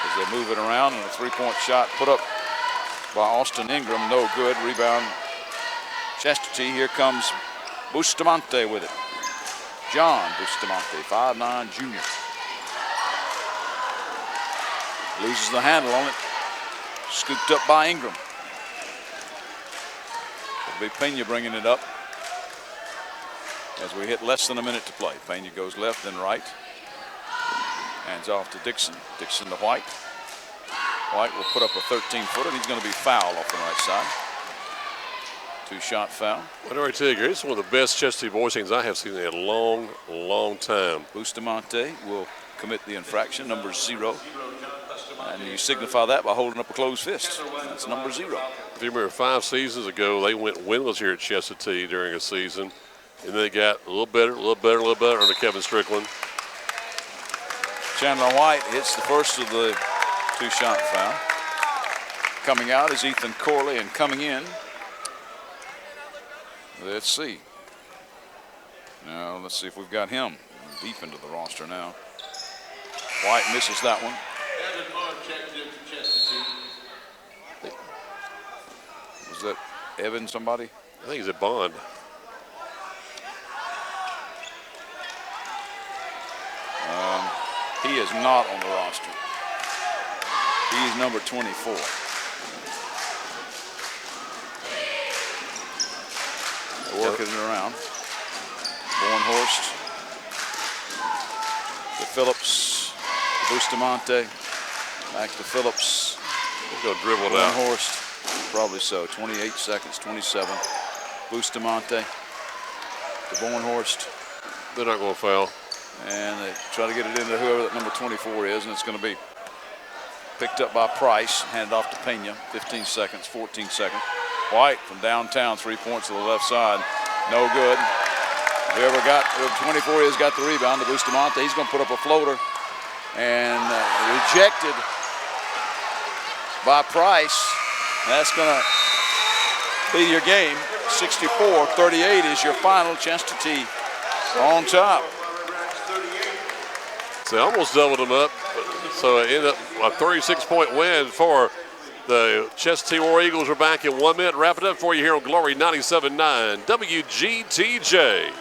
[SPEAKER 6] as they move it around, and a 3-point shot put up by Austin Ingram, no good. Rebound Chestatee. Here comes Bustamante with it. John Bustamante, 5'9" junior. Loses the handle on it. Scooped up by Ingram. It'll be Pena bringing it up as we hit less than a minute to play. Pena goes left, then right. Hands off to Dixon. Dixon to White. White will put up a 13-footer, and he's going to be fouled off the right side. 2-shot foul.
[SPEAKER 4] What do I tell you, Gary? It's one of the best Chestatee boys teams I have seen in a long, long time.
[SPEAKER 6] Bustamante will commit the infraction, number 0. And you signify that by holding up a closed fist. That's number 0.
[SPEAKER 4] If you remember 5 seasons ago, they went winless here at Chestatee during a season. And they got a little better, a little better, a little better under Kevin Strickland.
[SPEAKER 6] Chandler White hits the first of the 2-shot foul. Coming out is Ethan Corley, and coming in, let's see. Now, let's see if we've got him deep into the roster now. White misses that one.
[SPEAKER 1] Evan Mark checked in for Chestatee.
[SPEAKER 6] Was that Evan somebody?
[SPEAKER 4] I think he's at Bond.
[SPEAKER 6] He is not on the roster. He's number 24. They're working it around. Bornhorst to Phillips, to Bustamante, back to Phillips.
[SPEAKER 4] He's going to dribble it out.
[SPEAKER 6] Bornhorst, probably so. 28 seconds, 27. Bustamante to Bornhorst.
[SPEAKER 4] They're not going to foul.
[SPEAKER 6] And they try to get it into whoever that number 24 is, and it's going to be picked up by Price, handed off to Pena. 15 seconds, 14 seconds. White from downtown, 3 points to the left side. No good. Whoever 24 is got the rebound to Bustamante. He's going to put up a floater, and rejected by Price. That's going to be your game. 64-38 is your final. Chestatee on top.
[SPEAKER 4] They almost doubled them up, so it ended up a 36-point win for the Chestatee War Eagles. We're back in 1 minute. Wrap it up for you here on Glory 97.9 WGTJ.